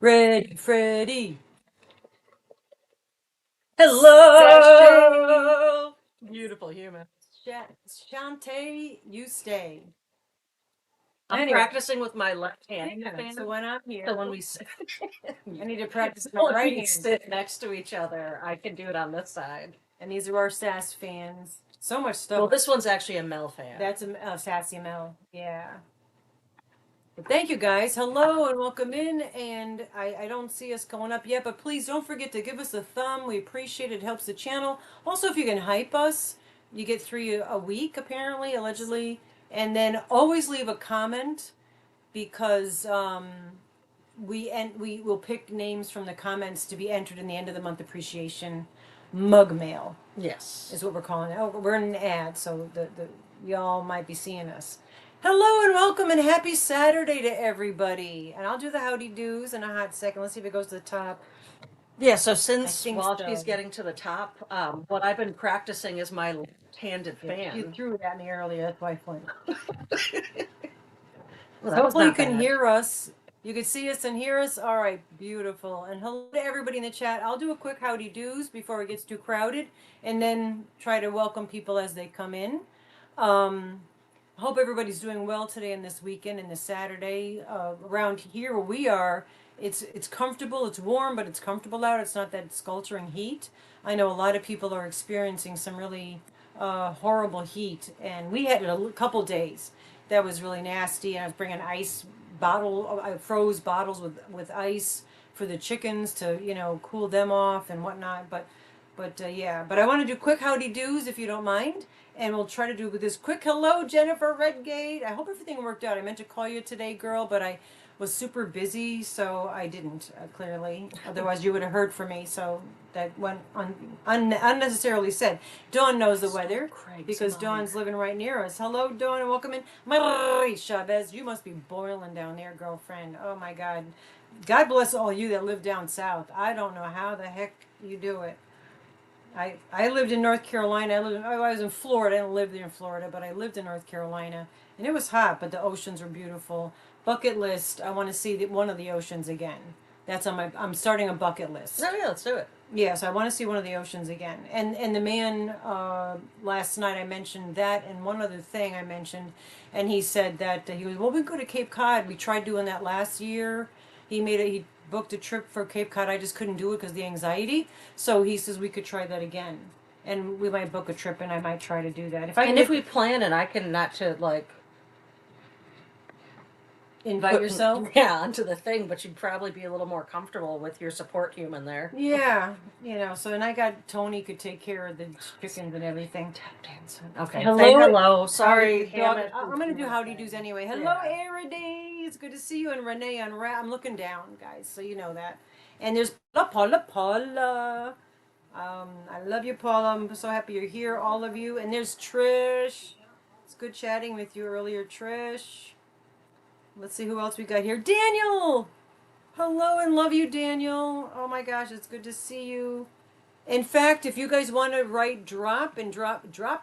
Freddy, Freddy. Hello! Beautiful human. Shantae, you stay. I'm Anyway, practicing with my left hand. so when I'm here, So when we sit, I need to practice my when right we hand. sit next to each other, I can do it on this side. And these are our SAS fans. So much stuff. Well, this one's actually a Mel fan. That's a Sassy Mel. Yeah. But thank you guys. Hello and welcome in. And I don't see us going up yet, but please don't forget to give us a thumb. We appreciate it. It helps the channel. Also, if you can hype us, you get 3 a week, apparently, allegedly. And then always leave a comment because we will pick names from the comments to be entered in the end of the month appreciation mug mail Yes. is what we're calling it. Oh, we're in an ad, so the y'all might be seeing us. Hello and welcome and happy Saturday to everybody. And I'll do the howdy do's in a hot second. Let's see if it goes to the top. Yeah, so since while so. she's getting to the top, what I've been practicing is my left-handed You fan. threw it at me earlier. That's why I flinched. Well, So hopefully you can hear us. You can see us and hear us. All right, beautiful. And hello to everybody in the chat. I'll do a quick howdy do's before it gets too crowded, and then try to welcome people as they come in. I hope everybody's doing well today and this weekend and this Saturday. Around here where we are, it's comfortable. It's warm, but it's comfortable out. It's not that sweltering heat. I know a lot of people are experiencing some really horrible heat, and we had it a couple days that was really nasty. And I was bringing ice bottle. I froze bottles with ice for the chickens to cool them off and whatnot. But yeah. But I want to do quick howdy do's if you don't mind. And we'll try to do this quick hello, Jennifer Redgate. I hope everything worked out. I meant to call you today, girl, but I was super busy, so I didn't, clearly. Otherwise, you would have heard from me, so that went unnecessarily said. Dawn knows the weather because Dawn's living right near us. Hello, Dawn, and welcome in. Marie Chavez, you must be boiling down there, girlfriend. Oh, my God. God bless all you that live down south. I don't know how the heck you do it. I lived in North Carolina. I was in Florida. I didn't live there in Florida, but I lived in North Carolina, and it was hot, but the oceans were beautiful. Bucket list. I want to see one of the oceans again. That's on my. I'm starting a bucket list. Oh yeah, let's do it. Yeah, so I want to see one of the oceans again. And the man last night I mentioned that, and one other thing I mentioned, and he said that he was, well, we go to Cape Cod. We tried doing that last year. He booked a trip for Cape Cod. I just couldn't do it because of the anxiety. So he says we could try that again, and we might book a trip, and I might try to do that if we plan it, I can not to like invite yourself. Yeah, onto the thing, but you'd probably be a little more comfortable with your support human there. Yeah, so and I got Tony could take care of the chickens and everything. Tap dancing. Okay. Hello. Say hello. Sorry, I'm gonna do howdy do's anyway. Hello, Ariday. It's good to see you, and Renee on I'm looking down, guys, so you know that. And there's Paula. I love you, Paula. I'm so happy you're here, all of you. And there's Trish. It's good chatting with you earlier, Trish. Let's see who else we got here. Daniel! Hello and love you, Daniel. Oh my gosh, it's good to see you. In fact, if you guys want to write drop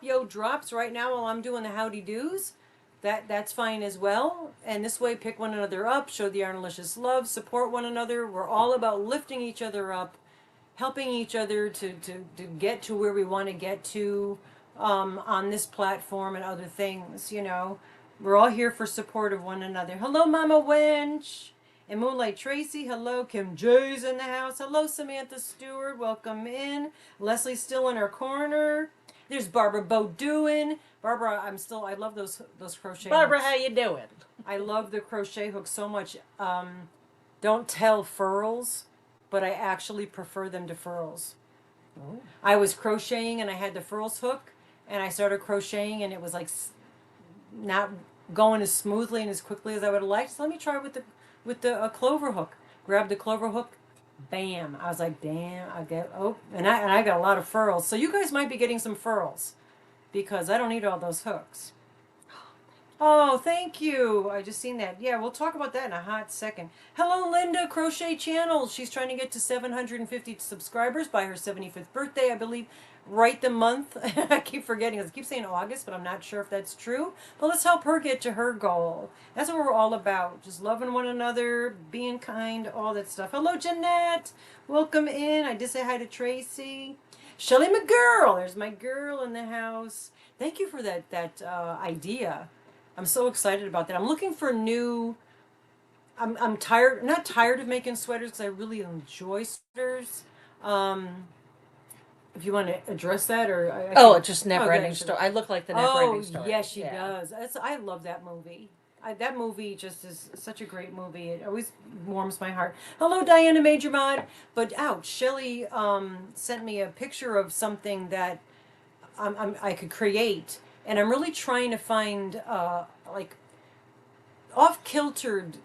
yo drops right now while I'm doing the howdy do's, that's fine as well. And this way, pick one another up, show the Arnalicious love, support one another. We're all about lifting each other up, helping each other to get to where we want to get to on this platform and other things. We're all here for support of one another. Hello, Mama Wench. And Moonlight Tracy, hello. Kim J's in the house. Hello, Samantha Stewart. Welcome in. Leslie's still in her corner. There's Barbara Bowdoin. Barbara, I love those crochet Barbara, hooks. how you doing? I love the crochet hooks so much. Don't tell furls, but I actually prefer them to furls. Oh. I was crocheting and I had the furls hook, and I started crocheting and it was like not going as smoothly and as quickly as I would have liked. So let me try with the clover hook. Grab the clover hook, bam! I was like, damn! And I got a lot of furls. So you guys might be getting some furls because I don't need all those hooks. Oh, thank you. I just seen that. Yeah, we'll talk about that in a hot second. Hello, Linda, Crochet Channel. She's trying to get to 750 subscribers by her 75th birthday, I believe. Right the month. I keep forgetting. I keep saying August, but I'm not sure if that's true. But let's help her get to her goal. That's what we're all about. Just loving one another, being kind, all that stuff. Hello, Jeanette. Welcome in. I did say hi to Tracy. Shelly, my girl. There's my girl in the house. Thank you for that idea. I'm so excited about that. I'm looking for new. I'm tired. Not tired of making sweaters because I really enjoy sweaters. Um, if you want to address that, or I Oh, can. it's just Oh, never ending good. story. I look like the never Oh, ending story. yes, she Yeah. does. I love that movie. That movie just is such a great movie. It always warms my heart. Hello, Diana Major Mod. But ouch, Shelly sent me a picture of something that I could create, and I'm really trying to find like off kiltered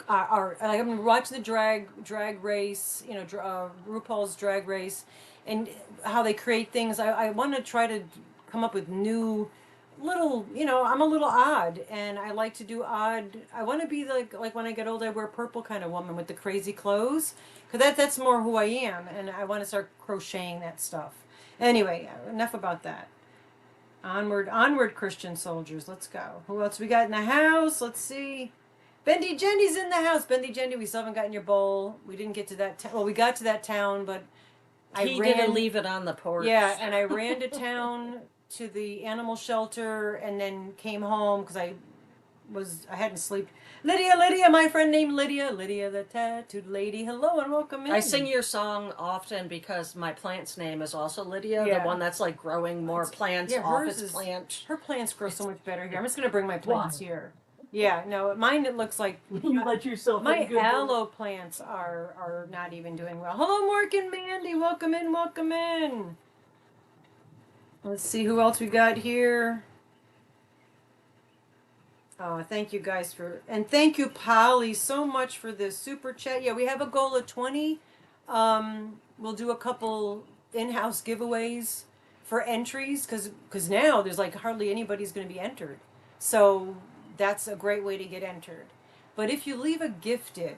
are like I'm watching the drag race, RuPaul's Drag Race, and how they create things. I want to try to come up with new little. I'm a little odd, and I like to do odd. I want to be like when I get old, I wear purple kind of woman with the crazy clothes, because that's more who I am, and I want to start crocheting that stuff. Anyway, enough about that. Onward, onward, Christian soldiers. Let's go. Who else we got in the house? Let's see. Bendy Jenny's in the house. Bendy Jenny, we still haven't gotten your bowl. We didn't get to that town. Well, we got to that town, but I He ran. didn't leave it on the porch. Yeah, and I ran to town to the animal shelter and then came home because I hadn't slept. Lydia, my friend named Lydia the tattooed lady. Hello and welcome in. I sing your song often because my plant's name is also Lydia, Yeah. the one that's like growing more plants off its plant. Her plants grow so much better here. I'm just gonna bring my plants here. Yeah, no, mine it looks like You let yourself my in good aloe plants are not even doing well. Hello, Mark and Mandy. Welcome in. Welcome in. Let's see who else we got here. Oh, thank you guys and thank you, Polly, so much for this super chat. Yeah, we have a goal of 20. We'll do a couple in-house giveaways for entries because now there's like hardly anybody's going to be entered. So that's a great way to get entered. But if you leave a gifted,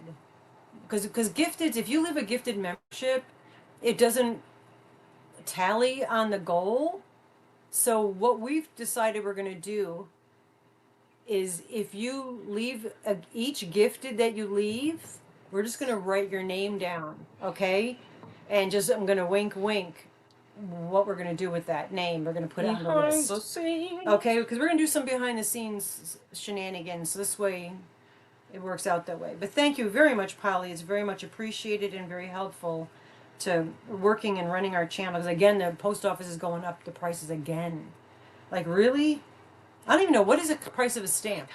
because gifted, if you leave a gifted membership, it doesn't tally on the goal. So what we've decided we're going to do is if you leave each gifted that you leave, we're just going to write your name down, okay? And just I'm going to wink what we're going to do with that name. We're going to put it on the Behind list. the scenes. Okay, because we're going to do some behind the scenes shenanigans. So this way it works out that way. But thank you very much, Polly. It's very much appreciated and very helpful to working and running our channel. Because again, the post office is going up the prices again. Like, really? I don't even know. What is the price of a stamp?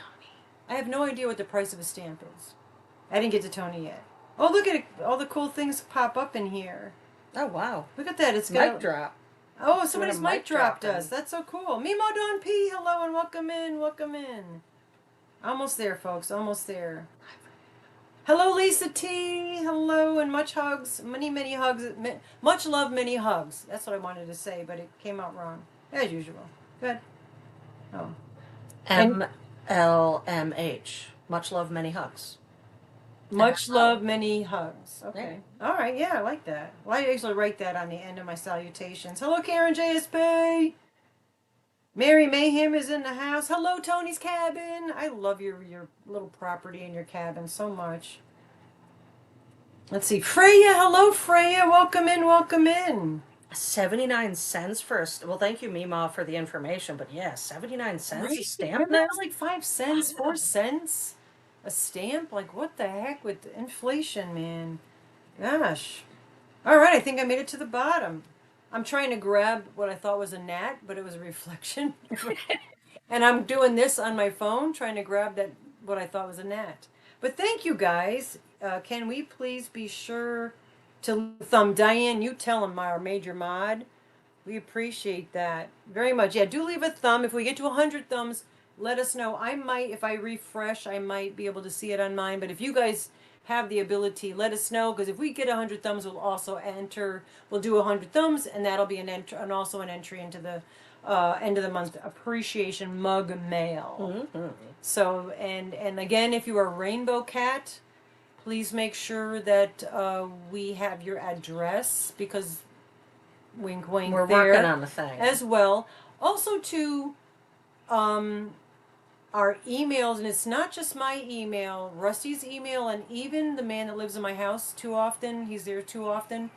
I have no idea what the price of a stamp is. I didn't get to Tony yet. Oh, look at it. All the cool things pop up in here. Oh, wow. Look at that. It's Mic got drop. Oh, somebody's Doing a mic mic dropped drop us. That's so cool. Mimo Don P, hello and welcome in. Welcome in. Almost there, folks. Almost there. Hello, Lisa T. Hello and much hugs. Many hugs. Much love, many hugs. That's what I wanted to say, but it came out wrong. As usual. Good. Oh. MLMH. Much love, many hugs. Much love, many hugs. Okay. Yeah. All right. Yeah, I like that. Well, I usually write that on the end of my salutations. Hello, Karen JSP. Mary Mayhem is in the house. Hello, Tony's cabin. I love your little property and your cabin so much. Let's see. Freya. Hello, Freya. Welcome in. Welcome in. 79 cents first. Well, thank you, Mima, for the information. But yeah, 79 cents a stamp That now? was like 5 cents, 4 cents a stamp. Like, what the heck with inflation, man? Gosh. All right, I think I made it to the bottom. I'm trying to grab what I thought was a gnat, but it was a reflection. And I'm doing this on my phone, trying to grab what I thought was a gnat. But thank you guys. Can we please be sure to thumb Diane? You tell him, our major mod. We appreciate that very much. Yeah, do leave a thumb. If we get to 100 thumbs, let us know. I might, if I refresh, I might be able to see it on mine. But if you guys have the ability, let us know, because if we get 100 thumbs, we'll also enter. We'll do 100 thumbs, and that'll be an entry, and also an entry into the end of the month appreciation mug mail. Mm-hmm. So, and again, if you are Rainbow Cat, please make sure that we have your address, because wink wink We're there working on the thing. as well. Also to our emails, and it's not just my email, Rusty's email, and even the man that lives in my house too often. He's there too often.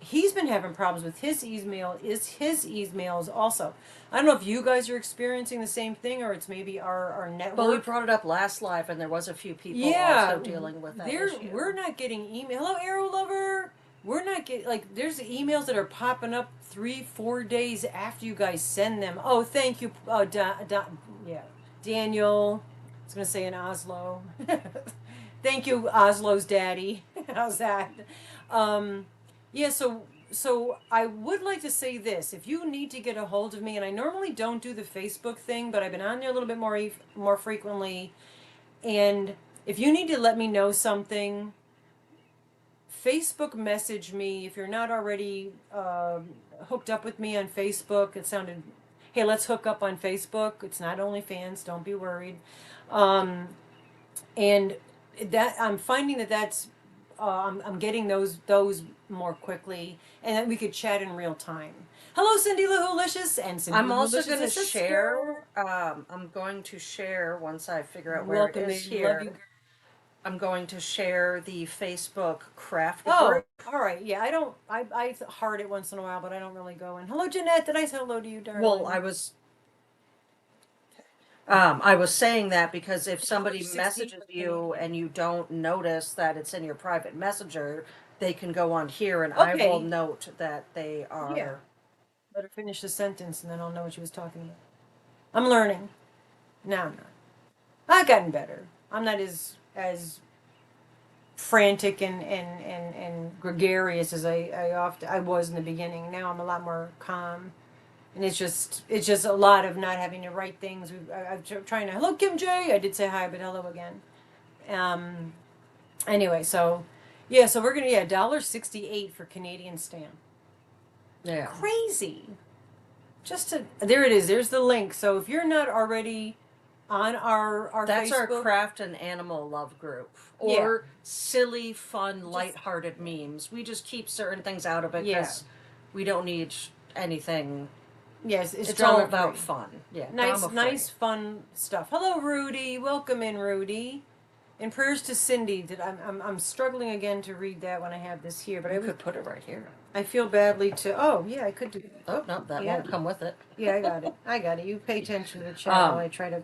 He's been having problems with his email. Is his emails also? I don't know if you guys are experiencing the same thing, or it's maybe our network. Well, we brought it up last live, and there was a few people Yeah, also dealing with that issue. we're not getting email. Hello, Arrow Lover. We're not getting, like, there's emails that are popping up 3-4 days after you guys send them. Oh, thank you. Oh, yeah, Daniel. I was gonna say in Oslo. Thank you, Oslo's daddy. How's that? Um, yeah. So I would like to say this: if you need to get a hold of me, and I normally don't do the Facebook thing, but I've been on there a little bit more frequently, and if you need to let me know something, Facebook message me. If you're not already hooked up with me on Facebook, it sounded, hey, let's hook up on Facebook. It's not OnlyFans, don't be worried. And that I'm finding that's I'm getting those more quickly, and that we could chat in real time. Hello, Cindy Lahulicious, and Cindy I'm also Lahulicious going to is sister. share. I'm going to share once I figure out where Welcome, it is baby. Love here. you. I'm going to share the Facebook craft Oh, group. all right. Yeah, I heart it once in a while, but I don't really go in. Hello, Jeanette. Did I say hello to you, darling? Well, I was saying that because if somebody messages you and you don't notice that it's in your private messenger, they can go on here and I will Okay. note that they are. Yeah. Let her finish the sentence, and then I'll know what she was talking about. I'm learning. No, I'm not. I've gotten better. I'm not as frantic and gregarious as I was in the beginning. Now I'm a lot more calm, and it's just a lot of not having to write things. I'm trying to, hello Kim J. I did say hi, but hello again. Um. Anyway, so yeah, so we're gonna, yeah, $1.68 for Canadian stamp. Yeah. Crazy. Just to, there it is. There's the link. So if you're not already on our That's Facebook, our craft and animal love group. Or Yeah. silly, fun, lighthearted memes. We just keep certain things out of it because we don't need anything. Yes, It's drama all about free. fun. Yeah, Nice, drama-free. nice, fun stuff. Hello, Rudy. Welcome in, Rudy. And prayers to Cindy. That I'm struggling again to read that when I have this here, but You could put it right here. I feel badly to. Oh yeah, I could do that. Oh no, that Yeah. won't come with it. Yeah, I got it. I got it. You pay attention to the chat while I try to.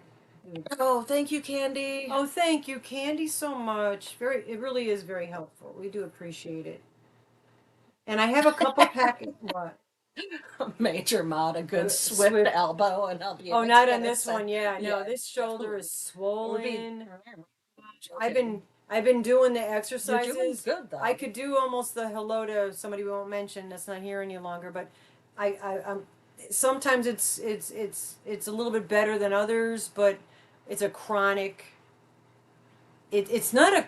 Oh, thank you, Candy. Oh, thank you, Candy, so much. It really is very helpful. We do appreciate it. And I have a couple packets. What? Major mod, a good swift, Swift. elbow, and I'll be. Oh, able to not get on it this sent. one. Yeah, no, Yeah, this shoulder absolutely. is It would be. swollen. Okay. I've been doing the You're exercises. doing good though. I could do almost the hello to somebody we won't mention that's not here any longer, but I'm sometimes it's a little bit better than others, but it's a chronic. It's not a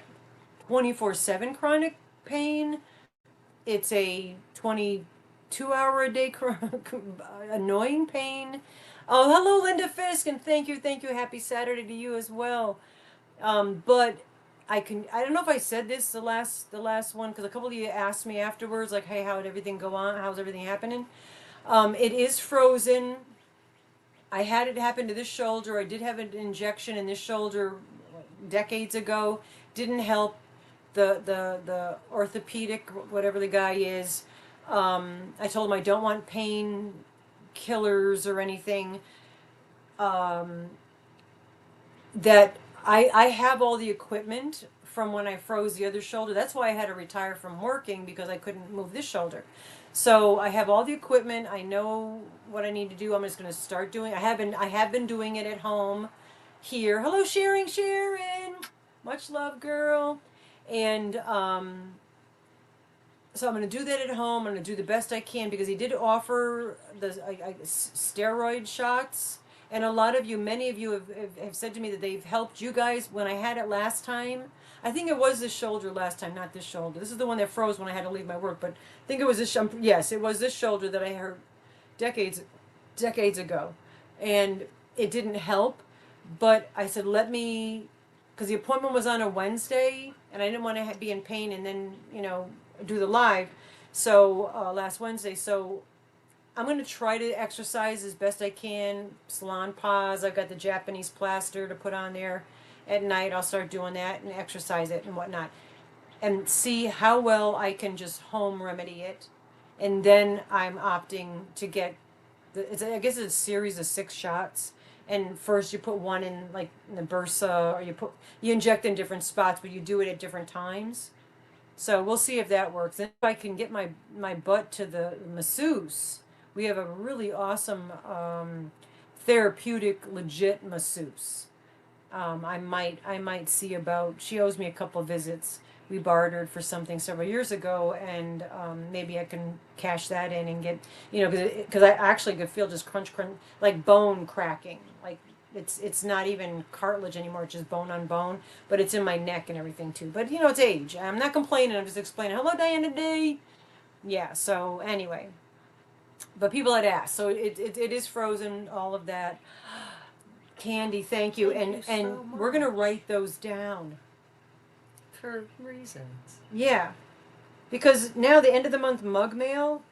24/7 chronic pain. It's a 22-hour a day annoying pain. Oh, hello, Linda Fisk, and thank you. Happy Saturday to you as well. But I don't know if I said this the last one, because a couple of you asked me afterwards, like, hey, how did everything go on? How's everything happening? It is frozen. I had it happen to this shoulder. I did have an injection in this shoulder decades ago. Didn't help. The orthopedic, whatever the guy is, I told him I don't want pain killers or anything. That I have all the equipment from when I froze the other shoulder. That's why I had to retire from working, because I couldn't move this shoulder. So I have all the equipment. I know what I need to do. I'm just going to start doing. I have been doing it at home here. Hello, Sharon. Much love, girl. And so I'm going to do that at home. I'm going to do the best I can, because he did offer the steroid shots. And many of you have said to me that they've helped you guys when I had it last time. I think it was this shoulder last time, not this shoulder. This is the one that froze when I had to leave my work. But I think it was this. Yes, it was this shoulder that I hurt decades decades ago, and it didn't help. But I said, let me, because the appointment was on a Wednesday, and I didn't want to be in pain and then do the live. So last Wednesday, so I'm going to try to exercise as best I can. Salon pause. I've got the Japanese plaster to put on there. At night, I'll start doing that and exercise it and whatnot, and see how well I can just home remedy it. And then I'm opting to get I guess it's a series of 6 shots. And first you put one in like in the bursa, or you inject in different spots, but you do it at different times. So we'll see if that works. And if I can get my butt to the masseuse, we have a really awesome therapeutic legit masseuse. I might see about. She owes me a couple visits. We bartered for something several years ago, and maybe I can cash that in and get because I actually could feel just crunch crunch like bone cracking, like it's not even cartilage anymore, it's just bone on bone, but it's in my neck and everything too. But it's age. I'm not complaining. I'm just explaining. Hello, Diana Day. Yeah. So anyway, but people had asked, so it is frozen. All of that. Candy, thank you. Thank and you so and we're gonna much. write those down. For reasons. Yeah, because now the end of the month mug mail,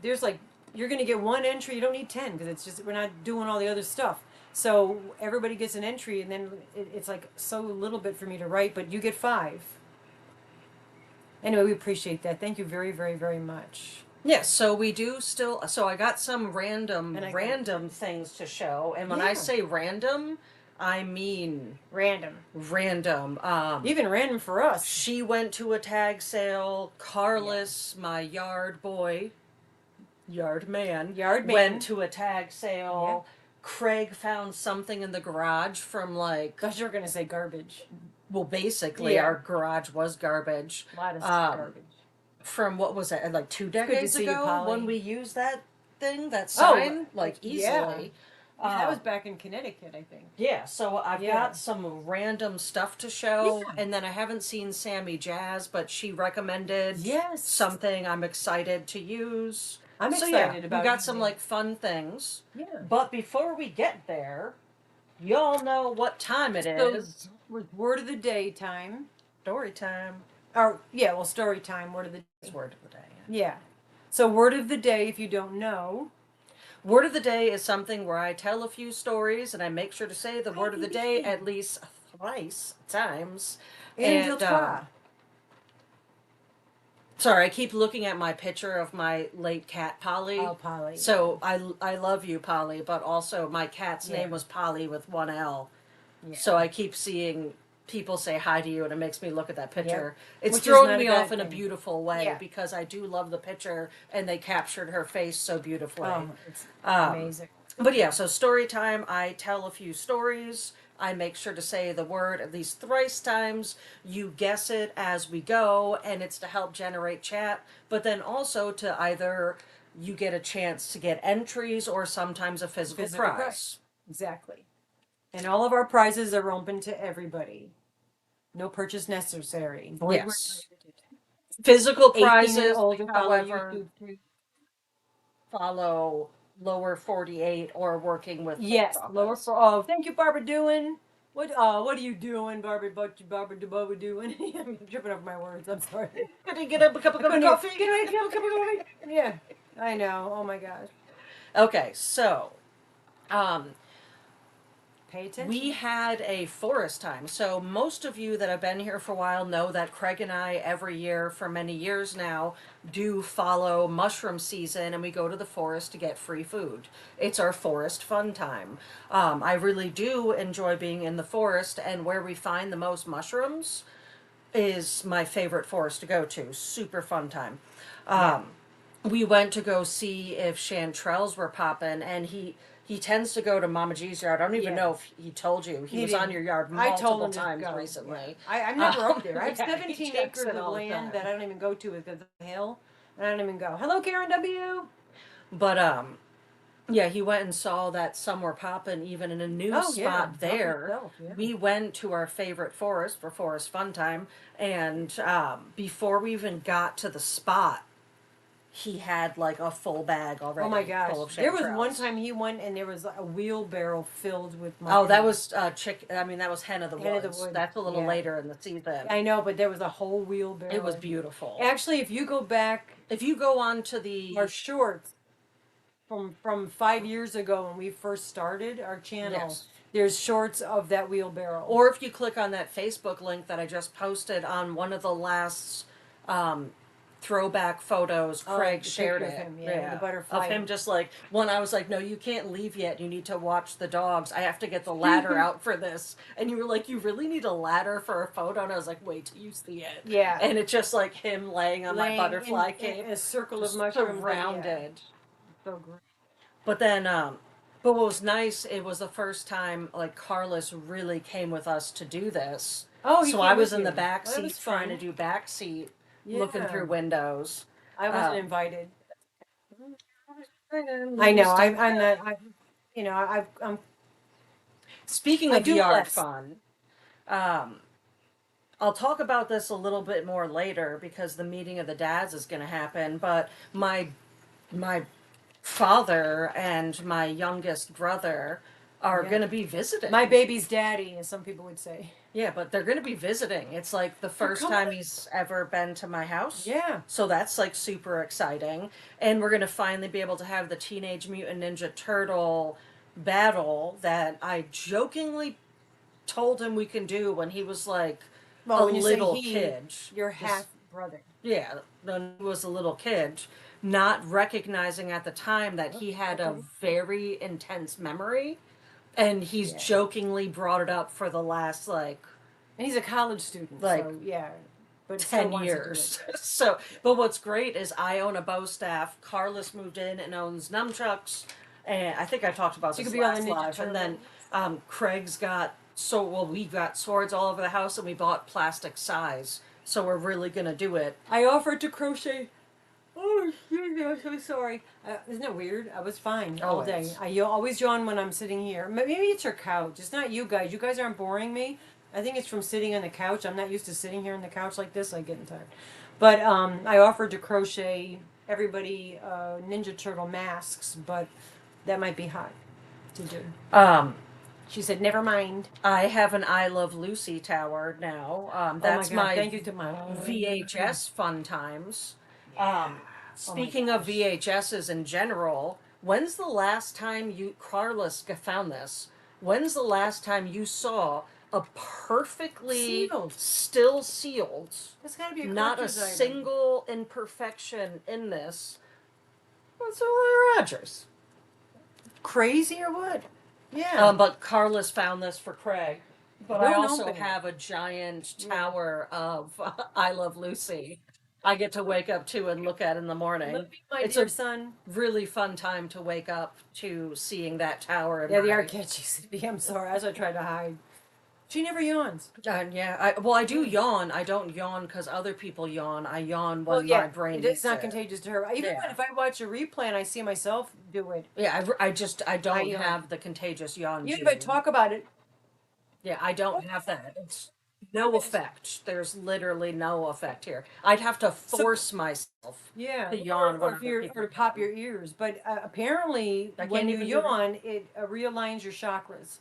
there's like you're gonna get one entry. You don't need 10 because it's just we're not doing all the other stuff. So everybody gets an entry, and then it's like so little bit for me to write, but you get 5. Anyway, we appreciate that. Thank you very, very, very much. Yes, so we do still. So I got some random And I got random things to show, and when I Yeah. say random, I mean Random, random. even random for us. She went to a tag sale. Carlos, my yard boy, yard man, Yard man. went to a tag sale. Craig found something in the garage from I thought you were gonna say garbage. well, basically Yeah. our garage was garbage. A lot of garbage. From what was it, like 2 good to decades see you, ago Polly. when we used that thing, that Oh, sign, like yeah. easily. That was back in Connecticut, I think. Yeah, so I've Yeah. got some random stuff to show, Yeah. and then I haven't seen Sammy Jazz, but she recommended Yes. something I'm excited to use. I'm So excited yeah, about we got some using- like fun things. Yeah. But before we get there, y'all know what time it So is. word of the day time. Story time. Or yeah, well, story time. Word of the It's word of the day. yeah. So word of the day, if you don't know, Word of the day is something where I tell a few stories and I make sure to say the word of the day at least thrice times. Angel Tra. Sorry, I keep looking at my picture of my late cat Polly. Oh, Polly. So I love you, Polly, but also my cat's Yeah. name was Polly with one L. Yeah. So I keep seeing people say hi to you, and it makes me look at that picture. It's Which is throwing not a me bad off in a thing. beautiful way Yeah. because I do love the picture, and they captured her face so beautifully. Oh, it's Um, amazing. But yeah, so story time. I tell a few stories. I make sure to say the word at least thrice times. You guess it as we go, and it's to help generate chat, but then also to either you get a chance to get entries or sometimes a physical prize. Exactly. And all of our prizes are open to everybody. No purchase necessary. Yes. Physical 18 prizes, and older, follow however, YouTube too. follow lower 48 or working with Yes, post lower office. for oh, thank you, Barbara doing. What are you doing, Barbara? Barbara doing? I'm tripping over my words. I'm sorry. Could I get a cup of I couldn't coffee? Can I have a cup of coffee? Yeah, I know. Oh my gosh. Okay, so um, Pay attention. we had a forest time. So most of you that have been here for a while know that Craig and I every year for many years now do follow mushroom season, and we go to the forest to get free food. It's our forest fun time. I really do enjoy being in the forest, and where we find the most mushrooms is my favorite forest to go to. Super fun time. We went to go see if chanterelles were popping, and he tends to go to Mama G's yard. I don't even Yeah. know if he told you. He was didn't. on your yard I told multiple him to times go. recently. Yeah. I'm never up there. I have Yeah, he 17 checks acres in of all the land time. that I don't even go to because of the hill, and I don't even go. Hello, Karen W. But yeah, he went and saw that some were popping even in a new Oh, yeah. spot there. Help yourself, yeah. We went to our favorite forest for forest fun time, and before we even got to the spot, he had like a full bag already Oh my gosh. full of There was one chanterelles. time he went and there was a wheelbarrow filled with Oh, that mushrooms. was I mean, that was Hen of the Head of the Woods. woods. That's a little Yeah. later in the season. I know, but there was a whole It was wheelbarrow. beautiful. Actually, if you go back If you go on to our the shorts from 5 years ago when we first started our channel, yes, there's shorts of that wheelbarrow. or if you click on that Facebook link that I just posted on one of the last um, throwback photos, Oh, Craig the shared picture of it. him, yeah, with the Yeah. Of butterfly. him just like, when I was like, no, you can't leave yet. You need to watch the dogs. I have to get the ladder out for this. And you were like, you really need a ladder for a photo? And I was like, wait till you see it. Yeah. And it's just like him laying on my Laying butterfly in cape, a circle of just mushrooms. Yeah, surrounded. so great. But then, but what was nice, it was the first time like Carlos really came with us to do this. Oh, he So came I with was in you. the back Well, that seat was trying to fun. do back seat, looking Yeah, through windows. I wasn't Um, invited. I know. lose I'm not. Speaking I of do yard less. fun, um, I'll talk about this a little bit more later because the meeting of the dads is going to happen. But my father and my youngest brother are Yeah. going to be visiting. My baby's daddy, as some people would say. Yeah, but they're going to be visiting. It's like the They're first coming. time he's ever been to my house. Yeah. So that's like super exciting. And we're going to finally be able to have the Teenage Mutant Ninja Turtle battle that I jokingly told him we can do when he was like Well, a when you say little he, kid. your This, half brother. yeah, when he was a little kid, not recognizing at the time that he had a very intense memory. And he's Yeah. jokingly brought it up for the last And he's a college student, like so yeah. But still 10 wants to do years. it. So, but what's great is I own a bow staff. Carlos moved in and owns nunchucks. And I think I talked about So you this could be on the last Ninja live. And then Turtle. Craig's got, so, well, we got swords all over the house and we bought plastic size. So we're really going to do it. I offered to crochet. Oh, I'm so sorry. Isn't it weird? I was fine all day. Always. I always yawn when I'm sitting here. Maybe it's your couch. It's not you guys. You guys aren't boring me. I think it's from sitting on the couch. I'm not used to sitting here on the couch like this. I get tired. But I offered to crochet everybody Ninja Turtle masks, but that might be hot to do. Um, She said, "Never mind." I have an I Love Lucy tower now. That's Oh my God! my Thank you to my VHS fun times. Oh my Speaking of gosh. VHSs in general, when's the last time you, Carlos found this? When's the last time you saw a perfectly Sealed. still sealed, That's got to be a not a collector's item. single imperfection in this? It's Roy Rogers. Crazy or what? Yeah. But Carlos found this for Craig. But I Don't also open it. have a giant tower of I Love Lucy. I get to wake up to and look at in the morning. Love you, my It's dear a son. really fun time to wake up to seeing that tower. Yeah, the Arquette used to be. I'm sorry. As I tried to hide. She never yawns. Yeah, I do yawn. I don't yawn because other people yawn. I yawn when my brain it's needs not it. contagious to her. Even Yeah. if I watch a replay and I see myself do it, Yeah, I don't yawn. have the contagious yawn even if I gene. talk about it, Yeah, I don't have that. It's no effect. There's literally no effect here. I'd have to force myself yeah, to yawn or when other people. or to pop your ears. But apparently, I when can't you even do that. yawn, it realigns your chakras.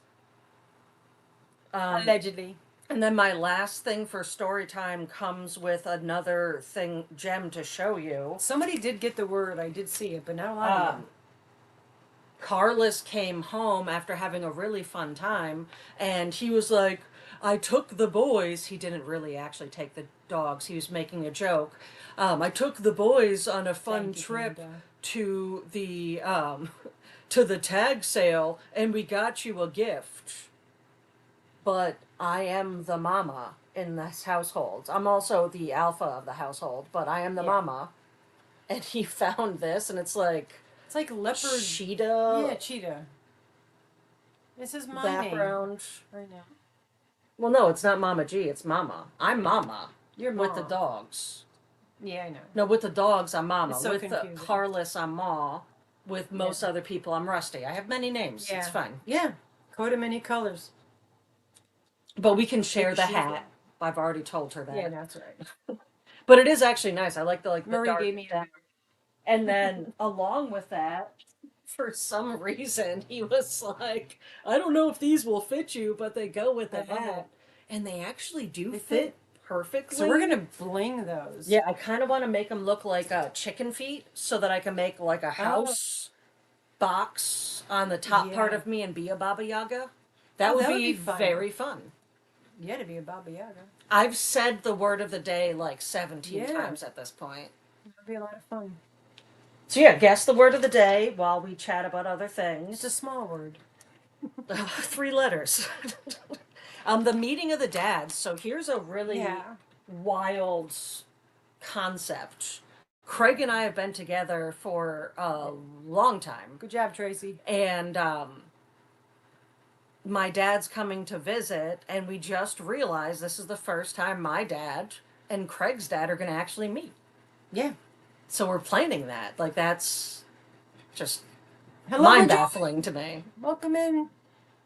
Um, Allegedly. and then my last thing for story time comes with another thing gem to show you. Somebody did get the word. I did see it, but not a lot of Um, them. Carlos came home after having a really fun time, and he was like, I took the boys. He didn't really actually take the dogs, he was making a joke. I took the boys on a fun Thank you, trip Canada. to the to the tag sale, and we got you a gift. But I am the mama in this household. I'm also the alpha of the household, but I am the Yeah. mama. And he found this, and it's like It's like leopard. cheetah Yeah, cheetah. This is my background. name right now. Well, no, it's not Mama G. It's Mama. I'm Mama You're with the mom. dogs. Yeah, I know. No, with the dogs, I'm Mama. It's so with confusing. Carlos, I'm Ma. With most other people, I'm Rusty. I have many names. Yeah. It's fine. Yeah. Coat of many colors. But we can share Big the shield. hat. I've already told her that. Yeah, that's right. But it is actually nice. I like the Marie dark gave me that. And then along with that, for some reason, he was like, I don't know if these will fit you, but they go with I the love it. hat. And they actually do They fit fit. perfectly. So we're gonna bling those. Yeah, I kind of want to make them look like chicken feet so that I can make like a Oh, house box on the top part yeah. of me and be a Baba Yaga. That Oh, would that would be be fun. very fun. Yeah, to be a Baba Yaga. I've said the word of the day like 17 Yeah, times at this point. that'd be a lot of fun. So yeah, guess the word of the day while we chat about other It's a things. small word. 3 letters. The meeting of the dads. So here's a really Yeah. wild concept. Craig and I have been together for a long time, Good job, Tracy. and my dad's coming to visit, and we just realized this is the first time my dad and Craig's dad are going to actually meet. Yeah. So we're planning that. Like, that's just Hello, mind Virginia. baffling to me. Welcome in.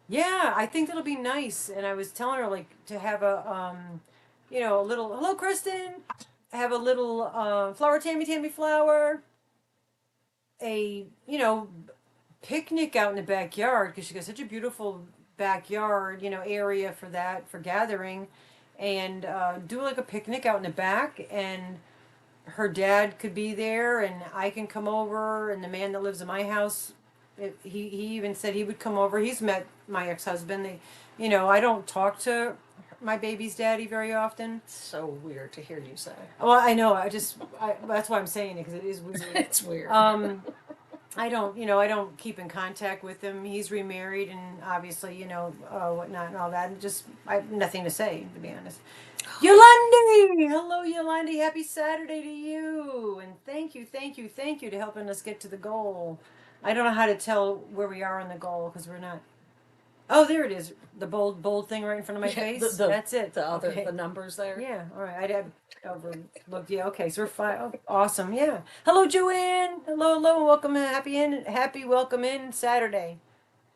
Yeah, I think that'll be nice. And I was telling her like to have a a little hello, Kristen. Have a little flower, tammy flower. A picnic out in the backyard because she got such a beautiful backyard, area for that for gathering, and do like a picnic out in the back, and her dad could be there, and I can come over, and the man that lives in my house, he even said he would come over. He's met my ex husband. I don't talk to my baby's daddy very often. It's so weird to hear you say. Well, I know. That's why I'm saying it because it is weird. It's weird. I don't keep in contact with him. He's remarried and obviously, whatnot and all that. And just, I have nothing to say, to be honest. Yolandi! Hello, Yolandi. Happy Saturday to you. And thank you to helping us get to the goal. I don't know how to tell where we are on the goal because we're not. Oh, there it is. The bold thing right in front of my Yeah, face. That's it. The other Okay. the numbers there. Yeah, all right. I'd have overlooked. Yeah, okay. So we're fine. Oh, awesome. Yeah. Hello, Joanne. Hello. Welcome. Happy welcome in Saturday.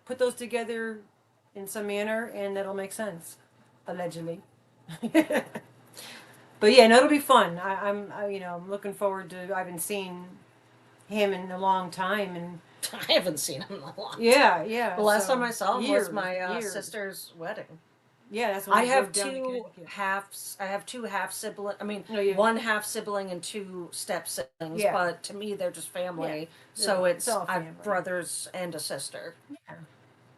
Put those together in some manner, and that'll make sense. Allegedly. But yeah, no, it'll be fun. I'm looking forward to. I haven't seen him in a long time, and I haven't seen him in a long time. yeah. The last so time I saw him years, was my years. sister's wedding. Yeah, that's when I we have drove down to two Connecticut. halves. I have two half sibling. I mean, No, you. one half sibling and two step siblings. Yeah. But to me, they're just family. Yeah. So It's all I've family. brothers and a sister. Yeah.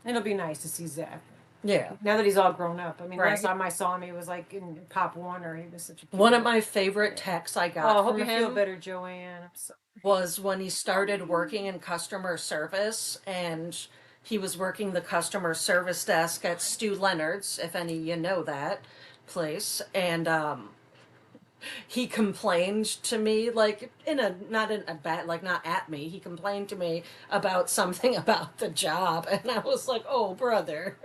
It'll be nice to see Zach. Yeah. Now that he's all grown up. I mean, Right. last time I saw him, he was like in Pop Warner. He was such a cute One of little- my favorite texts I Oh, got I hope from you feel him better, Joanne. I'm so. was when he started working in customer service, and he was working the customer service desk at Stu Leonard's, if any of you know that place, and he complained to me, like, in a not in a bad, like, not at me, he complained to me about something about the job, and I was like, oh brother,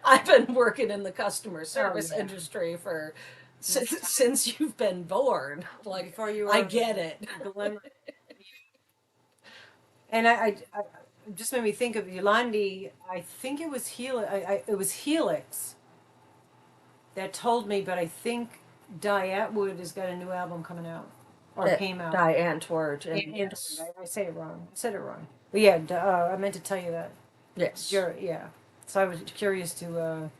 I've been working in the customer service yeah. industry for since you've been born. Like, Before you I were get it. glimmer. And I just made me think of Yolandi. I think it was it was Helix that told me, but I think Die Atwood has got a new album coming out or That came out. Diane Tward, and Yes. I say it wrong. I said it wrong. But yeah, I meant to tell you that. yes. Yeah. So I was curious to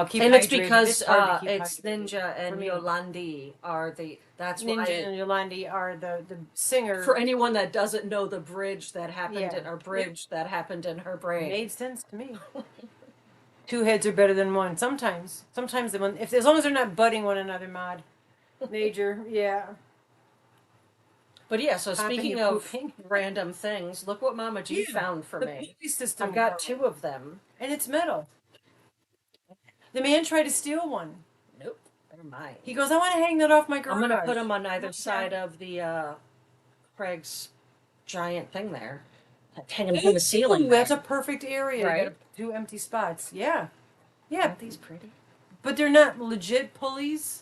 keep And it's hydrated. because hard to keep it's hydrated Ninja and for me. Yolandi are that's Ninja why and Yolandi are the singer. for anyone that doesn't know the bridge that happened Yeah. in that happened in her brain. Made sense to me. Two heads are better than one. Sometimes the one if as long as they're not butting one another, mod. Major, yeah. But yeah, so Popping speaking and of pooping. random things, look what Mama G Yeah, found for the me. pulley system. I've got works. 2 of them. And it's metal. The man tried to steal one. Nope, they're mine. He goes, I want to hang that off my garage. I'm gonna put them on either Okay. side of the Craig's giant thing there, like hanging from the ceiling. Ooh, that's a perfect area. Right. You got 2 empty spots. Yeah. Yeah. Aren't these pretty? But they're not legit pulleys.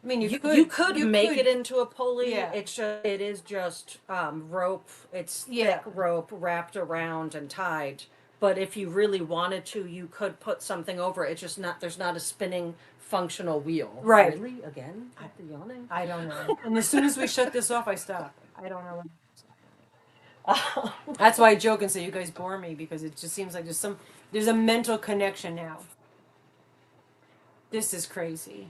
I mean, you could make it into a pulley. Yeah. It is just rope. It's Yeah. thick rope wrapped around and tied. But if you really wanted to, you could put something over it. It's just not. There's not a spinning functional wheel. Right. Really? Again? With the yawning? I don't know. And as soon as we shut this off, I stop. I don't know. Uh, That's why I joke and say you guys bore me because it just seems like there's a mental connection now. This is crazy.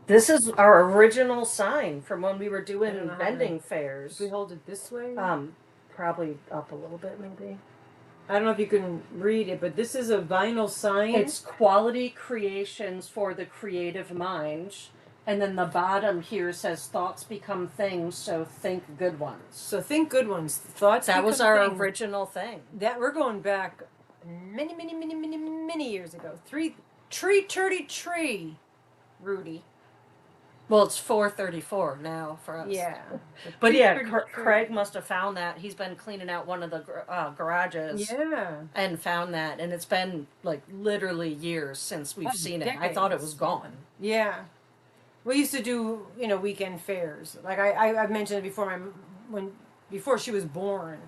this is our original sign from when we were I don't doing know how vending If fairs. we hold it this way, Probably up a little bit, maybe. I don't know if you can read it, but this is a vinyl sign. It's quality creations for the creative mind. And then the bottom here says thoughts become things, so think good ones. So think good ones. Thoughts. That was become our things. original thing. That we're going back many years ago. Tree, Rudy. Well, it's 434 now for us. Yeah. But yeah, Craig must have found that. He's been cleaning out one of the garages. Yeah. And found that. And it's been like literally years since we've seen it. I decades. thought it was gone. Yeah. We used to do, weekend fairs. Like I've mentioned it before. Before she was born,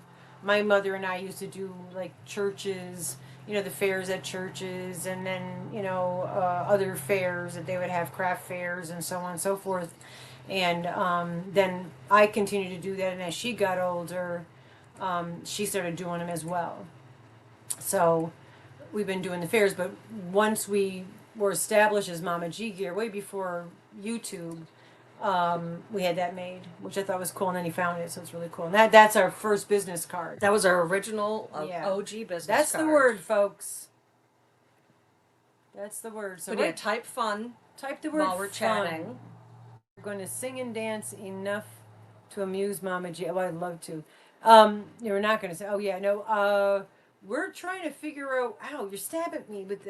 my mother and I used to do like churches, the fairs at churches, and then other fairs that they would have, craft fairs and so on and so forth. And then I continued to do that, and as she got older, she started doing them as well. So we've been doing the fairs, but once we were established as Mama G Gear, way before YouTube, we had that made, which I thought was cool, and then he found it, so it's really cool. And that's our first business card. That was our original Yeah. OG business That's card. the word, folks. That's the word. So But yeah, type fun type the word while we're fun. chatting. We're going to sing and dance enough to amuse Mama G. Oh, I'd love to. You're not going to say, oh yeah, no. We're trying to figure out. Ow, you're stabbing me with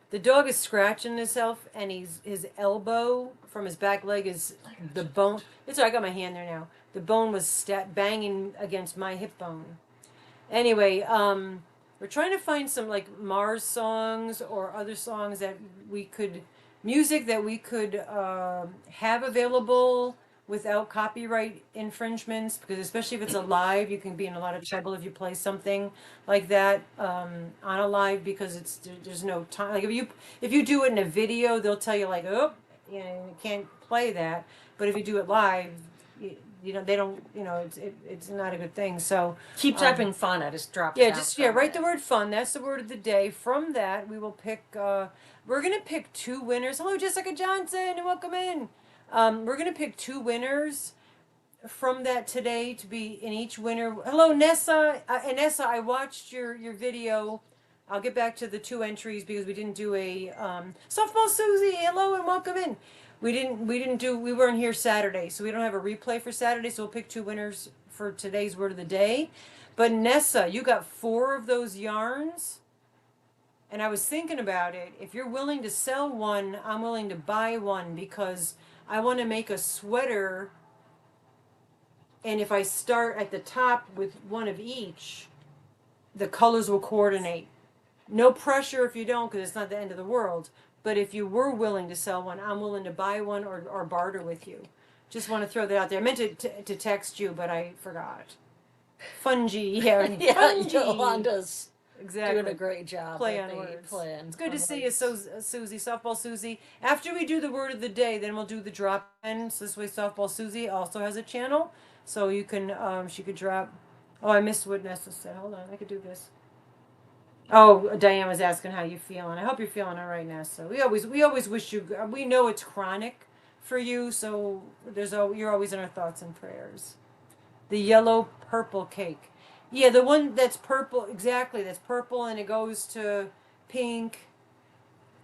the dog is scratching himself, and his elbow from his back leg is the bone. It's all right, I got my hand there now. The bone was banging against my hip bone. Anyway, we're trying to find some like Mars songs or other songs that music that we could have available without copyright infringements, because especially if it's a live, you can be in a lot of trouble if you play something like that on a live, because there's no time. Like if you do it in a video, they'll tell you like, oh, you can't play that. But if you do it live, they don't, it's not a good thing. So keep typing fun. I just dropped. Yeah, write the word fun. That's the word of the day. From that, we will pick. We're gonna pick 2 winners. Hello, Jessica Johnson, and welcome in. We're gonna pick 2 winners from that today to be in each winner. Hello, Nessa. And Nessa, I watched your video. I'll get back to the 2 entries because we didn't do a softball Susie. Hello and welcome in. We weren't here Saturday, so we don't have a replay for Saturday. So we'll pick 2 winners for today's word of the day. But Nessa, you got 4 of those yarns. And I was thinking about it. If you're willing to sell one, I'm willing to buy one, because I want to make a sweater. And if I start at the top with one of each, the colors will coordinate. No pressure if you don't, because it's not the end of the world. But if you were willing to sell one, I'm willing to buy one or barter with you. Just want to throw that out there. I meant to text you, but I forgot. Fungi, yeah. Yeah, Fungi. Yolanda's Exactly. doing a great job. Play on words. It's good to see you, Susie, softball Susie. After we do the word of the day, then we'll do the drop in. So this way, softball Susie also has a channel, so you can she could drop. Oh, I missed what Nessa said. Hold on, I could do this. Oh, Diane was asking how you feeling. I hope you're feeling all right, Nessa. We always wish you. We know it's chronic for you, so you're always in our thoughts and prayers. The yellow purple cake. Yeah, the one that's purple, exactly. That's purple, and it goes to pink.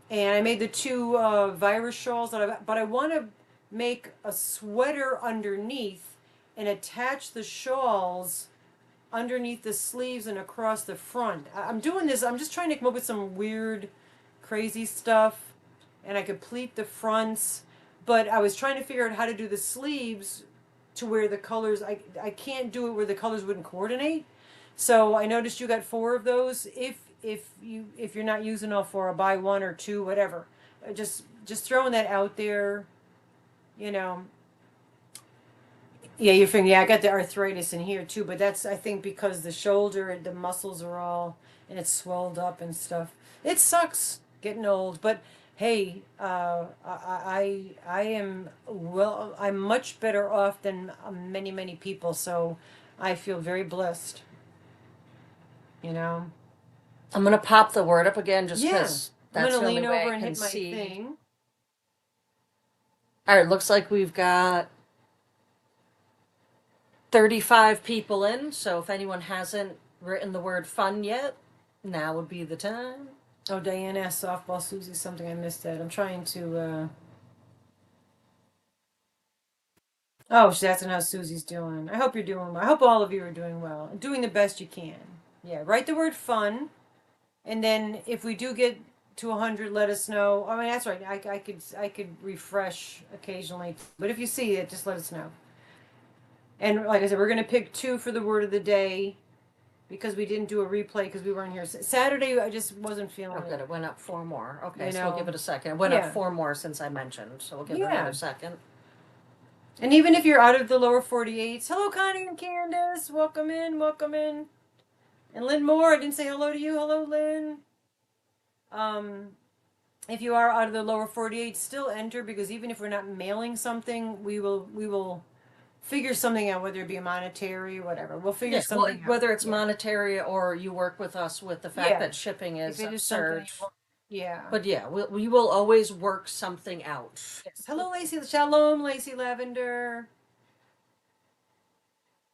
And I made the 2 virus shawls, but I want to make a sweater underneath and attach the shawls underneath the sleeves and across the front. I'm doing this. I'm just trying to come up with some weird, crazy stuff, and I could pleat the fronts. But I was trying to figure out how to do the sleeves to where the colors. I can't do it where the colors wouldn't coordinate. So I noticed you got 4 of those. If you're not using all 4, I'll buy 1 or 2, whatever. Just throwing that out there, Yeah, you're figuring. Yeah, I got the arthritis in here too, but that's, I think, because the shoulder and the muscles are all, and it's swelled up and stuff. It sucks getting old, but hey, I am well. I'm much better off than many people. So I feel very blessed. You know. I'm gonna pop the word up again just Yeah. because I'm that's gonna the only lean way over I and can hit my see. thing. All right, looks like we've got 35 people in, so if anyone hasn't written the word fun yet, now would be the time. Oh, Diane asked softball Susie something. I missed that. I'm trying to. Oh, she's asking how Susie's doing. I hope you're doing well. I hope all of you are doing well. Doing the best you can. Yeah. Write the word fun, and then if we do get to 100, let us know. I mean, that's right. I could refresh occasionally, but if you see it, just let us know. And like I said, we're gonna pick two for the word of the day because we didn't do a replay because we weren't here. Saturday, I just wasn't Oh, feeling good. it. It went up four more. Okay, You so we'll give know. it a second. It went up Yeah. four more since I mentioned, so we'll give it Yeah. another second. And even if you're out of the lower 48s, hello, Connie and Candace. Welcome in. Welcome in. And Lynn Moore, I didn't say hello to you. Hello, Lynn. Um, if you are out of the lower 48, still enter because even if we're not mailing something, we will figure something out, whether it be monetary or whatever. We'll figure Yeah, well, something out. whether it's Yeah. monetary or you work with us with the fact Yeah. that shipping If is it is something absurd. yeah. But yeah, we will always work something out. Yes. Hello, Lacey. Shalom, Lacey Lavender.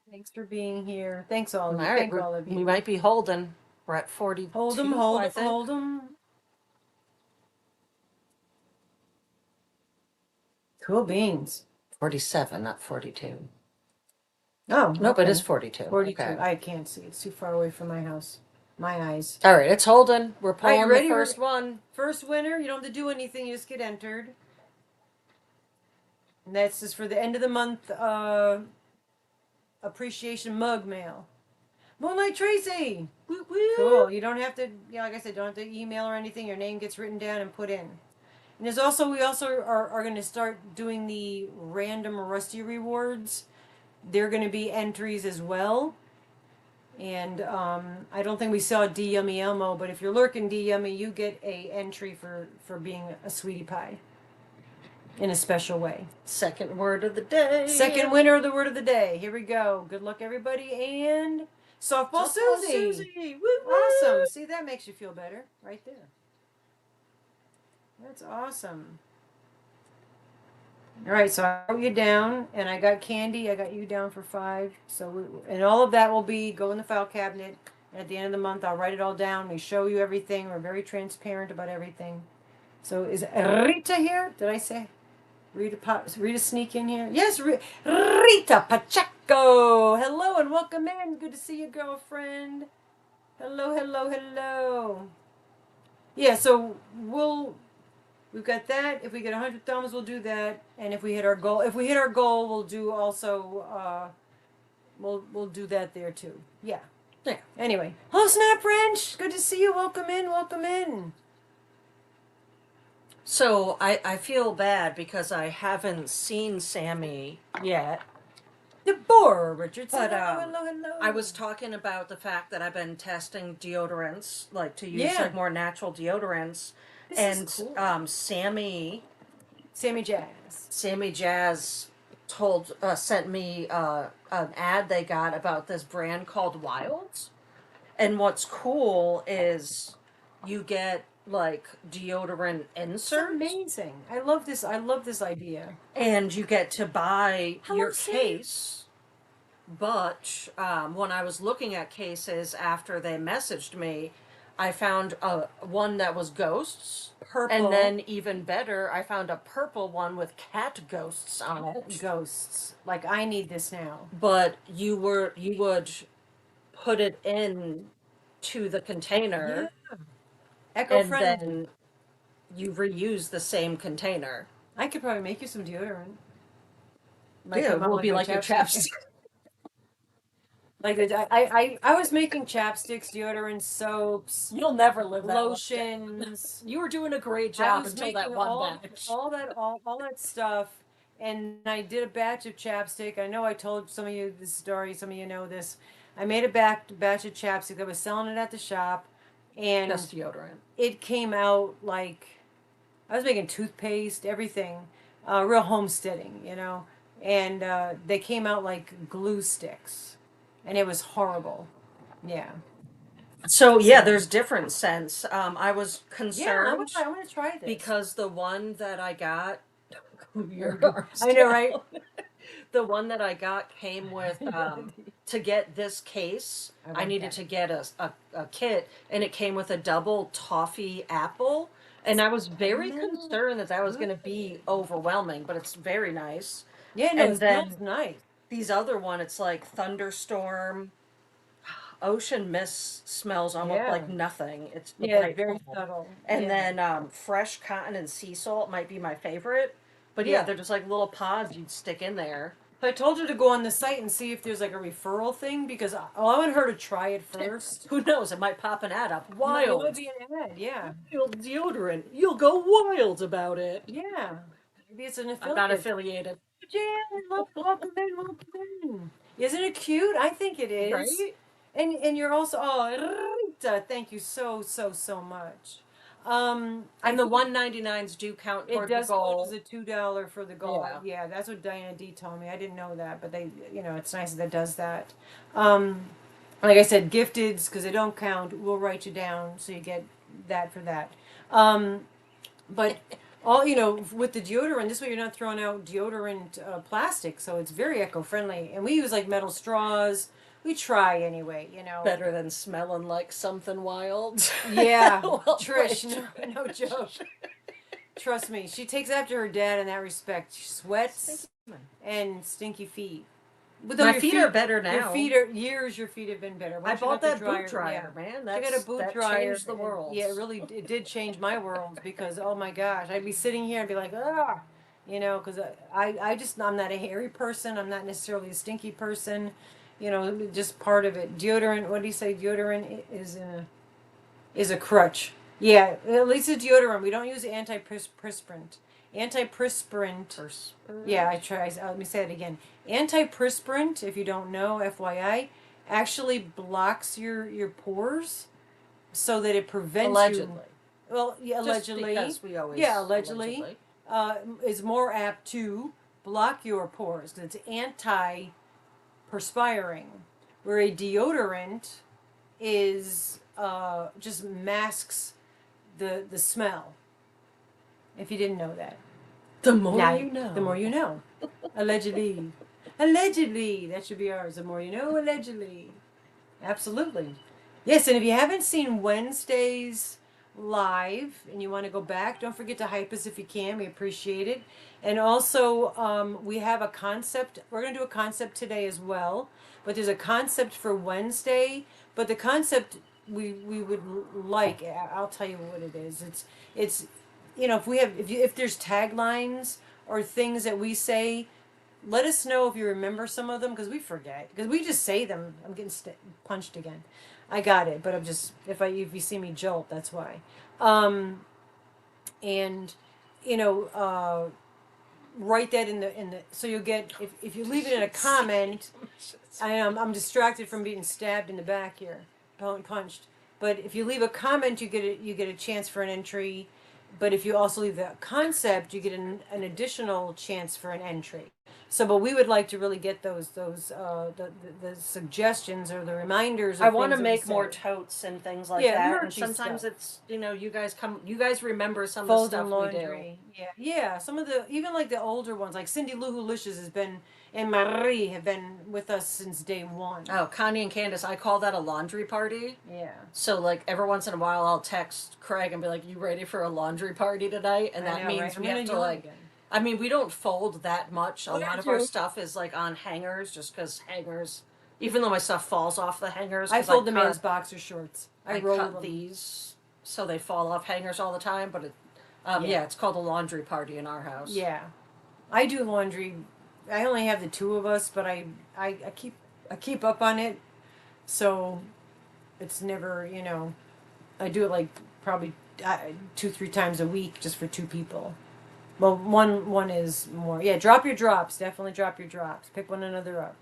Thanks for being here. Thanks all All of you. right, Thank all of we you. might be holding. We're at Hold 'em, 42, hold I 'em, think. hold 'em. Cool beans. 47, not 42. Oh, Nope, it is okay. 42. 42. Okay. I can't see. It's too far away from my house. My eyes. All right, it's holding. We're All right, you pulling the ready? first one. First winner. You don't have to do anything. You just get entered. And that's just for the end of the month appreciation mug mail. Moonlight Tracy. Woo woo. Cool. You don't have to, like I said, don't have to email or anything. Your name gets written down and put in. And we also are going to start doing the random Rusty rewards. They're going to be entries as well. And I don't think we saw D Yummy Elmo, but if you're lurking D Yummy, you get a entry for being a sweetie pie in a special way. Second word of the day. Second winner of the word of the day. Here we go. Good luck, everybody, and softball, Susie. Susie. Woo woo. Awesome. See, that makes you feel better right there. That's awesome. All right, so I wrote you down, and I got Candy. I got you down for 5. And all of that will go in the file cabinet. And at the end of the month, I'll write it all down. We show you everything. We're very transparent about everything. So is Rita here? Did I say Rita sneak in here? Yes, Rita Pacheco. Hello and welcome in. Good to see you, girlfriend. Hello, hello, hello. Yeah, so we've got that. If we get 100 thumbs, we'll do that. And if we hit our goal, we'll do also. We'll do that there too. Yeah. Yeah. Anyway, hello, Snap Wrench. Good to see you. Welcome in. Welcome in. So I feel bad because I haven't seen Sammy yet. Deborah Richardson. But hello, hello, hello. I was talking about the fact that I've been testing deodorants, like to use Yeah. like more natural deodorants. This And is cool. Sammy Sammy Jazz sent me an ad they got about this brand called Wilds. And what's cool is you get like deodorant It's inserts amazing. I love this. I love this idea. and you get to buy Hello, your Sam. case. But when I was looking at cases after they messaged me, I found one that was ghosts. Purple. And then even better, I found a purple one with cat ghosts on it. Ghosts. Like I need this now. But you would put it in to the container Eco and friendly. then you reuse the same container. I could probably make you some deodorant. Yeah, it will be like your chapstick. Like I was making chapsticks, deodorant, soaps, You'll never live that lotions. You were doing a great I job was until making that one batch. all that stuff, and I did a batch of chapstick. I know I told some of you this story. Some of you know this. I made a batch of chapstick. I was selling it at the shop, and Just deodorant. it came out like I was making toothpaste, everything, real homesteading, and they came out like glue sticks, and it was horrible. Yeah. So yeah, So there's different scents. I was yeah, concerned I want to try this. because the one that I got, your Okay. arms I know, right? down. The one that I got came with to get this case. I I want needed that. to get a kit, and it came with a double toffee apple. And I was very Smell concerned that that was going to be good. overwhelming, but it's very nice. Yeah, no, it And smells then nice. these other one, it's like thunderstorm, ocean mist smells almost Yeah. like nothing. It's Yeah, it's very delightful. subtle. And Yeah. then fresh cotton and sea salt might be my favorite. But yeah, Yeah. they're just like little pods you'd stick in there. So I told her to go on the site and see if there's like a referral thing because I wanted her to try it first. Who knows? It might pop an ad up. It might Wild. be an ad, yeah. Wild deodorant. You'll go wild about it. Yeah. Maybe it's an I'm not affiliate. affiliated. Jan, welcome in, welcome in. Isn't it cute? I think it is. Right? And you're also Rita, thank you so much. I And the think 199s do count it toward the does count as goal. a $2 for the goal. Yeah. Yeah, that's what Diana D told me. I didn't know that, but it's nice that it does that. Um, like I said, gifteds because they don't count. We'll write you down so you get that for that. But all with the deodorant, this way you're not throwing out deodorant plastic, so it's very eco-friendly. And we use like metal straws. We try anyway. Better than smelling like something wild. Yeah, Well Trish, played, no joke. Trust me, she takes after her dad in that respect. She sweats Trish. and stinky feet. But My feet are better Your now. feet are years. Your feet have been better. I Once you bought got that the boot dryer, man. She got a boot That dryer. changed the world. Yeah, it did change my world because oh my gosh, I'd be sitting here and be like, ah, because I'm not a hairy person. I'm not necessarily a stinky person. Just part of it. Deodorant. What do you say? Deodorant is a crutch. Yeah, at least a deodorant. We don't use antiperspirant. Antiperspirant. Yeah, I try. Let me say it again. Antiperspirant, if you don't know, FYI, actually blocks your pores so that it prevents Allegedly. you. Well, yeah, Just allegedly. because we always Yeah, allegedly. Is more apt to block your pores because it's anti-perspiring, where a deodorant is just masks the smell. If you didn't know that. The more Now, you know. the more you know. Allegedly. Allegedly. That should be ours. The more you know, allegedly. Absolutely. Yes, and if you haven't seen Wednesdays live and you want to go back, don't forget to hype us if you can. We appreciate it. And also, we have a concept. We're going to do a concept today as well. But there's a concept for Wednesday. But the concept we would like, I'll tell you what it is. It's if there's taglines or things that we say, let us know if you remember some of them because we forget because we just say them. I'm getting punched again. I got it, but I'm just if you see me jolt, that's why. And you know, write that in the so you'll get if you leave it in a comment. I'm distracted from being stabbed in the back here, punched. But if you leave a comment, you get a chance for an entry. But if you also leave the concept, you get an additional chance for an entry. So, but we would like to really get the suggestions or the reminders. Of I want to things that we make more say. totes and things like Yeah, that. And merchy sometimes stuff. it's you guys remember some of the Fold stuff and we do. laundry. Yeah. Some of the even like the older ones, like Cindy Lou Who has been and Marie have been with us since day one. Oh, Connie and Candace, I call that a laundry party. Yeah. So like every once in a while I'll text Craig and be like, "You ready for a laundry party tonight?" And that means right? we have to like I mean, we don't fold that much. A lot of our stuff is like on hangers just cuz hangers even though my stuff falls off the hangers. I fold the man's boxer shorts. I roll cut them. these so they fall off hangers all the time, but it's called a laundry party in our house. Yeah, I do laundry. I only have the two of us, but I keep up on it, so it's never I do it like probably 2-3 times a week just for two people. Well, one is more. Yeah, drop your drops. Definitely drop your drops. Pick one another up.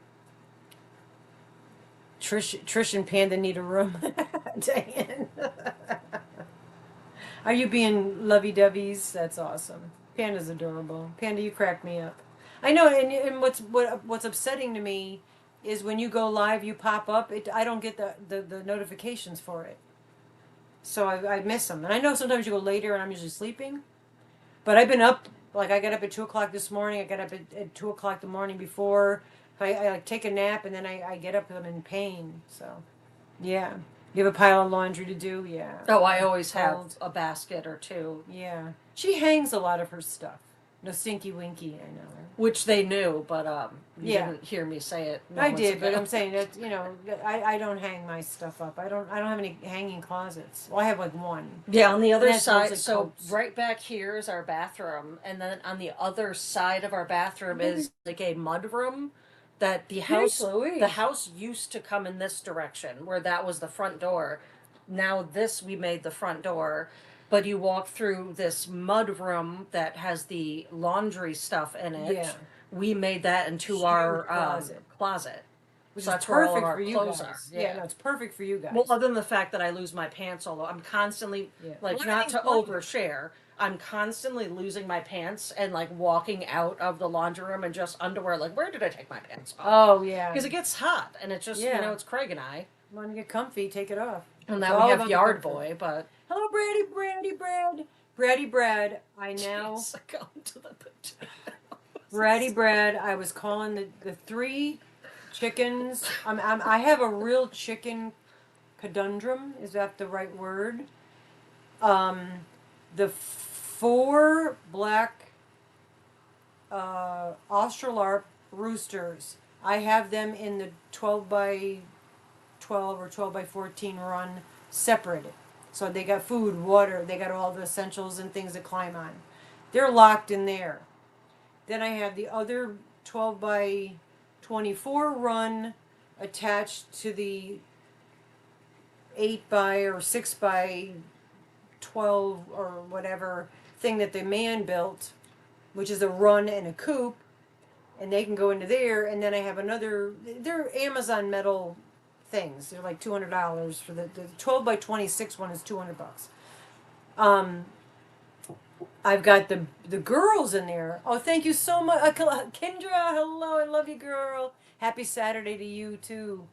Trish and Panda need a room. Diane. Are you being lovey-doveys? That's awesome. Panda's adorable. Panda, you crack me up. I know, and what's upsetting to me is when you go live, you pop up. I don't get the notifications for it, so I miss them. And I know sometimes you go later, and I'm usually sleeping. But I've been up. Like I got up at 2 o'clock this morning. I got up at 2 o'clock the morning before. I like take a nap and then I get up because I'm in pain. So yeah, you have a pile of laundry to do. Yeah. Oh, I always have Cold. a basket or two, Yeah, she hangs a lot of her stuff. No stinky winky, I know. which they knew, but you Yeah, didn't hear me say it I moments did, but ago. I'm saying that I don't hang my stuff up. I don't have any hanging closets. Well, I have like one, Yeah, on the and other that's side, mostly so coats. right back here is our bathroom, and then on the other side of our bathroom is like a mud room that Jeez the Louise. house used to come in this direction, where that was the front door. Now this we made the front door, but you walk through this mud room that has the laundry stuff in Yeah, it. We made that into huge our closet, closet. which So is that's where all of perfect our for you clothes are. guys. Yeah, Yeah. no, it's perfect for you Well, guys. other than the fact that I lose my pants all over, I'm constantly Yeah, well, like, not everything's to blanket. overshare. I'm constantly losing my pants and like walking out of the laundry room and just underwear. Like, where did I take my pants off? Oh yeah, Because it gets hot and it's just yeah. it's Craig and I. Want to get comfy? Take it off. And It's now we all have about the Yard comfort. Boy, but Hello, Brady Brad. I now jeez, I go to the potato. Brady Brad. I was calling the three chickens. I have a real chicken conundrum. Is that the right word? Um, the four black Australarp roosters. I have them in the 12 by 12 or 12 by 14 run separated. So they got food, water, they got all the essentials and things to climb on. They're locked in there. Then I have the other 12 by 24 run attached to the 8 by or 6 by 12 or whatever thing that the man built, which is a run and a coop, and they can go into there. And then I have another, they're Amazon metal things. They're like $200 for the 12 by 26 one is $200. Um, I've got the girls in there. Oh, thank you so much, Kendra. Hello, I love you, girl. Happy Saturday to you too.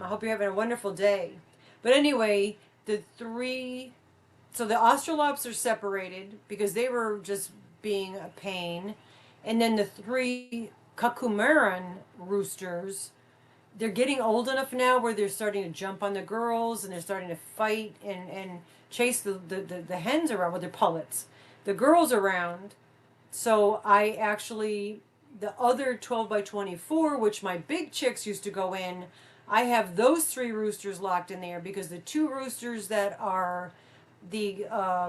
I hope you're having a wonderful day. But anyway, the three, so the Australops are separated because they were just being a pain, and then the three Kakumaran roosters, they're getting old enough now where they're starting to jump on the girls and they're starting to fight and chase the hens around with their pullets. The girls around. So I actually, the other 12 by 24, which my big chicks used to go in, I have those three roosters locked in there because the two roosters that are the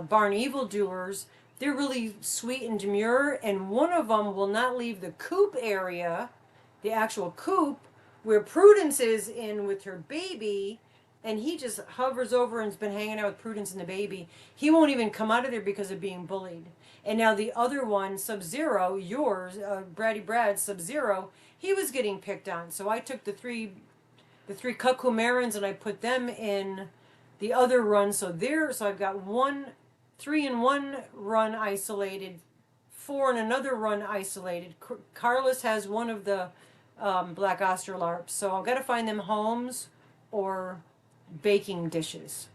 barn evildoers, they're really sweet and demure, and one of them will not leave the coop area, the actual coop, where Prudence is in with her baby, and he just hovers over and's been hanging out with Prudence and the baby. He won't even come out of there because of being bullied. And now the other one, Sub Zero, yours, Brad, Sub Zero, he was getting picked on. So I took the three Cuckumarins and I put them in the other run. So I've got three in one run isolated, four in another run isolated. Carlos has one of the black Australarps. So I've got to find them homes or baking dishes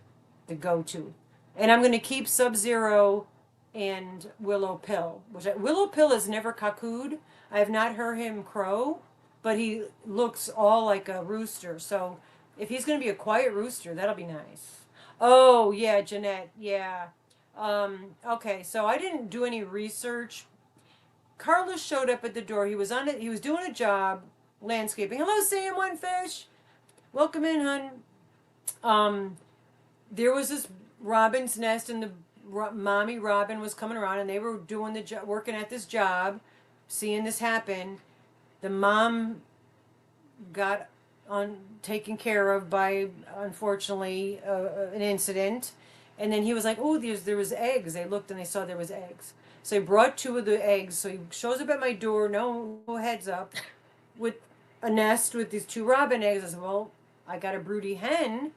to go to. And I'm going to keep Sub Zero and Willow Pill. Willow Pill has never cuckooed. I have not heard him crow, but he looks all like a rooster. So if he's going to be a quiet rooster, that'll be nice. Oh, yeah, Jeanette. Yeah. Okay, so I didn't do any research. Carlos showed up at the door. He was on it. He was doing a job landscaping. Hello, Sam One Fish. Welcome in, hun. Um, there was this robin's nest, and the mommy robin was coming around, and they were doing the working at this job, seeing this happen. The mom got on taken care of by, unfortunately, an incident, and then he was like, "Oh, there was eggs." They looked and they saw there was eggs. So he brought two of the eggs. So he shows up at my door, no heads up, with a nest with these two robin eggs. I said, "Well, I got a broody hen,"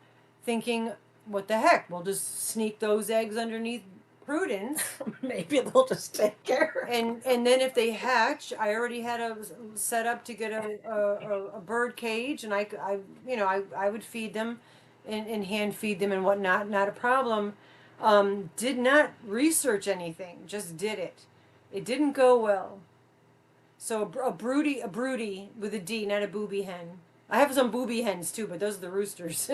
thinking what the heck? We'll just sneak those eggs underneath Prudence. Maybe they'll just take care. And then if they hatch, I already had a set up to get a bird cage, and I would feed them, and hand feed them and whatnot, not a problem. Did not research anything, just did it. It didn't go well. So a broody with a D, not a booby hen. I have some booby hens too, but those are the roosters.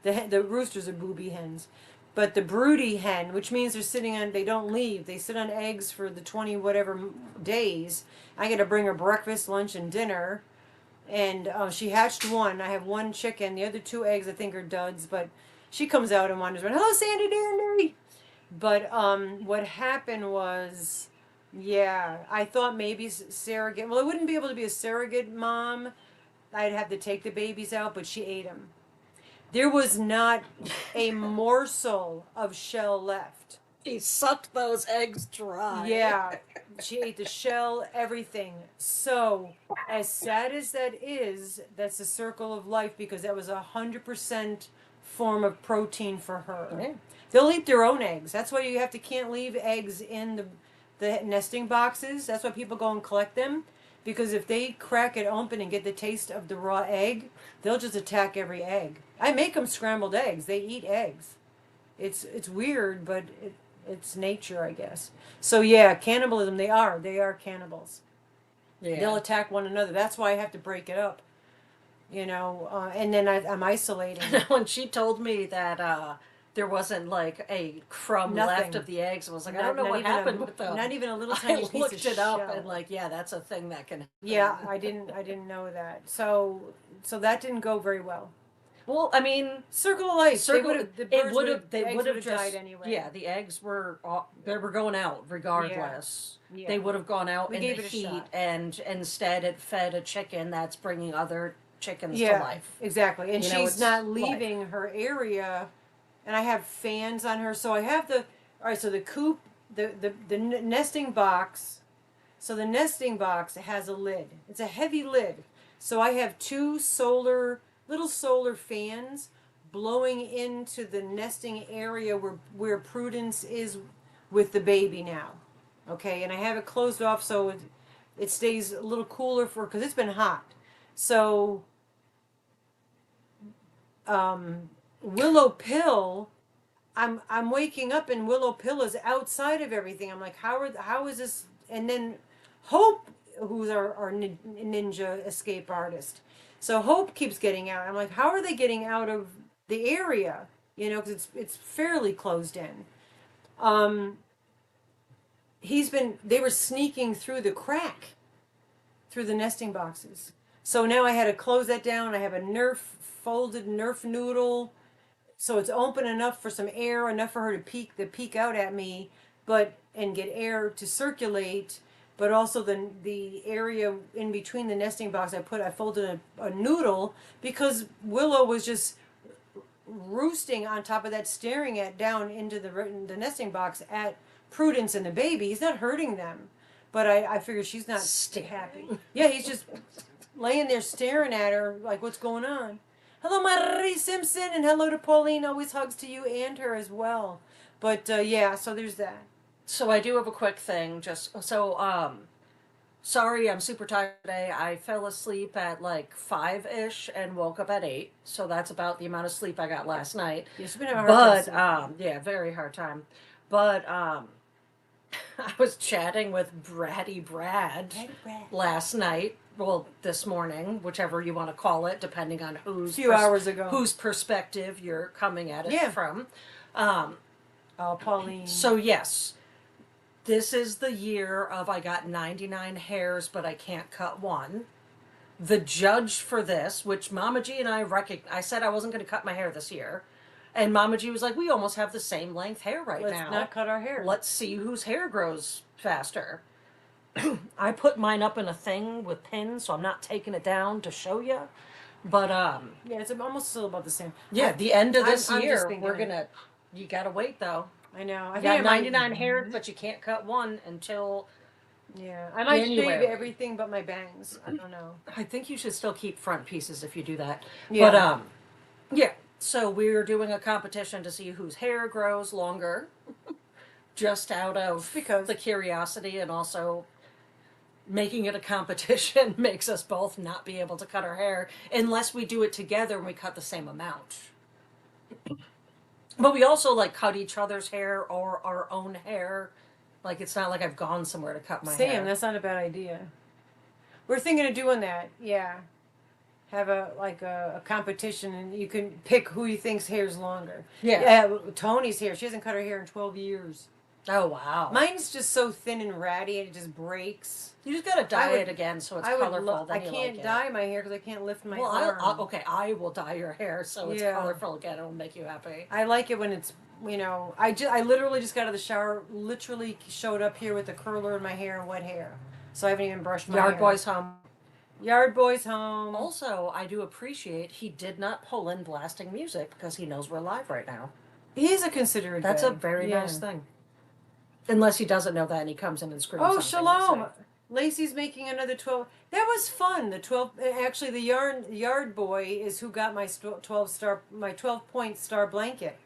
The roosters are booby hens. But the broody hen, which means they don't leave. They sit on eggs for the 20 whatever days. I got to bring her breakfast, lunch, and dinner. And she hatched one. I have one chicken. The other two eggs I think are duds, but she comes out and wanders around. Hello, Sandy Dandy. But what happened was, yeah, I thought maybe surrogate. Well, I wouldn't be able to be a surrogate mom. I'd have to take the babies out, but she ate them. There was not a morsel of shell left. He sucked those eggs dry. Yeah, she ate the shell, everything. So, as sad as that is, that's the circle of life because that was 100% form of protein for her. Yeah. They'll eat their own eggs. That's why you can't leave eggs in the nesting boxes. That's why people go and collect them. Because if they crack it open and get the taste of the raw egg, they'll just attack every egg. I make them scrambled eggs. They eat eggs. It's weird, but it's nature, I guess. So yeah, cannibalism. They are cannibals. Yeah. They'll attack one another. That's why I have to break it up. And then I'm isolating. When she told me that there wasn't like a crumb Nothing. left of the eggs, I was like, I don't know what happened with them. Not even a little I tiny piece looked of it up shell. and like, yeah, that's a thing that can happen. Yeah, I didn't know that. So that didn't go very well. Well, I mean, Circle of life. they would have died just anyway. Yeah, the eggs were going out regardless. Yeah. They would have gone out We in gave the it a heat, shot. and instead it fed a chicken that's bringing other chickens Yeah, to life. exactly. And You know, she's it's not life. leaving her area. And I have fans on her, so I have all right. So the coop, the nesting box. So the nesting box has a lid. It's a heavy lid. So I have two little solar fans blowing into the nesting area where Prudence is with the baby now. Okay, and I have it closed off so it stays a little cooler because it's been hot. So Willow Pill, I'm waking up and Willow Pill is outside of everything. I'm like, how is this? And then Hope, who's our ninja escape artist, so Hope keeps getting out. I'm like, how are they getting out of the area? Because it's fairly closed in. They were sneaking through the crack, through the nesting boxes. So now I had to close that down. I have a folded Nerf noodle, so it's open enough for some air, enough for her to peek out at me, and get air to circulate. But also the area in between the nesting box, I folded a noodle because Willow was just roosting on top of that, staring down into the nesting box at Prudence and the baby. He's not hurting them, but I figure she's not happy. Yeah, he's just laying there staring at her like, what's going on? Hello, Marie Simpson, and hello to Pauline. Always hugs to you and her as well. But yeah, so there's that. So I do have a quick thing. Sorry, I'm super tired today. I fell asleep at like 5-ish and woke up at 8. So that's about the amount of sleep I got last night. Yes, it's been a hard time. Yeah, very hard time. But I was chatting with Bratty Brad last night. Well, this morning, whichever you want to call it, depending on hours ago, whose perspective you're coming at it from. Pauline. So yes, this is the year of I got 99 hairs, but I can't cut one. The judge for this, which Mama G and I said I wasn't going to cut my hair this year. And Mama G was like, we almost have the same length hair now. Let's not cut our hair. Let's see whose hair grows faster. I put mine up in a thing with pins, so I'm not taking it down to show you. But yeah, it's almost still about the same. Yeah, the end of this year, you gotta wait though. I know. You got 99 hairs, but you can't cut one until. Yeah, I might shave everything but my bangs. I don't know. I think you should still keep front pieces if you do that. Yeah. But yeah. So we're doing a competition to see whose hair grows longer, just out of because the curiosity, and also making it a competition makes us both not be able to cut our hair unless we do it together and we cut the same amount. But we also like cut each other's hair or our own hair. Like it's not like I've gone somewhere to cut my Sam, hair. that's not a bad idea. We're thinking of doing that. Yeah, have a competition, and you can pick who you think's hair's longer. Yeah. Yeah, Tony's hair. She hasn't cut her hair in 12 years. Oh wow. Mine's just so thin and ratty, and it just breaks. You just gotta dye would- it again so it's I would. colorful. Then I you can't like dye my hair because I can't lift my Well, arm. okay, I will dye your hair so it's Yeah. colorful again. It'll make you happy. I like it when it's, I literally just got out of the shower, literally showed up here with a curler in my hair and wet hair. So I haven't even brushed my Yard hair. boys home. Yard boys home. Also, I do appreciate he did not pull in blasting music because he knows we're live right now. He's a considerate That's guy. a very Yeah. nice thing. Unless he doesn't know that and he comes in and screams. Oh, something, shalom. so- Lacey's making another 12. That was fun. The 12, actually, the yard boy is who got my 12-point star blanket.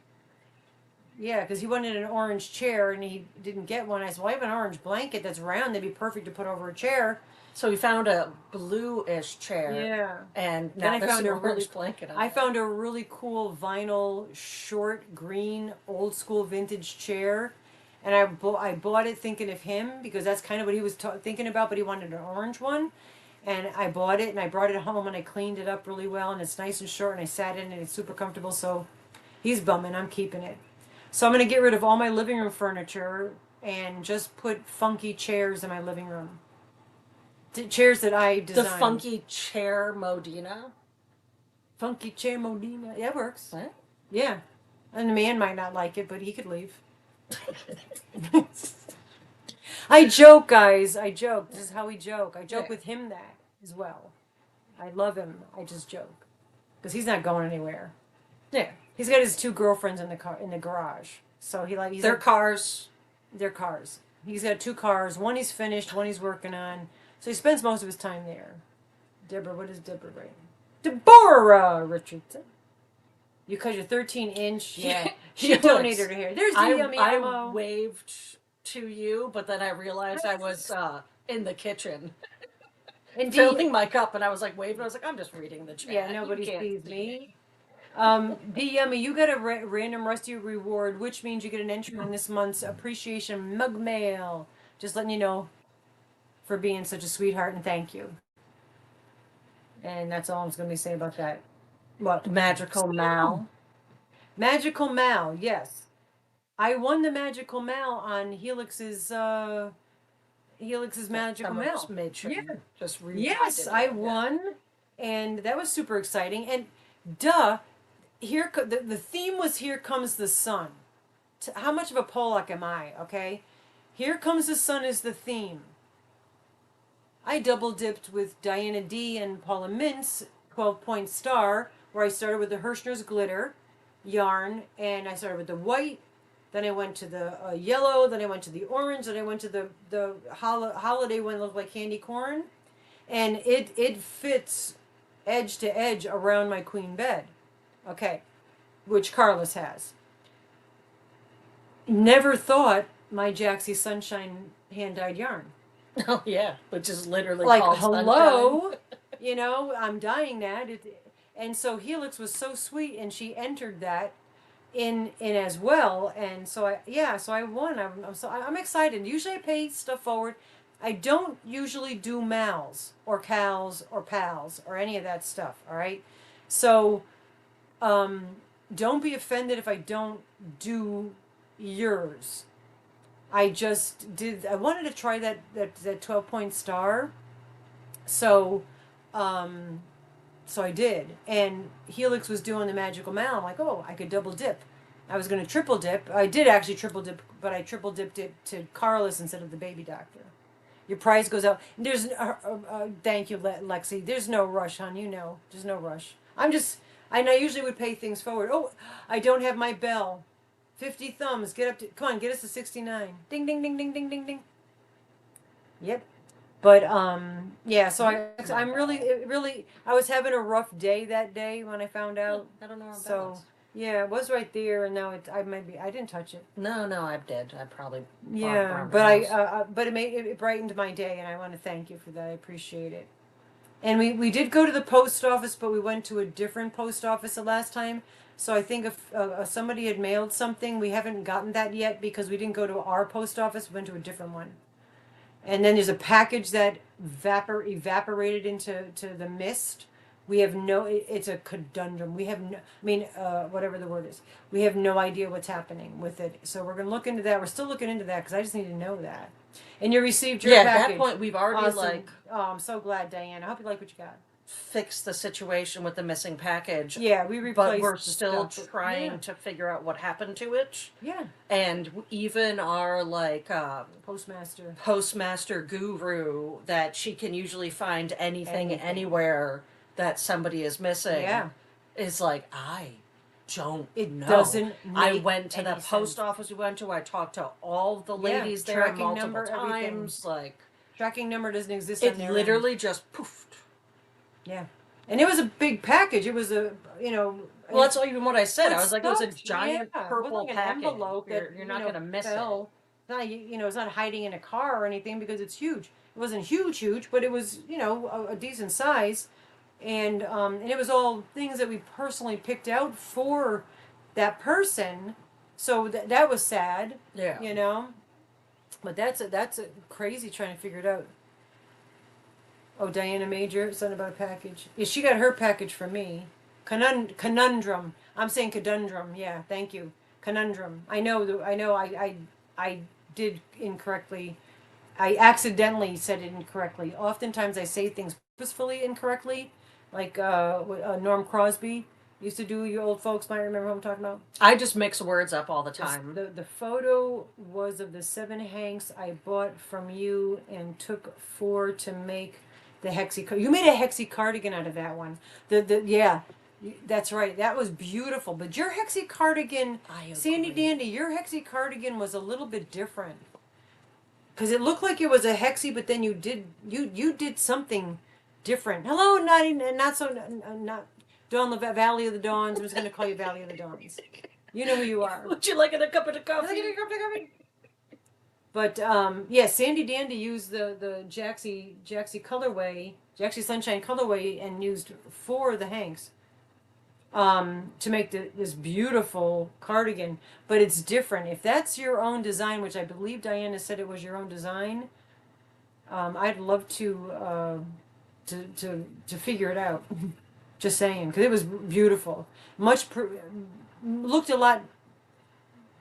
Yeah, because he wanted an orange chair and he didn't get one. I said, well, I have an orange blanket that's round. That'd be perfect to put over a chair. So we found a blue-ish chair. Yeah. And Then now I there's found an a really- orange blanket on I it. found a really cool vinyl, short, green, old school vintage chair. And I bought it thinking of him because that's kind of what he was thinking about, but he wanted an orange one. And I bought it and I brought it home and I cleaned it up really well. And it's nice and short and I sat in it and it's super comfortable. So he's bumming. I'm keeping it. So I'm going to get rid of all my living room furniture and just put funky chairs in my living room. Chairs that I The designed. funky chair Modena. Funky chair Modena. Yeah, it works. What? Yeah. And the man might not like it, but he could leave. I joke, guys. I joke. This is how we joke. I joke Yeah. with him that as well. I love him. I just joke. Because he's not going anywhere. Yeah. He's got his two girlfriends in the garage. So he's Their cars. their cars. He's got two cars. One he's finished, one he's working on. So he spends most of his time there. Deborah, what is Deborah writing? Deborah Richardson. Because you're 13-inch. Yeah. She donated her hair. There's the yummy I ammo. waved to you, but then I realized I was in the kitchen And filling my cup, and I was like waving. I was like, I'm just reading the chat. Yeah, nobody You can't sees see me. Be Yummy, you got a random Rusty reward, which means you get an entry in this month's appreciation mug mail. Just letting you know for being such a sweetheart and thank you. And that's all I'm going to say about that. What? Magical Mal. Magical Mal, yes. I won the Magical Mal on Helix's Magical I Mal. just made sure. Yeah. You just Yes, retweeted I it. won, and that was super exciting. And duh, the theme was "Here Comes the Sun." How much of a Pollock am I? Okay, "Here Comes the Sun" is the theme. I double dipped with Diana D and Paula Mintz 12-point star, where I started with the Hirschner's glitter yarn, and I started with the white. Then I went to the yellow. Then I went to the orange. Then I went to the holiday one that looked like candy corn, and it fits edge to edge around my queen bed, okay, which Carlos has. Never thought my Jaxie Sunshine hand dyed yarn. Oh yeah, which is literally Like called hello, I'm dyeing that. And so Helix was so sweet, and she entered that in as well, and so I won. I'm excited. Usually I pay stuff forward. I don't usually do mals or cows or pals or any of that stuff. All right, so don't be offended if I don't do yours. I just did. I wanted to try that 12-point star, so so I did, and Helix was doing the magical mal. I'm like, oh, I could double dip. I was going to triple dip. I did actually triple dip, but I triple dipped it to Carlos instead of the baby doctor. Your prize goes out. There's thank you, Lexi. There's no rush, hon. There's no rush. I usually would pay things forward. Oh, I don't have my bell. 50 thumbs. Come on, get us to 69. Ding, ding, ding, ding, ding, ding, ding. Yep. But yeah, so I'm really I was having a rough day that day when I found out. I don't know where that So was. yeah, it was right there, and now I didn't touch it. No, no, I did. I probably brought it Yeah, around the but house. but it brightened my day, and I want to thank you for that. I appreciate it. And we did go to the post office, but we went to a different post office the last time. So I think if somebody had mailed something, we haven't gotten that yet because we didn't go to our post office. We went to a different one. And then there's a package that evaporated into the mist. We have no. It's a conundrum. We have no. I mean, whatever the word is, we have no idea what's happening with it. So we're gonna look into that. We're still looking into that because I just need to know that. And you received your Yeah, at that package. point, we've already Awesome. like Oh, I'm so glad, Diane. I hope you like what you got. fixed the situation with the missing package. Yeah, we But replaced we're the still stuff. trying to figure out what happened to it. Yeah. And even our like Postmaster. postmaster guru that she can usually find anything anywhere that somebody is missing Yeah. is like, I don't It know. doesn't I make went to the any post sense. office we went to. I talked to all the Yeah, ladies there tracking multiple number, everything. times. Like Tracking number doesn't exist on it their literally end. just poofed. Yeah. And it was a big package. It was a, you know, Well, that's even what I said. it I was like, it was a sucked. giant Yeah. It wasn't purple like an package. envelope that, You're not gonna miss fell. It's not, it's not hiding in a car or anything because it's huge. It wasn't huge, but it was, a decent size. And it was all things that we personally picked out for that person. So that was sad, it. Yeah. But that's a crazy trying to figure it out. Oh, Diana Major, something about a package. Yeah, she got her package from me. Conundrum. I'm saying conundrum. Yeah, thank you. Conundrum. I know. I did incorrectly. I accidentally said it incorrectly. Oftentimes, I say things purposefully incorrectly, like Norm Crosby used to do. You old folks might remember what I'm talking about. I just mix words up all the time. The photo was of the 7 Hanks I bought from you and took 4 to make the hexi. You made a hexi cardigan out of that one. Yeah, that's right. That was beautiful. But your hexi cardigan, Sandy Dandy, your hexi cardigan was a little bit different because it looked like it was a hexi, but then you did something different. Hello, not so not Dawn Valley of the Dawns. I'm just going to call you Valley of the Dawns. You know who you are. Would you like a cup of coffee? But yeah, Sandy Dandy used the Jaxie colorway, Jaxie Sunshine colorway, and used 4 of the Hanks to make this beautiful cardigan. But it's different. If that's your own design, which I believe Diana said it was your own design, I'd love to figure it out. Just saying, because it was beautiful. Looked a lot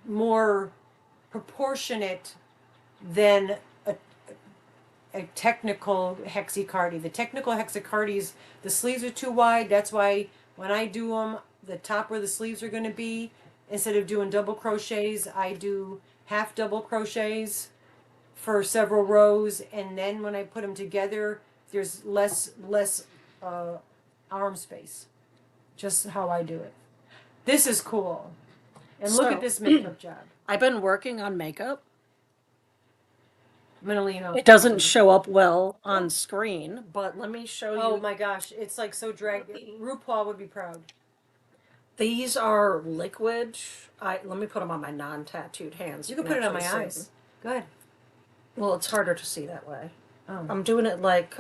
more proportionate than a technical hexicardi. The technical hexicardis, the sleeves are too wide. That's why when I do them, the top where the sleeves are going to be, instead of doing double crochets, I do half double crochets for several rows, and then when I put them together, there's less arm space. Just how I do it. This is cool. And look at this makeup job. I've been working on makeup. I'm gonna lean over. It doesn't show up well on screen, but let me show you. Oh my gosh, it's like so drag. RuPaul would be proud. These are liquid. Let me put them on my non-tattooed hands. You can put it on my actually eyes. see. Go ahead. Well, it's harder to see that way. Oh, I'm doing it like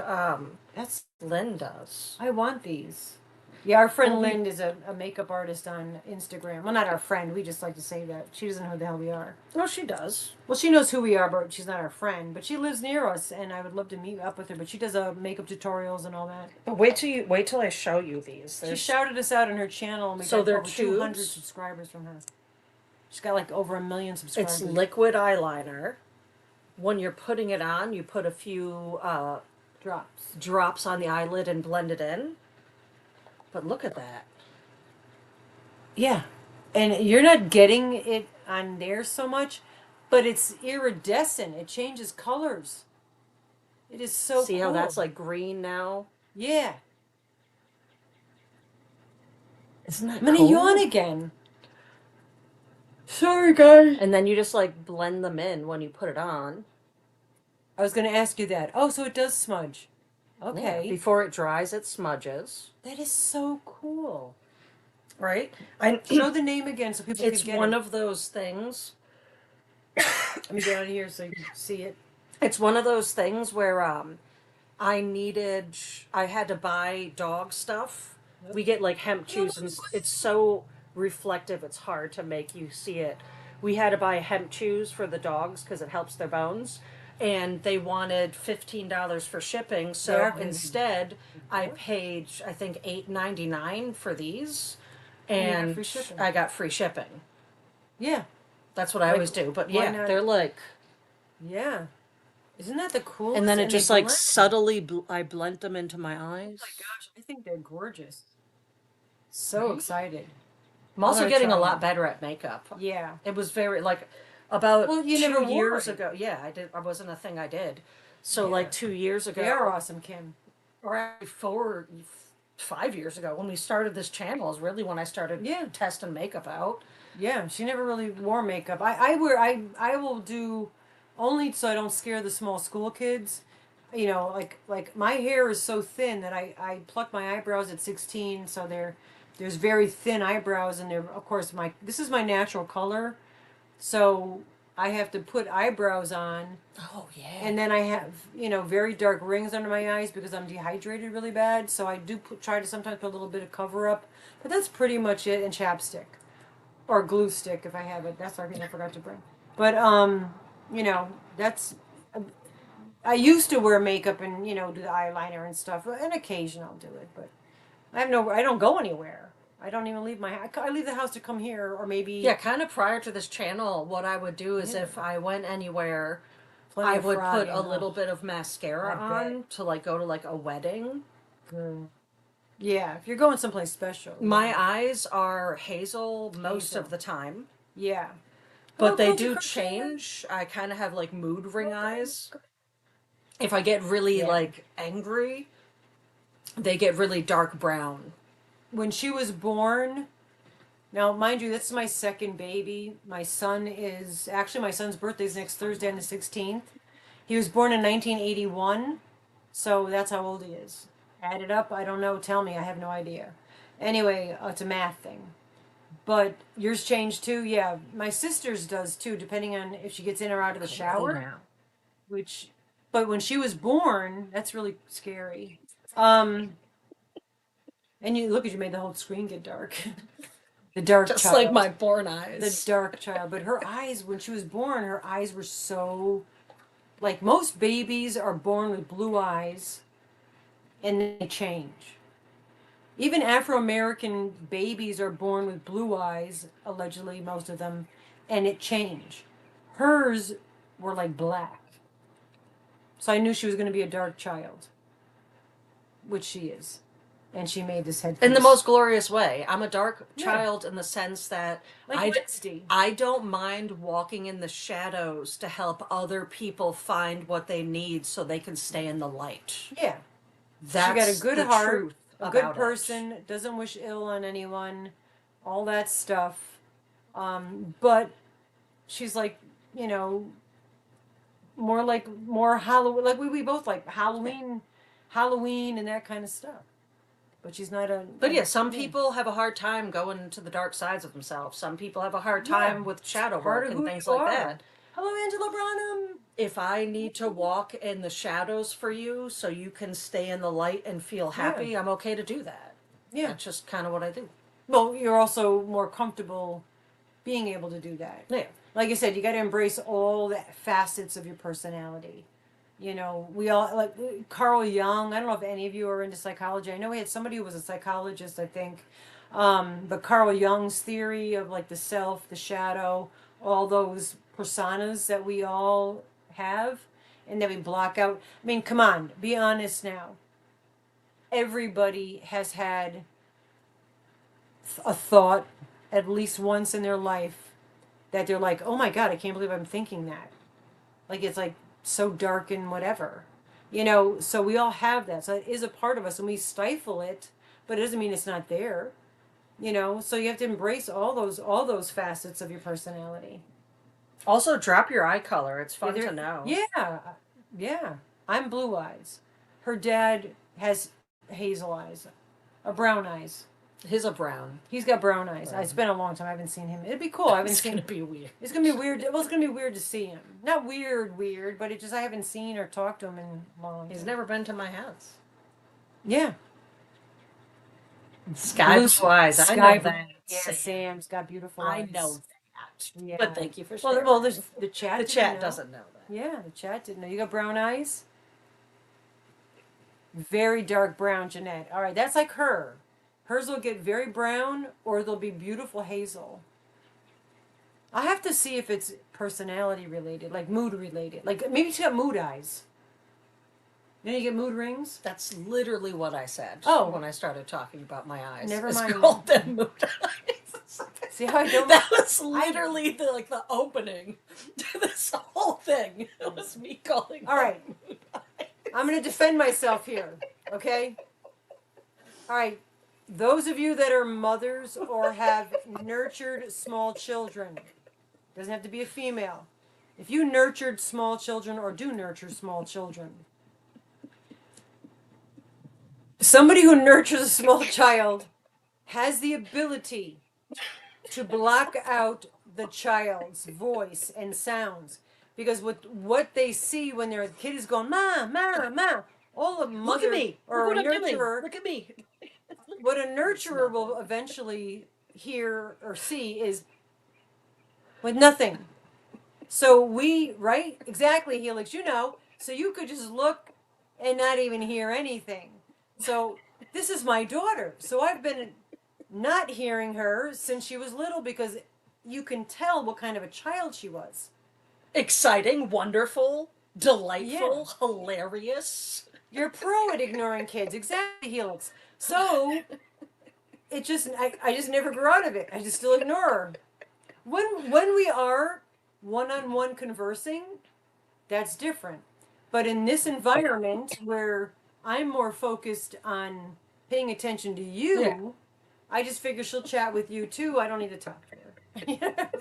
that's. Lynn does. I want these. Yeah, our friend Lynn is a makeup artist on Instagram. Well, not our friend. We just like to say that. She doesn't know who the hell we are. No, she does. Well, she knows who we are, but she's not our friend. But she lives near us, and I would love to meet up with her. But she does makeup tutorials and all that. But wait till I show you these. She shouted us out on her channel, and we got they're over 200 tubes? subscribers from her. She's got like over 1 million subscribers. It's liquid eyeliner. When you're putting it on, you put a few drops on the eyelid and blend it in. But look at that. Yeah. And you're not getting it on there so much, but it's iridescent. It changes colors. It is so See cool. how that's like green now? Yeah. Isn't that I'm gonna cool? yawn again. Sorry, guys. And then you just like blend them in when you put it on. I was going to ask you that. Oh, so it does smudge. Yeah, Okay. before it dries, it smudges. That is so cool. Right? I Show the name again so people it's could get one it. of those things. Let me get out of here so you can see it. It's one of those things where I had to buy dog stuff. We get like hemp chews and it's so reflective it's hard to make you see it. We had to buy hemp chews for the dogs because it helps their bones. And they wanted $15 for shipping, They are so going to be. instead I paid I think $8.99 for these, And you got and free shipping. I got free shipping. Yeah. That's what I Like, always do. But why yeah, not? they're like, Yeah. Isn't that the and coolest? then it And they just like blend. subtly I blend them into my Oh eyes. my gosh, I think they're gorgeous. So Right? excited. I'm I'm also gonna getting a try lot them. better at makeup. Yeah. It was very like about Well, you never two wore years it. ago. Yeah, I did. I wasn't a thing I did. So Yeah. like 2 years They are ago, awesome, Kim. or actually 5 years ago, when we started this channel, is really when I started Yeah. testing makeup out. Yeah, she never really wore makeup. I will do only so I don't scare the small school kids. You know, like my hair is so thin that I pluck my eyebrows at 16, so there's very thin eyebrows, and they're of course my this is my natural color, so I have to put eyebrows on, Oh yeah. and then I have very dark rings under my eyes because I'm dehydrated really bad. So I do try to sometimes put a little bit of cover up, but that's pretty much it. And chapstick or glue stick if I have it. That's the thing I forgot to bring. But that's. I used to wear makeup and do the eyeliner and stuff. An occasion I'll do it, but I don't go anywhere. I don't even leave my. I leave the house to come here, or maybe Yeah, kind of prior to this channel, what I would do is Yeah. if I went anywhere, plenty I of would put frying. a little Oh, bit of mascara I bet. on to like go to like a wedding. Girl. Yeah, if you're going someplace special. My Yeah. eyes are hazel most Hazel. of the time, Yeah. but Oh, they quilted do crochet. change. I kind of have like mood ring Okay. eyes. If I get really Yeah. like angry, they get really dark brown. When she was born, now mind you, this is my second baby. My son's birthday is next Thursday on the 16th. He was born in 1981, so that's how old he is. Add it up, I don't know. Tell me, I have no idea. Anyway, it's a math thing. But yours changed too? Yeah, my sister's does too, depending on if she gets in or out of the shower. Now. Which, but when she was born, that's really scary. Um, and you look at you made the whole screen get dark. The dark Just like child. my born The eyes. dark child. But her eyes, when she was born, her eyes were so like most babies are born with blue eyes and they change. Even Afro American babies are born with blue eyes, allegedly, most of them, and it changed. Hers were like black. So I knew she was going to be a dark child, which she is. And she made this headpiece. In the most glorious way. I'm a dark Yeah. child in the sense that like Wednesday. I don't mind walking in the shadows to help other people find what they need so they can stay in the light. Yeah. That's She got a good the heart, truth a about good it. person, doesn't wish ill on anyone, all that stuff. But she's like, more Halloween. Like we both like Halloween and that kind of stuff. But she's not a. But yeah, some people have a hard time going to the dark sides of themselves. Some people have a hard time with shadow part work of and who things you like are. that. Hello, Angela Branham. If I need to walk in the shadows for you so you can stay in the light and feel happy, I'm okay to do that. Yeah. That's just kind of what I do. Well, you're also more comfortable being able to do that. Yeah. Like I said, you got to embrace all the facets of your personality. We all like Carl Jung. I don't know if any of you are into psychology. I know we had somebody who was a psychologist, I think. But Carl Jung's theory of like the self, the shadow, all those personas that we all have and that we block out. I mean, come on, be honest now. Everybody has had a thought at least once in their life that they're like, oh my God, I can't believe I'm thinking that. Like it's like so dark and whatever. So we all have that. So it is a part of us and we stifle it, but it doesn't mean it's not there. So you have to embrace all those facets of your personality. Also, drop your eye color. It's fun Either- to know. Yeah. Yeah, I'm blue eyes. Her dad has hazel eyes, brown eyes. His are brown. He's got brown eyes. Brown. It's been a long time. I haven't seen him. It'd be cool. I haven't It's seen. gonna be weird. It's gonna be weird. Well, it's gonna be weird to see him. Not weird, weird, but it just I haven't seen or talked to him in long. He's never been to my house. Yeah. Sky blue eyes. I know that. Yeah, Sam's got beautiful I eyes. know that. Yeah. But thank you for Well, sharing. well, there's the chat. The didn't chat know. doesn't know that. Yeah, the chat didn't know. You got brown eyes. Very dark brown, Jeanette. All right, that's like her. Hers will get very brown, or they'll be beautiful hazel. I have to see if it's personality related, like mood related. Like maybe she's got mood eyes. Then you get mood rings. That's literally what I said. Oh. When I started talking about my eyes. Never It's mind. called them mood eyes. See how I don't. That was literally the opening to this whole thing. It was me calling. All right. them mood eyes. I'm going to defend myself here, okay? All right. Those of you that are mothers or have nurtured small children, doesn't have to be a female. If you nurtured small children or do nurture small children, somebody who nurtures a small child has the ability to block out the child's voice and sounds. Because what they see when their kid is going, Ma, Ma, Ma, all of mother Look at me. or Look a what I'm doing. nurturer, Look at me. what a nurturer will eventually hear or see is with nothing. So right? Exactly, Helix, you know. So you could just look and not even hear anything. So this is my daughter. So I've been not hearing her since she was little because you can tell what kind of a child she was. Exciting, wonderful, delightful, hilarious. You're pro at ignoring kids. Exactly, Helix. So it just I just never grew out of it. I just still ignore her. When we are one-on-one conversing, that's different. But in this environment where I'm more focused on paying attention to you, Yeah. I just figure she'll chat with you too. I don't need to talk to her.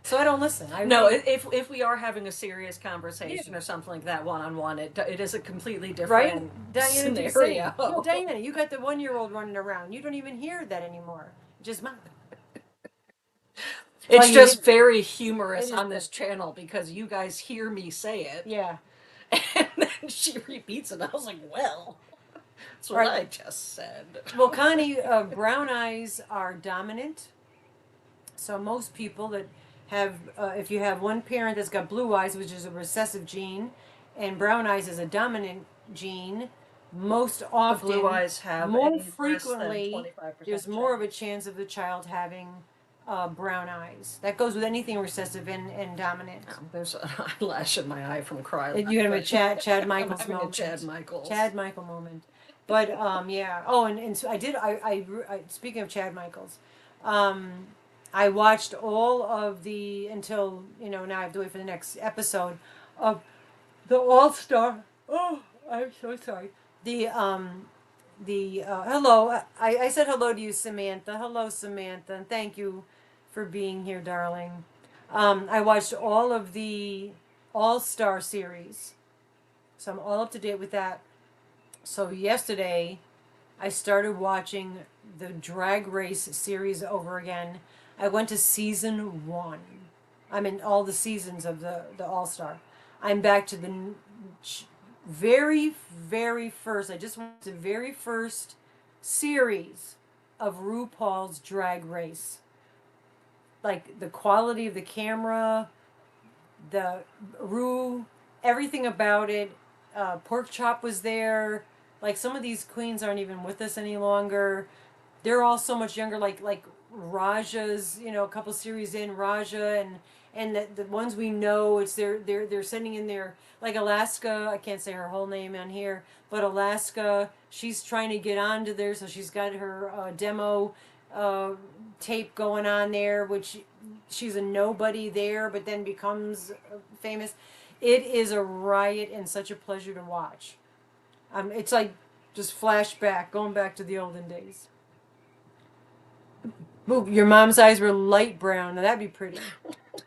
So I don't listen. No, if we are having a serious conversation or something like that one-on-one, it is a completely different Diana, scenario. No, Diana, you got the 1-year-old running around. You don't even hear that anymore. Just mom. It's Well, just very humorous is on this channel because you guys hear me say it, Yeah. and then she repeats it. I was like, well, that's what I just said. Well, Connie, brown eyes are dominant. So most people that have, if you have one parent that's got blue eyes, which is a recessive gene, and brown eyes is a dominant gene, most often, Blue eyes have more a less than frequently, 25% there's more of a chance of the child having brown eyes. That goes with anything recessive and dominant. There's an eyelash in my eye from crying. You're gonna have a Chad Michaels having moment. a Chad Michaels. Chad Michael moment. But yeah. Oh, and so I speaking of Chad Michaels, I watched all of the until now I have to wait for the next episode of the All Star. Oh, I'm so sorry. The hello. I said hello to you, Samantha. Hello, Samantha, and thank you for being here, darling. I watched all of the All Star series, so I'm all up to date with that. So yesterday, I started watching the Drag Race series over again. I went to season 1. I'm in all the seasons of the All Star. I'm back to the very, very first. I just went to the very first series of RuPaul's Drag Race. Like the quality of the camera, the everything about it. Pork Chop was there. Like some of these queens aren't even with us any longer. They're all so much younger. Like Raja's, a couple series in Raja and the ones we know, it's they're sending in their like Alaska. I can't say her whole name on here, but Alaska. She's trying to get onto there, so she's got her demo tape going on there, which she's a nobody there, but then becomes famous. It is a riot and such a pleasure to watch. It's like just flashback, going back to the olden days. Ooh, your mom's eyes were light brown. Now that'd be pretty.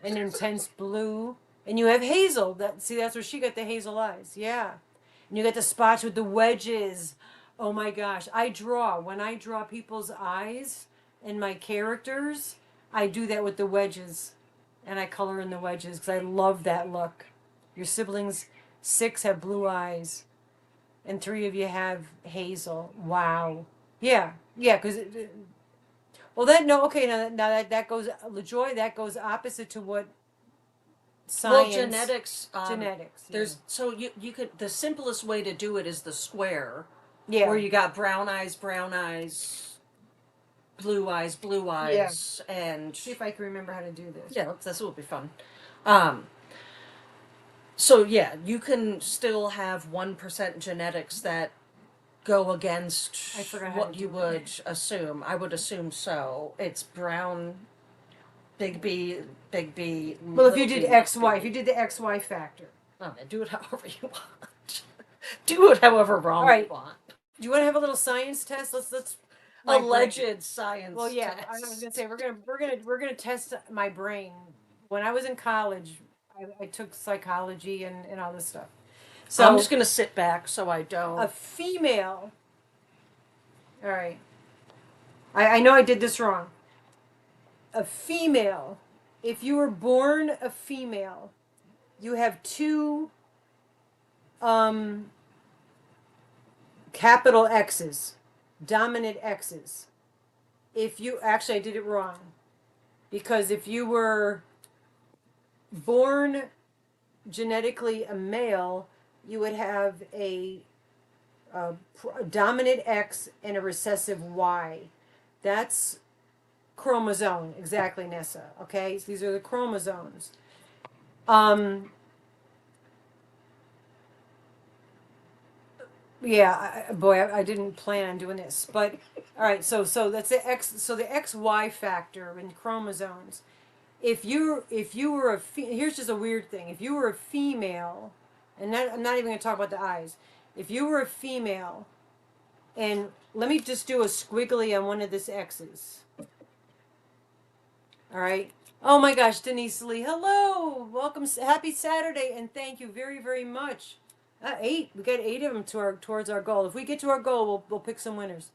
An intense blue. And you have Hazel. That's where she got the hazel eyes. Yeah. And you got the spots with the wedges. Oh my gosh. When I draw people's eyes and my characters, I do that with the wedges. And I color in the wedges because I love that look. Your siblings, 6 have blue eyes, and 3 of you have hazel. Wow. Yeah. Yeah, because well, that no, okay. Now that goes LaJoy. That goes opposite to what Well, science. Genetics. Yeah. There's so you could the simplest way to do it is the square, Yeah. where you got brown eyes, blue Yeah. eyes, and See if I can remember how to do this. yeah, this will be fun. Um, so yeah, you can still have 1% genetics that go against I forgot how what to you do would it. assume. I would assume so. It's brown, big B, big B. Well, if you little did b, XY, big if you B. did the XY factor. Oh, man, do it however you want. Do it however All wrong you right. want. Do you want to have a little science test? Let's my brain. Alleged science Well, yeah. I was gonna test. say we're gonna test my brain. When I was in college, I took psychology and all this stuff. I'm So just gonna sit back so I a don't. female. All right. I know I did this wrong. A female. If you were born a female, you have 2 um capital X's, dominant X's. If you actually, I did it wrong because if you were born genetically a male, you would have a dominant X and a recessive Y. That's chromosome, exactly, Nessa. Okay, so these are the chromosomes. Um, Yeah, I didn't plan on doing this, but all right. So that's the X. So the XY factor in chromosomes. If you were here's just a weird thing. If you were a female, and I'm not even going to talk about the eyes. If you were a female, and let me just do a squiggly on one of this X's. All right. Oh my gosh, Denise Lee. Hello. Welcome. Happy Saturday, and thank you very, very much. 8. We got 8 of them towards our goal. If we get to our goal, we'll pick some winners.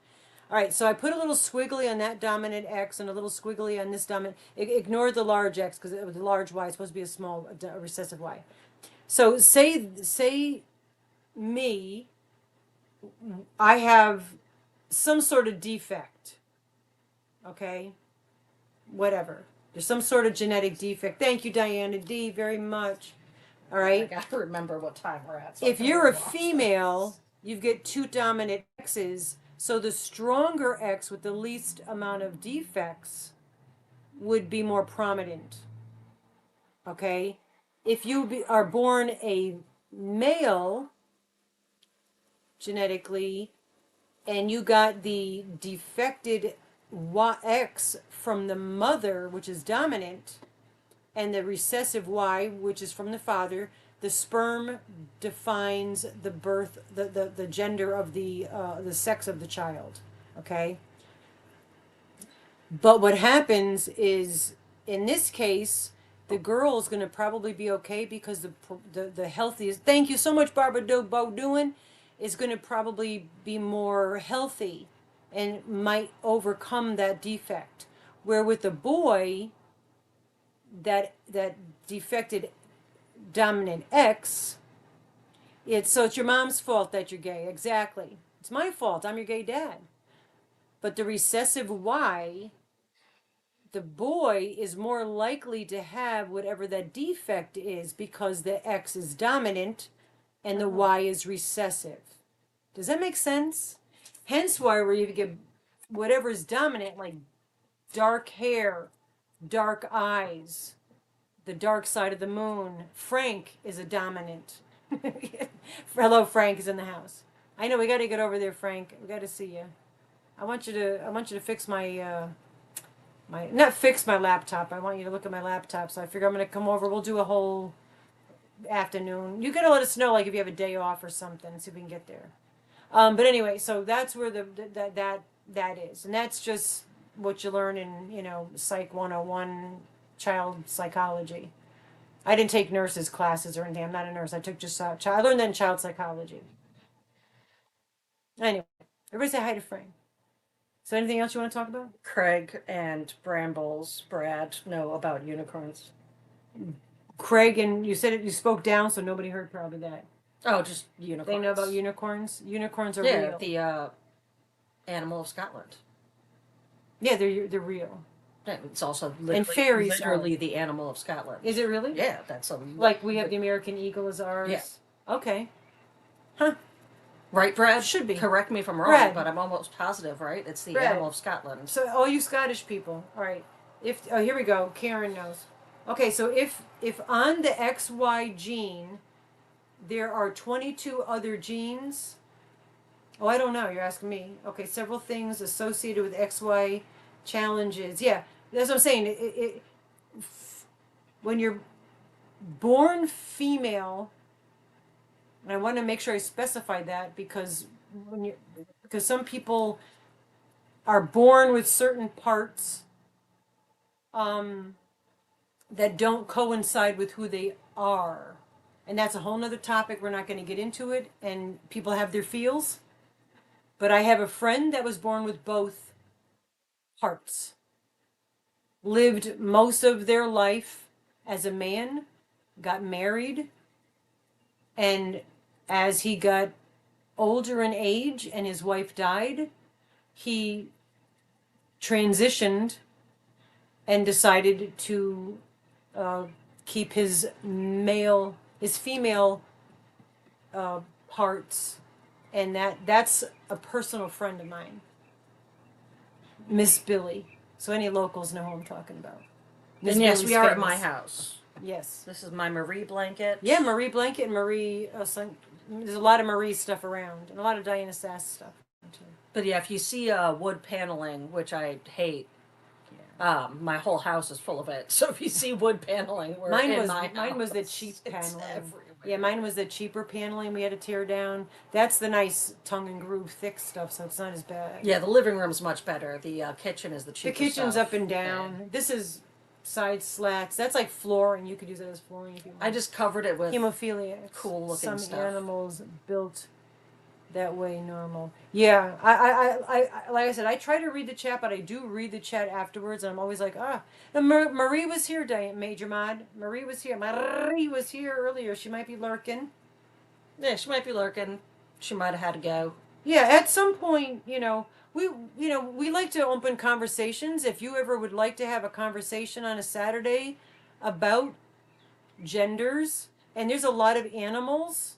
All right. So I put a little squiggly on that dominant X and a little squiggly on this dominant. Ignore the large X because the large Y is supposed to be a small recessive Y. So say me. I have some sort of defect. Okay. Whatever. There's some sort of genetic defect. Thank you, Diana D, very much. All I right. gotta remember what time we're at. So If you're a female, you get 2 dominant X's. So the stronger X with the least amount of defects would be more prominent. Okay. If you are born a male genetically and you got the defected X from the mother, which is dominant, and the recessive Y, which is from the father, the sperm defines the birth, the gender of the sex of the child. Okay. But what happens is, in this case, the girl is going to probably be okay because the healthiest. Thank you so much, Barbara Doing, is going to probably be more healthy, and might overcome that defect. Where with the boy, that defected dominant X, it's your mom's fault that you're gay. Exactly. It's my fault. I'm your gay dad. But the recessive Y, the boy is more likely to have whatever that defect is because the X is dominant and the Y is recessive. Does that make sense? Hence why where you get whatever is dominant, like dark hair, dark eyes, the dark side of the moon. Frank is a dominant. Hello, Frank is in the house. I know we got to get over there, Frank. We got to see you. I want you to fix my not fix my laptop. I want you to look at my laptop. So I figure I'm gonna come over. We'll do a whole afternoon. You gotta let us know, like if you have a day off or something, see if we can get there. But anyway, so that's where that is, and that's just what you learn in Psych 101, child psychology. I didn't take nurses classes or anything. I'm not a nurse. I took just child. I learned that in child psychology. Anyway, everybody say hi to Frank. So anything else you want to talk about? Craig and Brambles, Brad know about unicorns. Craig, and you said it. You spoke down, so nobody heard probably that. Oh, just unicorns. They know about unicorns. Unicorns are yeah, real. the animal of Scotland. Yeah, they're real. Yeah, it's also And fairies literally the animal of Scotland. Is it really? Yeah, that's a Like we have the American eagle as ours. Yeah. Okay. Huh. Right, Brad? Should be. Correct me if I'm wrong, Brad. but I'm almost positive, right? It's the Brad. animal of Scotland. So all you Scottish people, all right. If here we go. Karen knows. Okay, so if on the XY gene there are 22 other genes. Oh, I don't know. You're asking me. Okay, several things associated with XY challenges. Yeah, that's what I'm saying. When you're born female, and I want to make sure I specify that because because some people are born with certain parts that don't coincide with who they are. And that's a whole nother topic. We're not going to get into it. And people have their feels. But I have a friend that was born with both parts. Lived most of their life as a man, got married, and as he got older in age and his wife died, he transitioned and decided to keep his female parts, and that's a personal friend of mine, Miss Billy. So any locals know who I'm talking about. Miss And yes, Billy's we are at famous. my house. Yes. This is my Marie blanket. Yeah, Marie blanket and Marie. There's a lot of Marie stuff around, and a lot of Diana Sass stuff too. But yeah, if you see wood paneling, which I hate, my whole house is full of it. So if you see wood paneling, we're Mine in was my mine was the house. cheap It's paneling. everywhere. Yeah, mine was the cheaper paneling we had to tear down. That's the nice tongue and groove thick stuff, so it's not as bad. Yeah, the living room's much better. The kitchen is the The cheaper kitchen's stuff. up and down. This is side slats. That's like flooring. You could use it as flooring if you want. I just covered it with hemophilia. cool looking Some stuff. animals built that way normal. Yeah, I like I said, I try to read the chat, but I do read the chat afterwards, and I'm always like, And Marie was here, Major Mod. Marie was here. Marie was here earlier. She might be lurking. Yeah, she might be lurking. She might have had to go. Yeah, at some point, we like to open conversations. If you ever would like to have a conversation on a Saturday about genders, and there's a lot of animals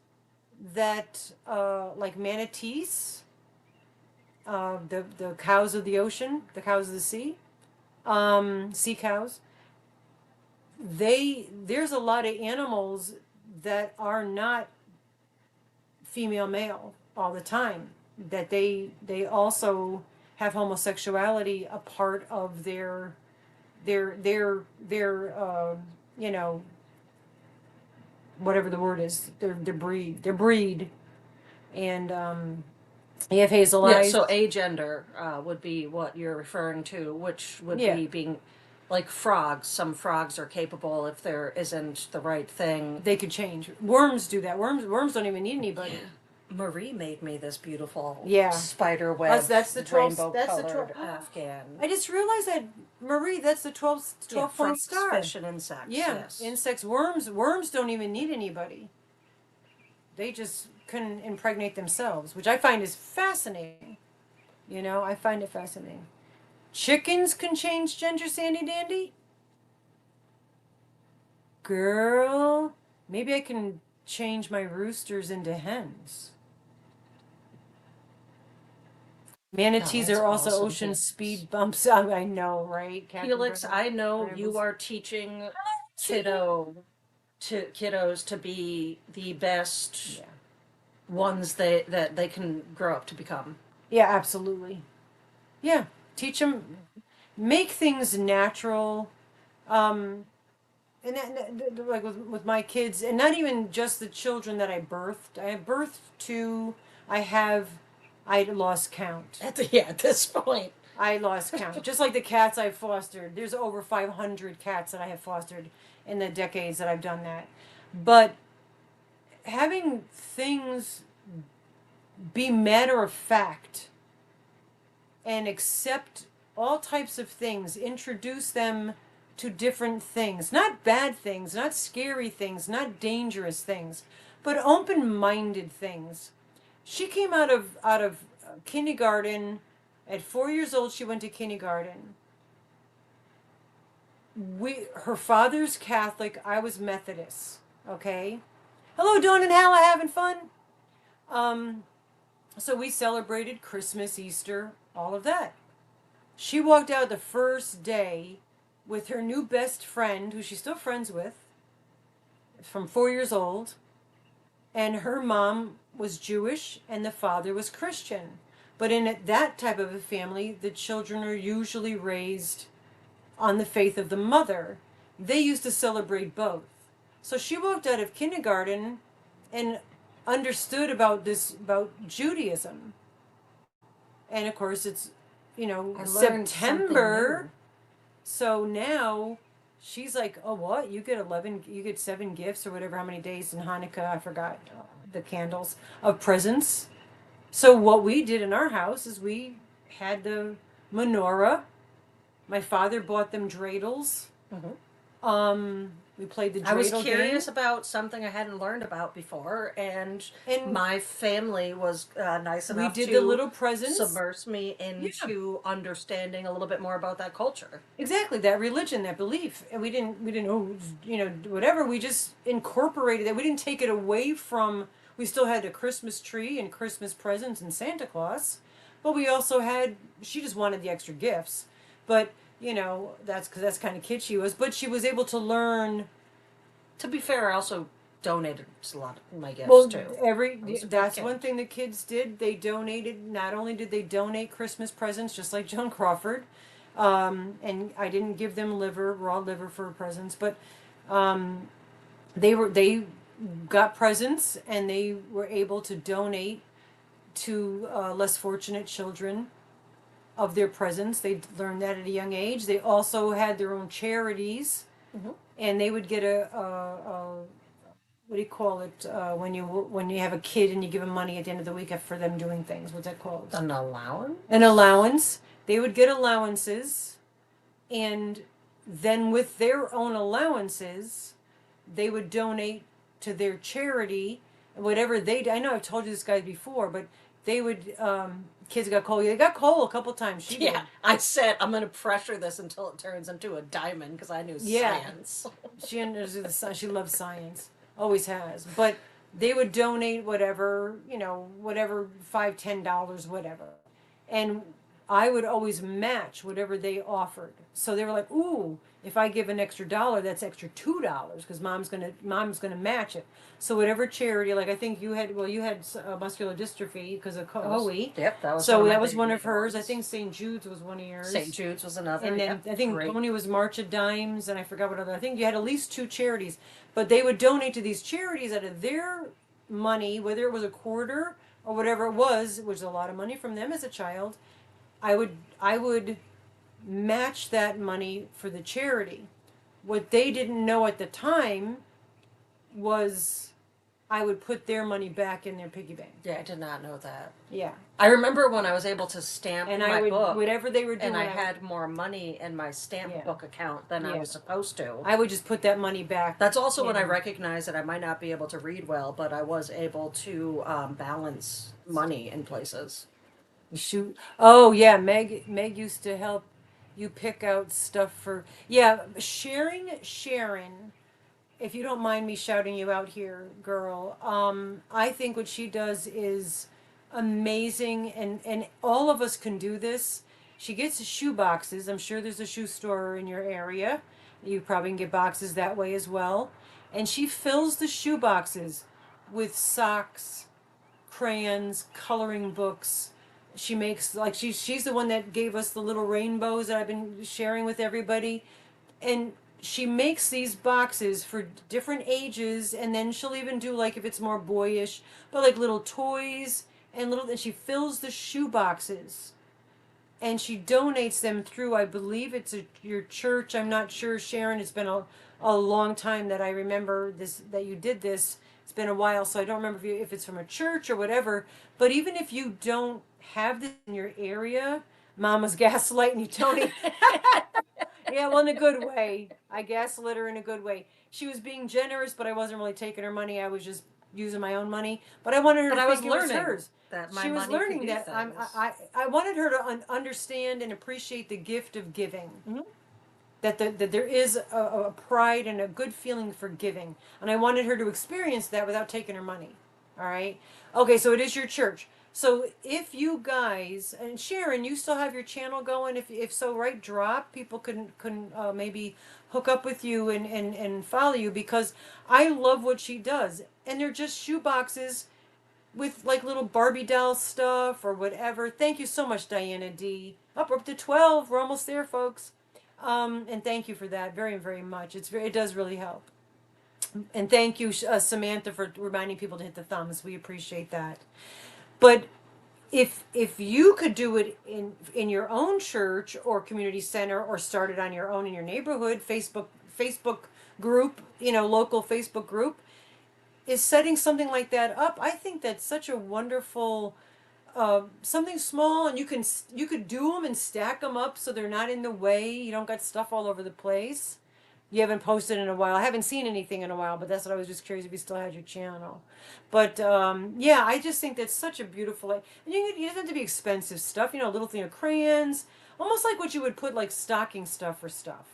that like manatees, the cows of the ocean, the cows of the sea, sea cows. There's a lot of animals that are not female male all the time, that they also have homosexuality a part of their whatever the word is, their breed, and you have hazel Yeah, eyes. so agender would be what you're referring to, which would be being like frogs. Some frogs are capable, if there isn't the right thing. They could change. Worms do that. Worms don't even need anybody. Marie made me this beautiful spider Oh, web, that's the 12. rainbow That's the colored 12. Afghan. I just realized that, Marie. That's the 12 point frogs, star. fish, and insects. Yeah, Yes. insects, worms don't even need anybody. They just couldn't impregnate themselves, which I find is fascinating. I find it fascinating. Chickens can change gender, Sandy Dandy? Girl, maybe I can change my roosters into hens. Manatees that's are also awesome. ocean Yes. speed bumps. I know, right? Felix, I know you are teaching kiddos to be the best ones that they can grow up to become. Yeah, absolutely. Yeah, teach them, make things natural. And like with my kids, and not even just the children that I birthed. I have birthed two. I lost count. At this point. I lost count. Just like the cats I fostered. There's over 500 cats that I have fostered in the decades that I've done that. But having things be matter of fact and accept all types of things, introduce them to different things, not bad things, not scary things, not dangerous things, but open-minded things. She came out of kindergarten at 4 years old. She went to kindergarten. Her father's Catholic. I was Methodist. Okay. Hello, Dawn and Halla, having fun? Um, so we celebrated Christmas, Easter, all of that. She walked out the first day with her new best friend, who she's still friends with, from 4 years old, and her mom was Jewish and the father was Christian. But in that type of a family, the children are usually raised on the faith of the mother. They used to celebrate both. So she walked out of kindergarten and understood about Judaism. And of course it's, September. So now she's like, "Oh, what? You get 7 gifts or whatever how many days in Hanukkah, I forgot, the candles of presents." So what we did in our house is we had the menorah. My father bought them dreidels. We played the dreidel I was curious game. about something I hadn't learned about before, and And my family was nice we enough did to the little presents. submerge me Yeah, into understanding a little bit more about that culture. exactly, that religion, that belief. And we didn't, oh, whatever. We just incorporated that. We didn't take it away from. We still had a Christmas tree and Christmas presents and Santa Claus, but we also had. She just wanted the extra gifts, but that's because that's kind of kid she was. But she was able to learn. To be fair, I also donated a lot of my gifts Well, too. I was a good that's kid. one thing the kids did. They donated. Not only did they donate Christmas presents, just like Joan Crawford, and I didn't give them raw liver for presents, but um, they got presents and they were able to donate to less fortunate children of their presents. They learned that at a young age. They also had their own charities, Mhm. and they would get a what do you call it when you have a kid and you give them money at the end of the week for them doing things? What's that called? An allowance? An allowance. They would get allowances, and then with their own allowances, they would donate to their charity, whatever they. I know I've told you this guy before, but they would. Kids got coal. They got coal a couple times. She did. Yeah, I said I'm going to pressure this until it turns into a diamond because I knew Yeah. science. She understood she loves science, always has. But they would donate whatever, whatever, $5, $10, whatever, and I would always match whatever they offered. So they were like, "Ooh, if I give an extra dollar, that's extra $2 because mom's gonna match it." So whatever charity, like I think you had muscular dystrophy because of Chloe. Yep, that was So one of my that was baby one of hers. I ones. think St. Jude's was one of yours. St. Jude's was another. And then Yep, I think great. Coney was March of Dimes, and I forgot what other. I think you had at least 2 charities, but they would donate to these charities out of their money, whether it was a quarter or whatever it was, which is a lot of money from them as a child. I would match that money for the charity. What they didn't know at the time was I would put their money back in their piggy bank. Yeah, I did not know that. Yeah, I remember when I was able to stamp and my I would book, whatever they were doing. and I had more money in my stamp Yeah. book account than I Yeah. was supposed to. I would just put that money back. That's also when I in- recognized that I might not be able to read well, but I was able to balance money in places. Shoot. Oh yeah, Meg used to help you pick out stuff for Sharon. If you don't mind me shouting you out here, girl. I think what she does is amazing, and all of us can do this. She gets shoe boxes. I'm sure there's a shoe store in your area. You probably can get boxes that way as well. And she fills the shoe boxes with socks, crayons, coloring books. She makes like she's the one that gave us the little rainbows that I've been sharing with everybody. And she makes these boxes for different ages, and then she'll even do, like, if it's more boyish, but like little toys and she fills the shoe boxes and she donates them through, I believe it's your church. I'm not sure, Sharon. It's been a long time that I remember this, that you did this. It's been a while, so I don't remember if it's from a church or whatever. But even if you don't have this in your area, Mama's gaslighting you, Tony. Yeah, well, in a good way. I gaslit her in a good way. She was being generous, but I wasn't really taking her money. I was just using my own money. But I wanted her But to I was think it was learning hers. that my She was money could learning do that things. I wanted her to understand and appreciate the gift of giving. Mhm. That there is a pride and a good feeling for giving, and I wanted her to experience that without taking her money. All right. Okay, so it is your church. So if you guys, and Sharon, you still have your channel going. If so, right, drop, people can maybe hook up with you and follow you, because I love what she does, and they're just shoe boxes with like little Barbie doll stuff or whatever. Thank you so much, Diana D. We're up to 12. We're almost there, folks. And thank you for that very, very much. It does really help. And thank you, Samantha, for reminding people to hit the thumbs. We appreciate that. But if you could do it in your own church or community center, or start it on your own in your neighborhood, Facebook group, local Facebook group, is setting something like that up. I think that's such a wonderful something small, and you could do them and stack them up so they're not in the way. You don't got stuff all over the place. You haven't posted in a while. I haven't seen anything in a while, but that's what I was just curious if you still had your channel. But yeah, I just think that's such a beautiful. And you doesn't have to be expensive stuff. Little thing of crayons, almost like what you would put like stocking stuff or stuff.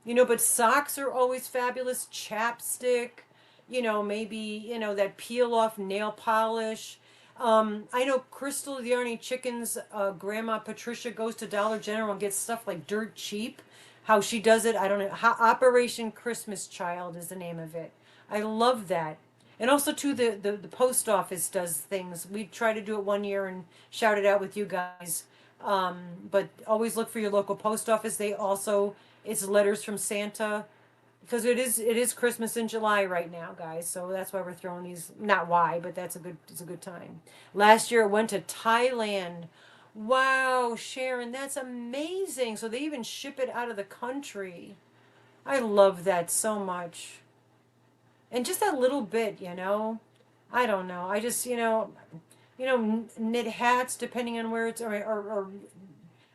But socks are always fabulous. Chapstick, maybe, that peel off nail polish. I know Crystal the Arnie Chicken's grandma Patricia goes to Dollar General and gets stuff like dirt cheap. How she does it, I don't know. Operation Christmas Child is the name of it. I love that. And also, too, the post office does things. We tried to do it one year and shout it out with you guys. But always look for your local post office. They also, it's letters from Santa, because it is Christmas in July right now, guys. So that's why we're throwing these. Not why, but it's a good time. Last year it went to Thailand. Wow, Sharon, that's amazing. So they even ship it out of the country. I love that so much. And just that little bit, I don't know. I just, knit hats depending on where it's, or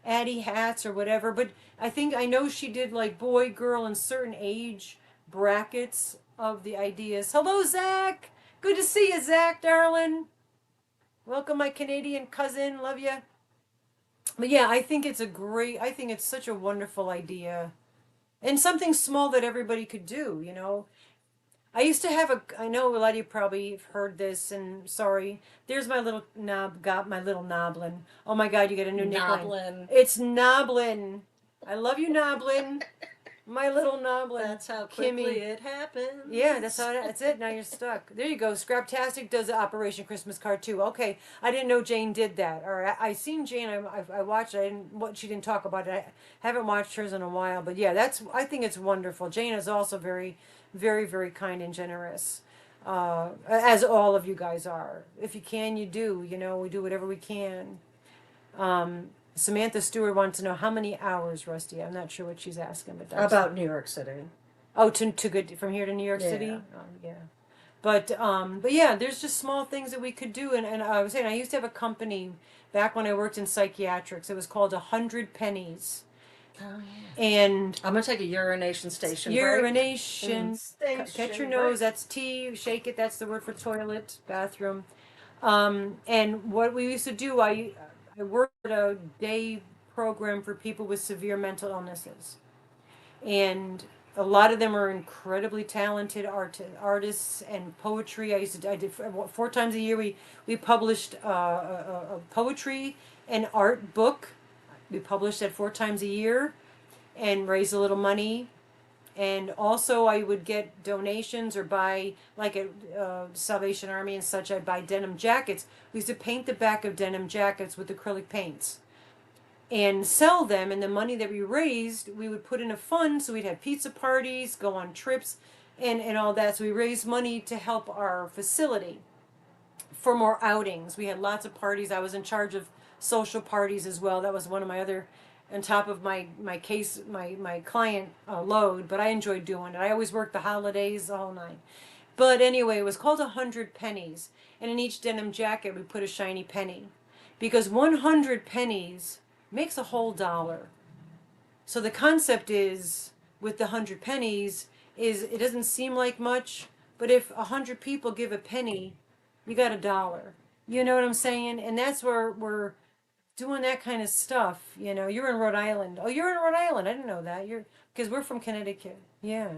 Addie hats or whatever. But I know she did like boy, girl, and certain age brackets of the ideas. Hello, Zach. Good to see you, Zach, darling. Welcome, my Canadian cousin. Love you. But yeah, I think it's such a wonderful idea. And something small that everybody could do. I used to have I know a lot of you probably have heard this, and sorry, there's my little got my little Noblin. Oh my God, you get a new nickname. Noblin. It's Noblin. I love you, Noblin. My little Noblin. That's how quickly Kimmy. it happens. Yeah, that's it. Now you're stuck. There you go. Scraptastic does the Operation Christmas card too. Okay, I didn't know Jane did that. Or I seen Jane. I watched. She didn't talk about it. I haven't watched hers in a while. But yeah, I think it's wonderful. Jane is also very, very, very kind and generous. As all of you guys are. If you can, you do. We do whatever we can. Samantha Stewart wants to know how many hours, Rusty. I'm not sure what she's asking, but that's About New York City. Oh, to good from here to New York City. Yeah. Yeah, but yeah, there's just small things that we could do, and I was saying I used to have a company back when I worked in psychiatrics. It was called 100 Pennies, Oh yeah. and I'm gonna take a urination station. urination. Break. Catch your Station nose. break. That's T. Shake it. That's the word for toilet, bathroom. And what we used to do, I worked at a day program for people with severe mental illnesses, and a lot of them are incredibly talented artists and poetry. I did 4 times a year. We published a poetry and art book. We published that 4 times a year, and raised a little money. And also, I would get donations or buy, like at Salvation Army and such. I'd buy denim jackets. We used to paint the back of denim jackets with acrylic paints and sell them, and the money that we raised we would put in a fund, so we'd have pizza parties, go on trips, and all that. So we raised money to help our facility. for more outings. We had lots of parties. I was in charge of social parties as well. That was one of my other, on top of my client load. But I enjoyed doing it. I always worked the holidays, the whole nine. But anyway, it was called 100 pennies, and in each denim jacket we put a shiny penny, because 100 pennies makes a whole dollar. So the concept is, with the 100 pennies, is it doesn't seem like much, but if 100 people give a penny, you got a dollar. You know what I'm saying? And that's where we're doing that kind of stuff. You know, you're in Rhode Island. Oh, you're in Rhode Island. I didn't know that. You're, because we're from Connecticut. Yeah.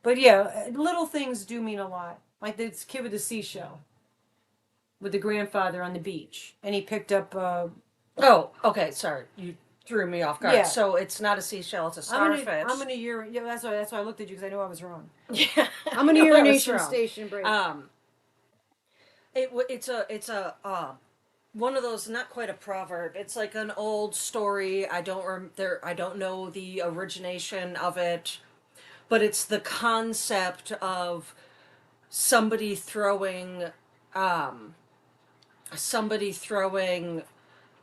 But yeah, little things do mean a lot. Like this kid with the seashell, with the grandfather on the beach, and he picked up. Oh, okay. Sorry, you threw me off guard. Yeah, So it's not a seashell; it's a I'm starfish. gonna urinate. Yeah, that's why I looked at you, because I knew I was wrong. Yeah, I'm I gonna knew I was urination wrong. station break. It's a one of those, not quite a proverb. It's like an old story. I don't know the origination of it, but it's the concept of somebody throwing um somebody throwing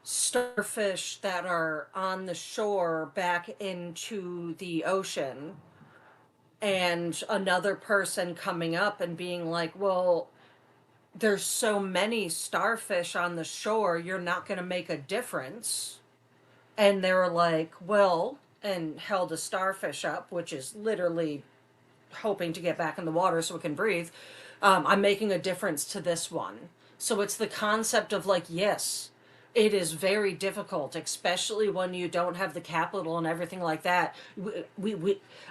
starfish that are on the shore back into the ocean, and another person coming up and being like, well, there's so many starfish on the shore, you're not going to make a difference. And they were like, well, and held a starfish up, which is literally hoping to get back in the water so it can breathe. I'm making a difference to this one. So it's the concept of like, yes, it is very difficult, especially when you don't have the capital and everything like that.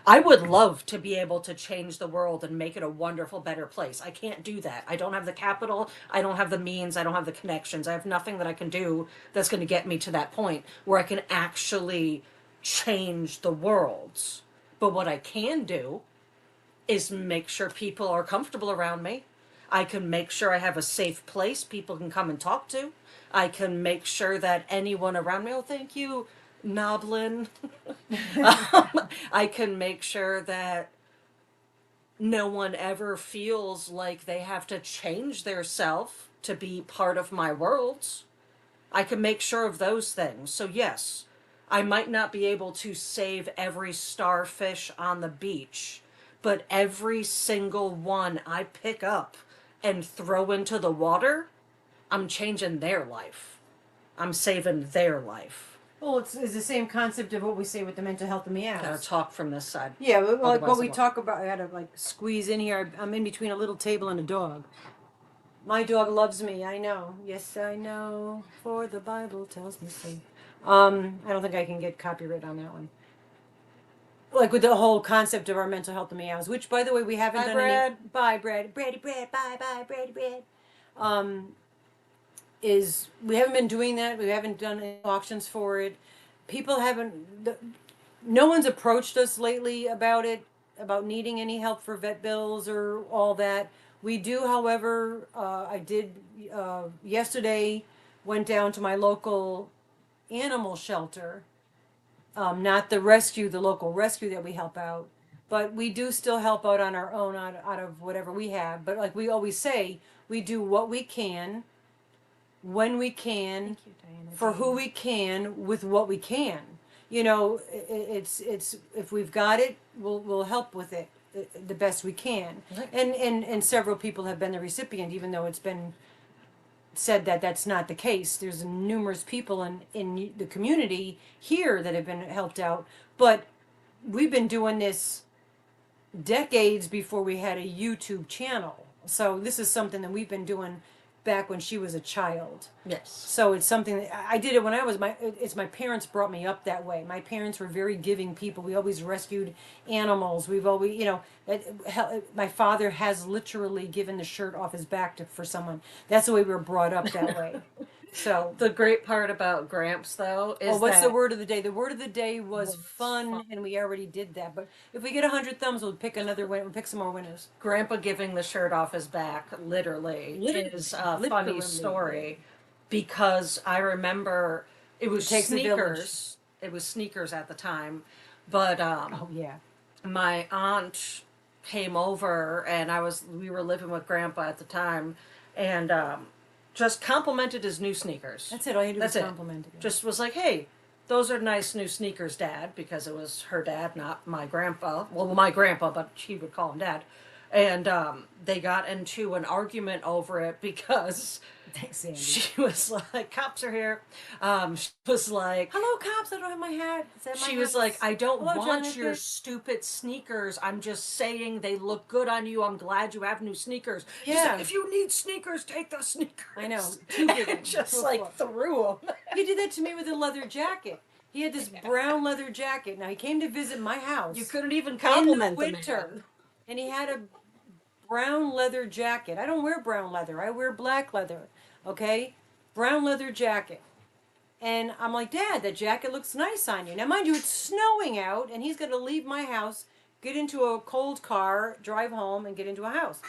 I would love to be able to change the world and make it a wonderful, better place. I can't do that. I don't have the capital. I don't have the means. I don't have the connections. I have nothing that I can do that's going to get me to that point where I can actually change the world. But what I can do is make sure people are comfortable around me. I can make sure I have a safe place people can come and talk to. I can make sure that anyone around me, oh, thank you, Noblin. I can make sure that no one ever feels like they have to change their self to be part of my world. I can make sure of those things. So, yes, I might not be able to save every starfish on the beach, but every single one I pick up and throw into the water, I'm changing their life. I'm saving their life. Well, it's the same concept of what we say with the mental health in the Gotta ass. talk from this side. Yeah, well, like what Otherwise, we it won't. talk about, I gotta like squeeze in here. I'm in between a little table and a dog. My dog loves me. I know. Yes, I know. For the Bible tells me so. I don't think I can get copyright on that one. Like with the whole concept of our mental health and meows, which by the way we haven't Bye, done Brad. any. Bye, Brad. Brady, Brad. Bye, bye, Brady, Brad. Um, is we haven't been doing that. We haven't done any auctions for it. People haven't. No one's approached us lately about it, about needing any help for vet bills or all that. We do, however, I did yesterday. Went down to my local animal shelter, not the rescue, the local rescue that we help out, but we do still help out on our own, out of whatever we have. But like we always say, we do what we can, when we can, Thank you, Diana. for who we can, with what we can. You know, it's if we've got it, we'll help with it the best we can. Right. And several people have been the recipient, even though it's been said that that's not the case. There's numerous people in the community here that have been helped out, but we've been doing this decades before we had a YouTube channel. So this is something that we've been doing back when she was a child. Yes. So it's something that I did it when I was it's my parents brought me up that way. My parents were very giving people. We always rescued animals. We've always, you know, my father has literally given the shirt off his back for someone. That's the way we were brought up that way. So The great part about Gramps, though, is what's that the word of the day? The word of the day was Was fun, fun. and we already did that. But if we get 100 thumbs, we'll pick another win. We'll pick some more winners. Grandpa giving the shirt off his back literally is a funny Literally. story, because I remember it was takes a village. sneakers. It was sneakers at the time, but Oh yeah. my aunt came over and we were living with Grandpa at the time, and just complimented his new sneakers. That's it. All you do That's is it. compliment it. Just was like, hey, those are nice new sneakers, Dad, because it was her dad, not my grandpa. Well, my grandpa, but she would call him Dad. And they got into an argument over it because Thanks, Sandy. she was like, cops are here. She was like, Hello, cops. I don't have my hat. Is that my she hat? was like, I don't Hello, want Jonathan. your stupid sneakers. I'm just saying they look good on you. I'm glad you have new sneakers. She's Yeah. like, if you need sneakers, take the sneakers. I know. Two big ones. Just to a like foot. threw them. He did that to me with a leather jacket. He had this brown leather jacket. Now, he came to visit my house. You couldn't even in compliment the the winter. man. And he had a brown leather jacket. I don't wear brown leather. I wear black leather. Okay? Brown leather jacket. And I'm like, Dad, that jacket looks nice on you. Now, mind you, it's snowing out, and he's going to leave my house, get into a cold car, drive home, and get into a house.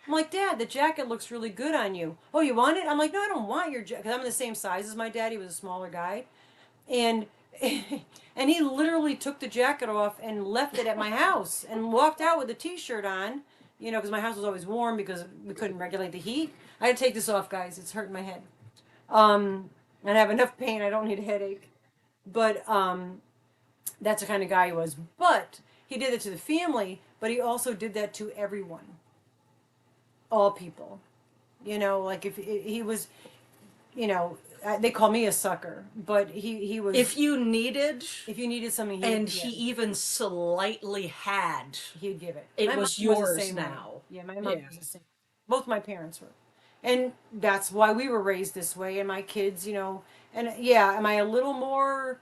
I'm like, Dad, the jacket looks really good on you. Oh, you want it? I'm like, no, I don't want your jacket. Because I'm the same size as my dad. He was a smaller guy. And and he literally took the jacket off and left it at my house and walked out with a t-shirt on, you know, because my house was always warm because we couldn't regulate the heat. I had to take this off, guys. It's hurting my head. I have enough pain. I don't need a headache. But that's the kind of guy he was. But he did it to the family, but he also did that to everyone. All people. You know, like if he was, you know, they call me a sucker, but he was. If you needed, something, and he even slightly had, he'd give it. it My was mom the yours same way. now. Yeah, my mom was the same. Both my parents were, and that's why we were raised this way. And my kids, you know, and yeah, am I a little more?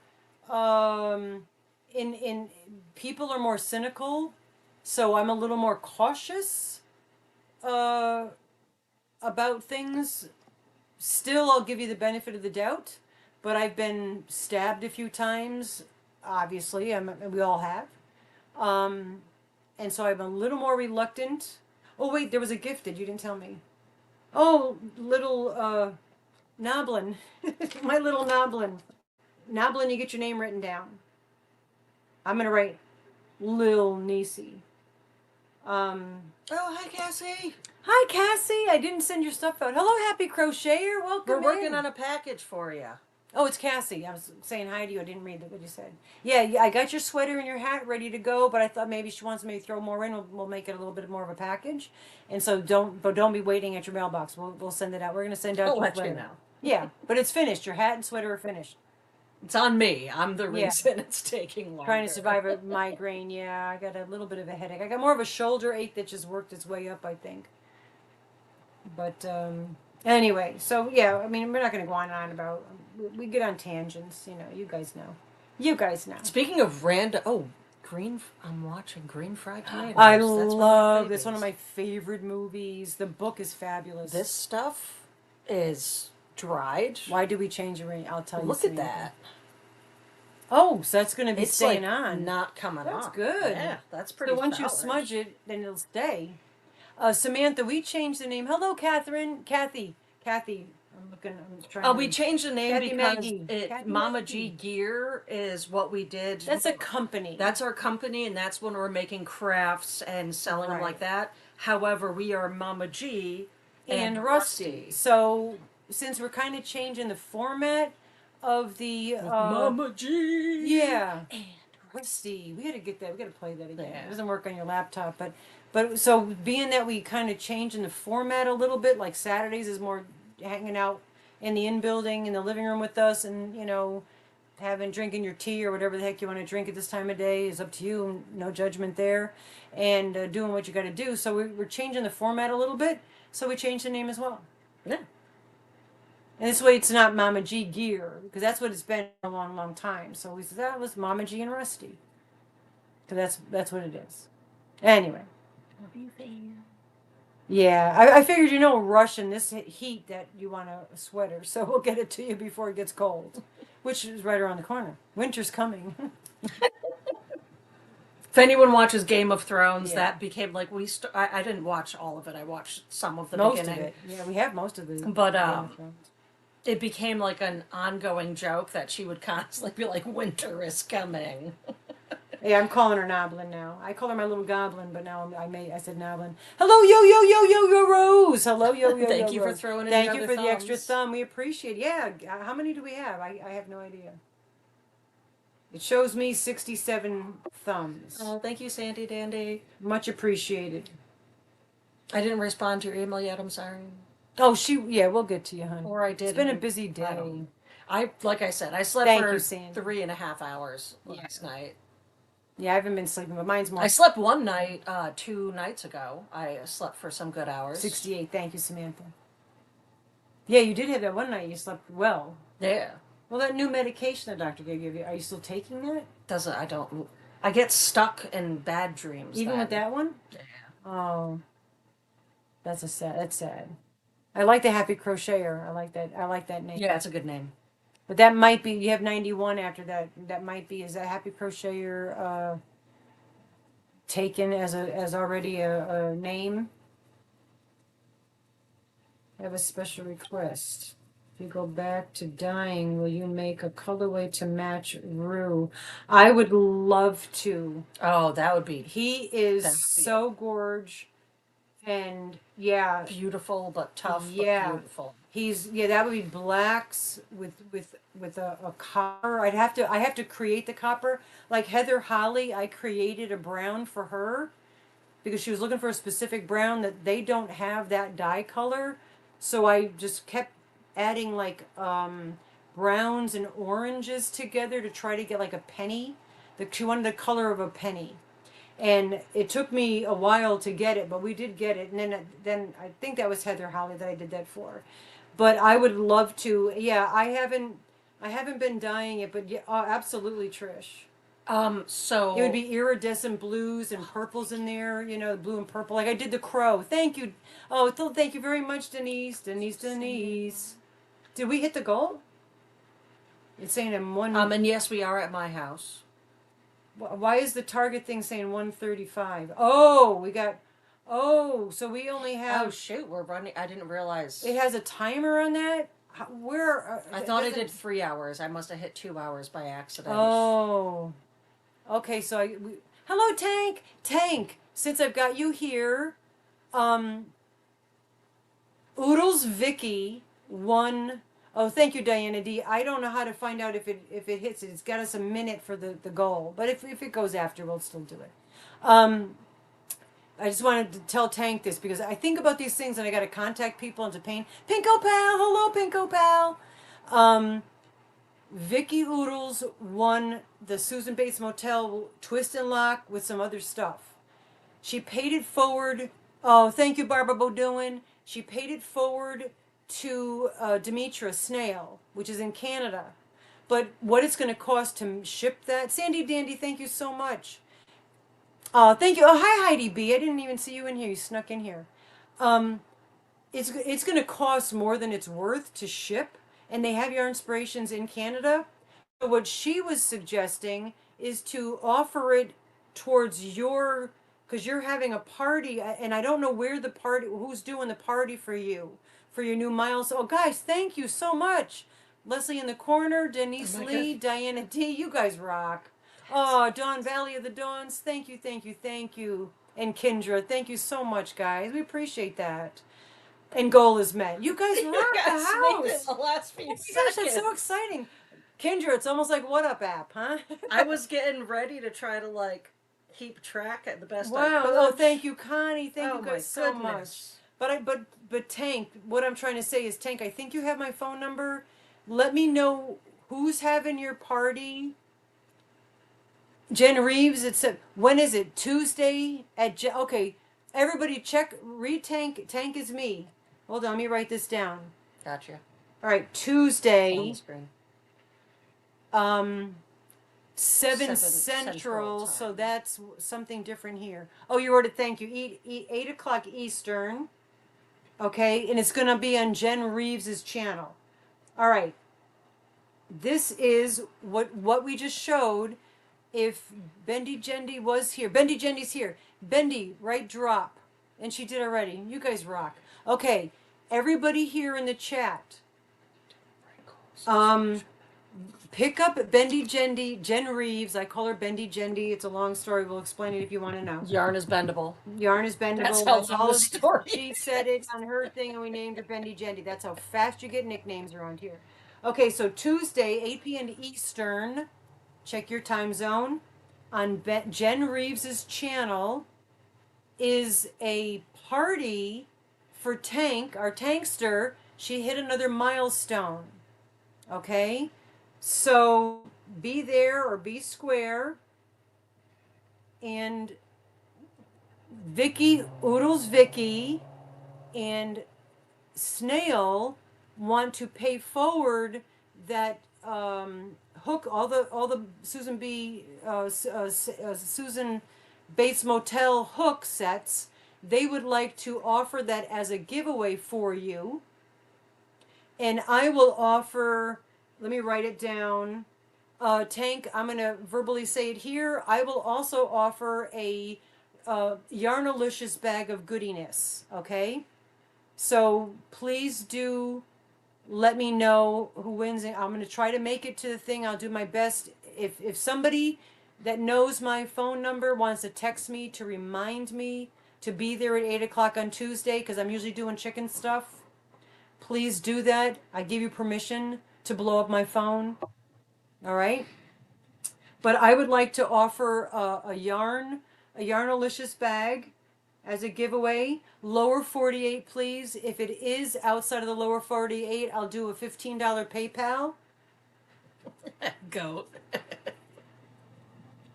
In people are more cynical, so I'm a little more cautious. About things. Still, I'll give you the benefit of the doubt, but I've been stabbed a few times. Obviously, we all have, and so I'm a little more reluctant. Oh wait, there was a gifted. You didn't tell me. Oh, little Noblin, my little Noblin. Noblin, you get your name written down. I'm gonna write Lil Niecy. Oh, hi, Cassie. Hi, Cassie. I didn't send your stuff out. Hello, Happy Crocheter. Welcome. We're working in. on a package for you. Oh, it's Cassie. I was saying hi to you. I didn't read what you said. Yeah, I got your sweater and your hat ready to go, but I thought maybe she wants me to throw more in. We'll make it a little bit more of a package, and so don't be waiting at your mailbox. We'll send it out. We're gonna send out I'll your let sweater. you know. Yeah, but it's finished. Your hat and sweater are finished. It's on me. I'm the Yeah. reason it's taking longer. Trying to survive a migraine. Yeah, I got a little bit of a headache. I got more of a shoulder ache that just worked its way up, I think. But anyway, so yeah, I mean, we're not going to go on and on about. We get on tangents, you know. You guys know. You guys know. Speaking of random, I'm watching Green Fried Tomatoes. I That's love. It's one of my favorite movies. The book is fabulous. This stuff is dried. Why do we change the ring? I'll tell you. Look at that. Oh, so that's going to be It's staying like on. not coming That's on. good. Yeah, that's pretty. So once you solid. smudge it, then it'll stay. Samantha, we changed the name. Hello, Catherine. Kathy. I'm trying. We changed the name Kathy because Maggie. Kathy Mama Maggie. G Gear is what we did. That's a company. That's our company, and that's when we're making crafts and selling them Right. like that. However, we are Mama G and Rusty. So since we're kind of changing the format of the Mama G. Yeah. And Rusty. We got to get that. We got to play that again. Yeah. It doesn't work on your laptop, but so being that we kind of changing the format a little bit, like Saturdays is more hanging out in the building in the living room with us, and you know, drinking your tea or whatever the heck you want to drink at this time of day is up to you. No judgment there, and doing what you got to do. So we're changing the format a little bit. So we changed the name as well. Yeah. And this way it's not Mama G Gear, because that's what it's been a long, long time. So we said that was Mama G and Rusty. Because that's what it is. Anyway. Yeah, I figured rush in this heat that you want a sweater, so we'll get it to you before it gets cold, which is right around the corner. Winter's coming. If anyone watches Game of Thrones, Yeah. that became like I didn't watch all of it. I watched some of the Most beginning. of it. Yeah, we have most of the. But, Game of Thrones. It became like an ongoing joke that she would constantly be like, "Winter is coming." Hey, I'm calling her Noblin now. I call her my little goblin, but now I said Noblin. Hello, yo Rose. Hello, yo Thank you for Rose. throwing in the Thank you other for the extra thumbs. thumb. We appreciate it. Yeah, how many do we have? I have no idea. It shows me 67 thumbs. Oh, thank you, Sandy Dandy. Much appreciated. I didn't respond to your email yet. I'm sorry. Oh, yeah, we'll get to you, hon. Or I It's did. been a And busy I day. don't know. I like I said, I slept Thank you, for Sandy. 3.5 hours last night. Yeah, I haven't been sleeping, but mine's more. I slept one night, 2 nights ago. I slept for some good hours. 68. Thank you, Samantha. Yeah, you did have that one night you slept well. Yeah. Well, that new medication the doctor gave you, are you still taking that? Doesn't I don't I get stuck in bad dreams. Even then. with that one? Yeah. Oh, that's sad. I like the Happy Crocheter. I like that name. Yeah, it's a good name. But that might be, you have 91 after that. That might be, is that Happy Crocheter taken as already a name? I have a special request. If you go back to dyeing, will you make a colorway to match Rue? I would love to. Oh, that would be He is so gorge, and yeah, beautiful but tough. yeah. But beautiful. That would be blacks with a copper. I have to create the copper. Like Heather Holly, I created a brown for her because she was looking for a specific brown that they don't have that dye color. So I just kept adding like browns and oranges together to try to get like a penny. She wanted the color of a penny. And it took me a while to get it, but we did get it. And then I think that was Heather Holly that I did that for. But I would love to. Yeah, I haven't been dyeing it, but yeah, absolutely, Trish. So It would be iridescent blues and purples in there, blue and purple. Like I did the crow. Thank you. Oh, thank you very much, Denise. Denise. Did we hit the goal? It's saying in one. and yes, we are at my house. Why is the target thing saying 135? Oh, we got. Oh, so we only have. Oh shoot, we're running. I didn't realize. It has a timer on that. Where? I thought I did 3 hours. I must have hit 2 hours by accident. Oh. Okay, so hello, Tank. Tank. Since I've got you here, Oodles Vicky won. Oh, thank you, Diana D. I don't know how to find out if it hits it. It's got us a minute for the goal, but if it goes after, we'll still do it. I just wanted to tell Tank this because I think about these things and I got to contact people into pain. Pinko Pal, hello, Pinko Pal. Vicky Oodles won the Susan Bates Motel twist and lock with some other stuff. She paid it forward. Oh, thank you, Barbara Bodouin. She paid it forward to Demetra Snail, which is in Canada. But what it's going to cost to ship that, Sandy Dandy, thank you so much. Thank you. Oh, hi, Heidi B. I didn't even see you in here. You snuck in here. It's going to cost more than it's worth to ship, and they have your inspirations in Canada. So what she was suggesting is to offer it towards because you're having a party, and I don't know who's doing the party for your new miles. Oh, guys, thank you so much. Leslie in the corner, Denise Lee, Diana D. You guys rock. Oh, Dawn Valley of the Dawns. Thank you. And Kendra, thank you so much, guys. We appreciate that. And goal is met. You guys rock the house. In the last few Gosh, seconds. that's so exciting. Kendra, it's almost like What Up app, huh? I was getting ready to try to keep track at the best I Wow. could. Oh, thank you, Connie. Thank Oh, you my guys so goodness. much. But Tank, what I'm trying to say is, Tank, I think you have my phone number. Let me know who's having your party. Jen Reeves, when is it? Tuesday okay. Everybody read Tank. Tank is me. Hold on, let me write this down. Gotcha. All right, On Tuesday, the screen. 7 Central, so that's something different here. Oh, you wrote it, thank you. 8 o'clock Eastern. Okay, and it's going to be on Jen Reeves' channel. All right. This is what we just showed. If Bendy Jendy was here. Bendy Jendy's here. Bendy, right drop. And she did already. You guys rock. Okay, everybody here in the chat. pick up Bendy Jendy, Jen Reeves. I call her Bendy Jendy. It's a long story. We'll explain it if you want to know. Yarn is bendable. Yarn is bendable. That's how long the story She said it on her thing, and we named her Bendy Jendy. That's how fast you get nicknames around here. Okay, so Tuesday, 8 p.m. Eastern. Check your time zone. On Jen Reeves's channel is a party for Tank, our tankster. She hit another milestone. Okay? So be there or be square. And Vicky, and Snail want to pay forward that hook, all the Susan Bates Motel hook sets. They would like to offer that as a giveaway for you. And I will offer, let me write it down. Tank, I'm going to verbally say it here. I will also offer a Yarnalicious bag of goodiness, okay? So please do let me know who wins. I'm going to try to make it to the thing. I'll do my best. If somebody that knows my phone number wants to text me to remind me to be there at 8 o'clock on Tuesday, because I'm usually doing chicken stuff, please do that. I give you permission to blow up my phone. All right? But I would like to offer a Yarnalicious bag as a giveaway. Lower 48, please. If it is outside of the lower 48, I'll do a $15 PayPal. Goat.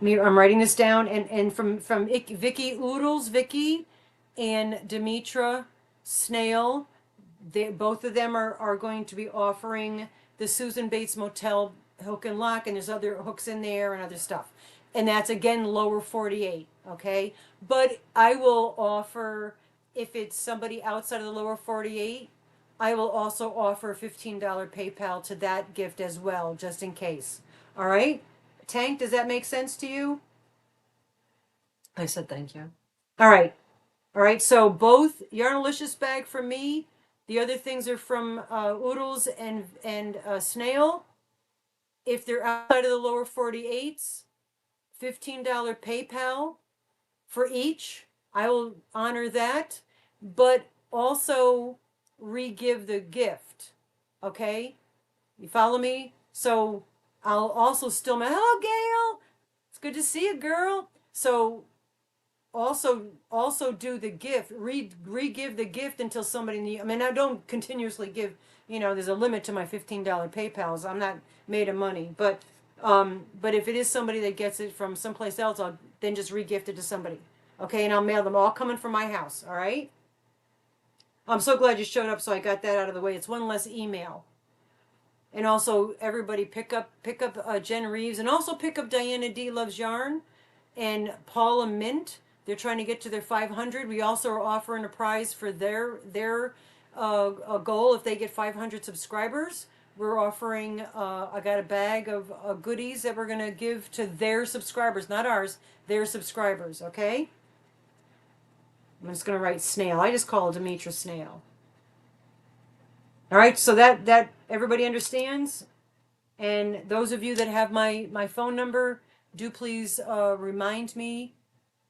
I'm writing this down. And from Vicky Oodles, Vicky, and Demetra Snail, both of them are going to be offering the Susan Bates Motel hook and lock, and there's other hooks in there and other stuff. And that's again lower 48, okay? But I will offer, if it's somebody outside of the lower 48, I will also offer a $15 PayPal to that gift as well, just in case. All right? Tank, does that make sense to you? I said thank you. All right. All right, so both Yarnalicious bag from me. The other things are from Oodles and Snail. If they're outside of the lower 48s, $15 PayPal for each. I will honor that, but also re-give the gift. Okay? You follow me? So I'll also still, hello Gail! It's good to see you, girl. So also do the gift, re-give the gift until somebody I mean, I don't continuously give, there's a limit to my $15 PayPals. I'm not made of money, but if it is somebody that gets it from someplace else, I'll then just re-gift it to somebody. Okay, and I'll mail them all coming from my house, all right? I'm so glad you showed up, so I got that out of the way. It's one less email. And also, everybody pick up Jen Reeves, and also pick up Diana D. Loves Yarn and Paula Mint. They're trying to get to their 500. We also are offering a prize for their a goal if they get 500 subscribers. We're offering, I got a bag of goodies that we're going to give to their subscribers, not ours, their subscribers, okay? I'm just going to write Snail. I just call Demetra Snail. All right, so that everybody understands? And those of you that have my phone number, do please remind me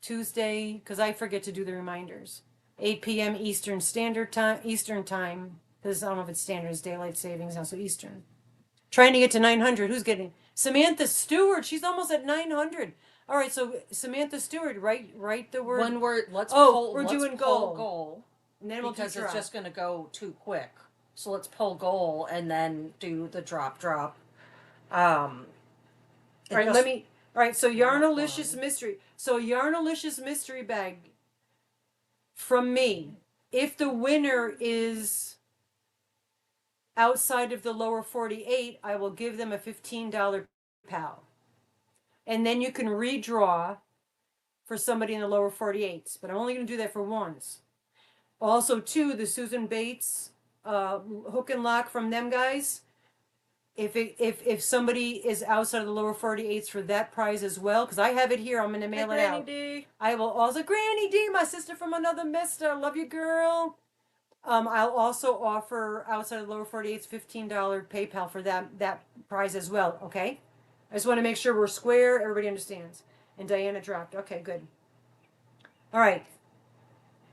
Tuesday, because I forget to do the reminders. 8 p.m. Eastern Time, because I don't know if it's standard, it's daylight savings now, so Eastern. Trying to get to 900. Who's getting? Samantha Stewart. She's almost at 900. All right, so Samantha Stewart, write the word. One word. We're doing goal. And then because we'll do it's just going to go too quick. So let's pull goal and then do the drop. All right, all right, so Yarnalicious Mystery. So Yarnalicious Mystery Bag from me. If the winner is outside of the lower 48, I will give them a $15 PAL. And then you can redraw for somebody in the lower 48s. But I'm only going to do that for ones. Also, too, the Susan Bates hook and lock from them guys. If somebody is outside of the lower 48s for that prize as well, because I have it here, I'm going to mail it out. D. I will also, Granny D, my sister from another mister. Love you, girl. I'll also offer outside of the lower 48's $15 PayPal for that prize as well. Okay, I just want to make sure we're square. Everybody understands. And Diana dropped. Okay, good. All right,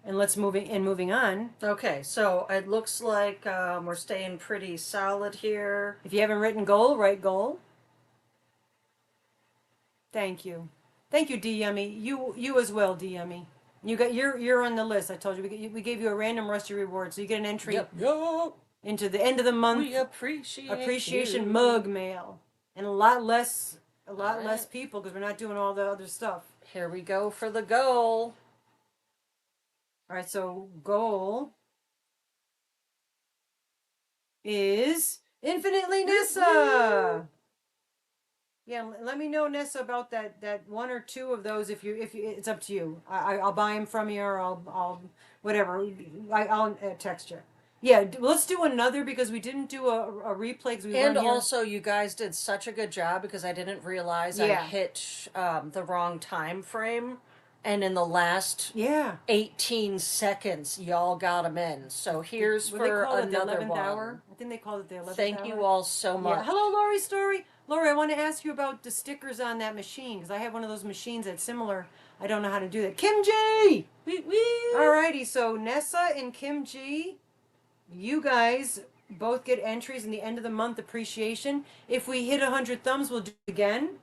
and moving on. Okay, so it looks like we're staying pretty solid here. If you haven't written goal, write goal. Thank you, thank you, D Yummy. You as well, D Yummy. You're on the list. I told you we gave you a random Rusty reward, so you get an entry Yep. into the end of the month We appreciate appreciation you. mug mail, and a lot less Alright. people because we're not doing all the other stuff. Here we go for the goal. All right, so goal is infinitely Nessa. Yeah, let me know, Nessa, about that one or two of those. If you it's up to you. I'll buy them from you, or I'll whatever. I'll text you. Yeah, let's do another because we didn't do a replay because we And weren't here. also, you guys did such a good job because I didn't realize I Yeah. hit the wrong time frame. And in the last Yeah. 18 seconds, y'all got them in. So here's What they for call it, the another 11th one. hour. I think they called it the 11th hour. Thank you all so Yeah. much. Hello, Lori Story. Lori, I want to ask you about the stickers on that machine because I have one of those machines that's similar. I don't know how to do that. Kim G. Alrighty, so Nessa and Kim G, you guys both get entries in the end of the month appreciation. If we hit 100 thumbs, we'll do it again,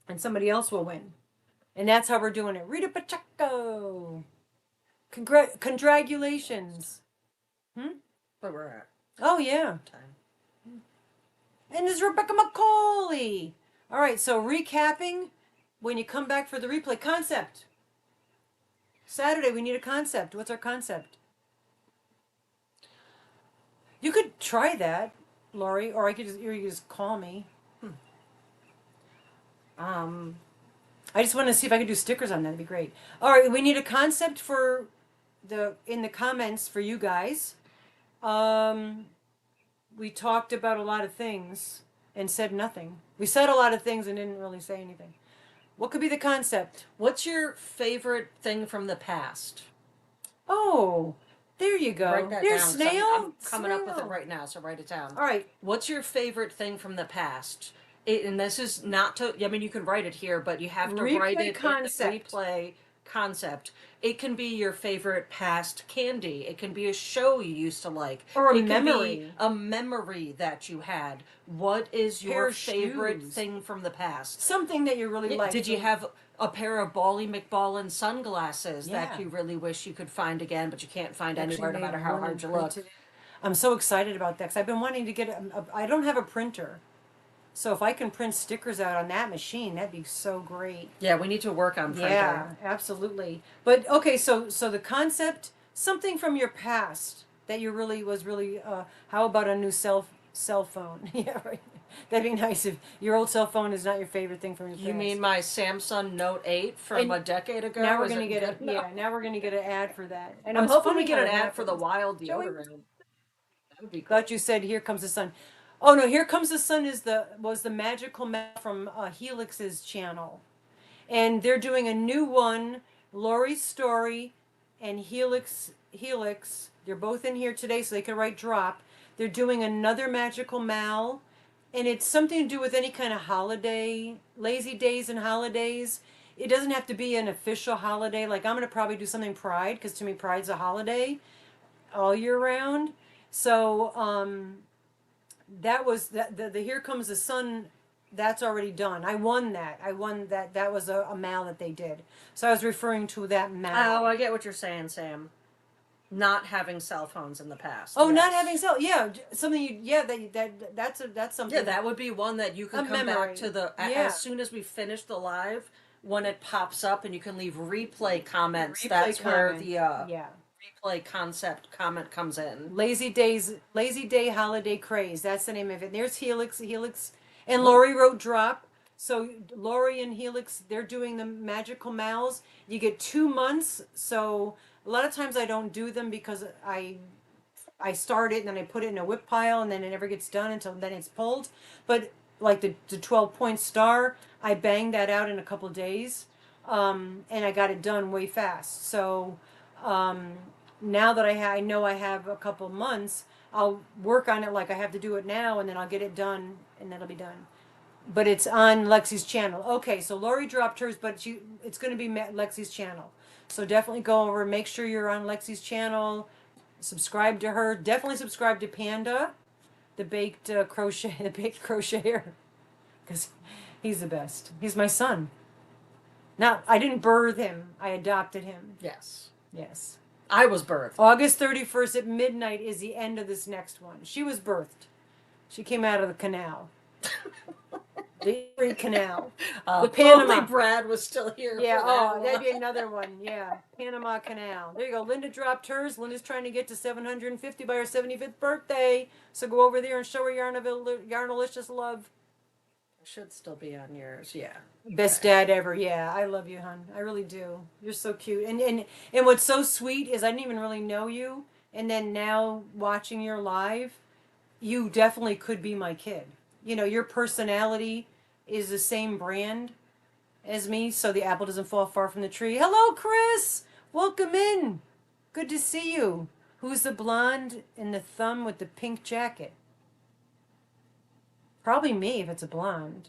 and somebody else will win. And that's how we're doing it. Rita Pacheco. Congratulations. Where we're at. Oh, yeah. Time. And there's Rebecca McCauley. All right, so recapping when you come back for the replay concept. Saturday, we need a concept. What's our concept? You could try that, Lori, or you could just call me. I just want to see if I could do stickers on that. That'd be great. All right, we need a concept for in the comments for you guys. We talked about a lot of things and said nothing. We said a lot of things and didn't really say anything. What could be the concept? What's your favorite thing from the past? Oh, there you go. Write that There's down. 'Cause Snail. I'm coming up with it Snail. right now, so write it down. All right. What's your favorite thing from the past? And this is not to, I mean, you can write it here, but you have to write Replay it concept. in the replay concept. It can be your favorite past candy. It can be a show you used to like. Or a It can be memory. a memory that you had. What is Pair your of favorite shoes. thing from the past? Something that you really like. Did you have a pair of Bally McBallin sunglasses Yeah. that you really wish you could find again, but you can't find Actually anywhere no made matter how one hard and you look? printed it. I'm so excited about that because I've been wanting to get I don't have a printer. So if I can print stickers out on that machine, that'd be so great. Yeah, we need to work on printing. Yeah, absolutely. But okay, so the concept, something from your past that you really was really how about a new cell phone? Yeah, right. That'd be nice if your old cell phone is not your favorite thing from your past. You mean my Samsung Note 8 from And a decade ago? now we're Is gonna it get good a enough? now we're gonna get an ad for that. And I'm it's hoping we funny get how an it ad for the happens. wild Joey? deodorant. That would be cool. Thought you said "Here Comes the Sun." Oh no, "Here Comes the Sun" was the magical map from Helix's channel, and they're doing a new one. Lori's Story and Helix. They're both in here today, so they can write drop. They're doing another magical mal, and it's something to do with any kind of holiday, lazy days and holidays. It doesn't have to be an official holiday. Like I'm gonna probably do something Pride, because to me Pride's a holiday all year round. So that was the Here Comes the Sun. That's already done. I won that. That was a mal that they did. So I was referring to that mal. Oh, I get what you're saying, Sam. Not having cell phones in the past. Oh, not yes. having cell. Yeah, something. That's something. Yeah, that would be one that you can A come memory. back to Yeah. as soon as we finish the live. When it pops up and you can leave replay comments, Replay that's where comment. the Yeah. replay concept comment comes in. Lazy Day Holiday Craze. That's the name of it. And there's Helix, and Lori wrote drop. So Lori and Helix, they're doing the magical mals. You get 2 months. So a lot of times I don't do them because I start it and then I put it in a whip pile and then it never gets done until then it's pulled. But like the 12-point star, I banged that out in a couple days, and I got it done way fast. So now that I know I have a couple months, I'll work on it like I have to do it now, and then I'll get it done, and that'll be done. But it's on Lexi's channel. Okay, so Lori dropped hers, but it's going to be Lexi's channel. So definitely go over, make sure you're on Lexi's channel, subscribe to her. Definitely subscribe to Panda, the baked the baked crocheter, because he's the best. He's my son. Not, I didn't birth him. I adopted him. Yes. Yes. I was birthed. August 31st at midnight is the end of this next one. She was birthed. She came out of the canal. The Erie Canal. The Panama. Only Brad was still here. Yeah, for that that'd one. be another one. Yeah, Panama Canal. There you go. Linda dropped hers. Linda's trying to get to 750 by her 75th birthday. So go over there and show her Yarnalicious love. Should still be on yours. Yeah. Best dad ever. Yeah, I love you, hon. I really do. You're so cute. And what's so sweet is I didn't even really know you, and then now watching your live, you definitely could be my kid. You know, your personality is the same brand as me, so the apple doesn't fall far from the tree. Hello, Chris. Welcome in. Good to see you. Who's the blonde in the thumb with the pink jacket? Probably me if it's a blonde.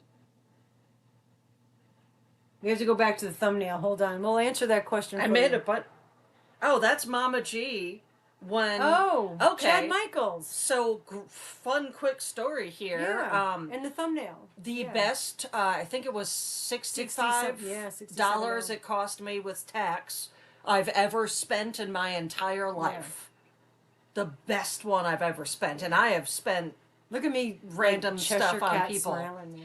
We have to go back to the thumbnail. Hold on. We'll answer that question. I made it, but that's Mama G. When okay, Chad Michaels. So fun, quick story here. Yeah. In the thumbnail. The best. I think it was $65 $67. it cost me with tax I've ever spent in my entire life. Yeah. The best one I've ever spent, and I have spent. Look at me, random Cheshire stuff on cat people. Smiling,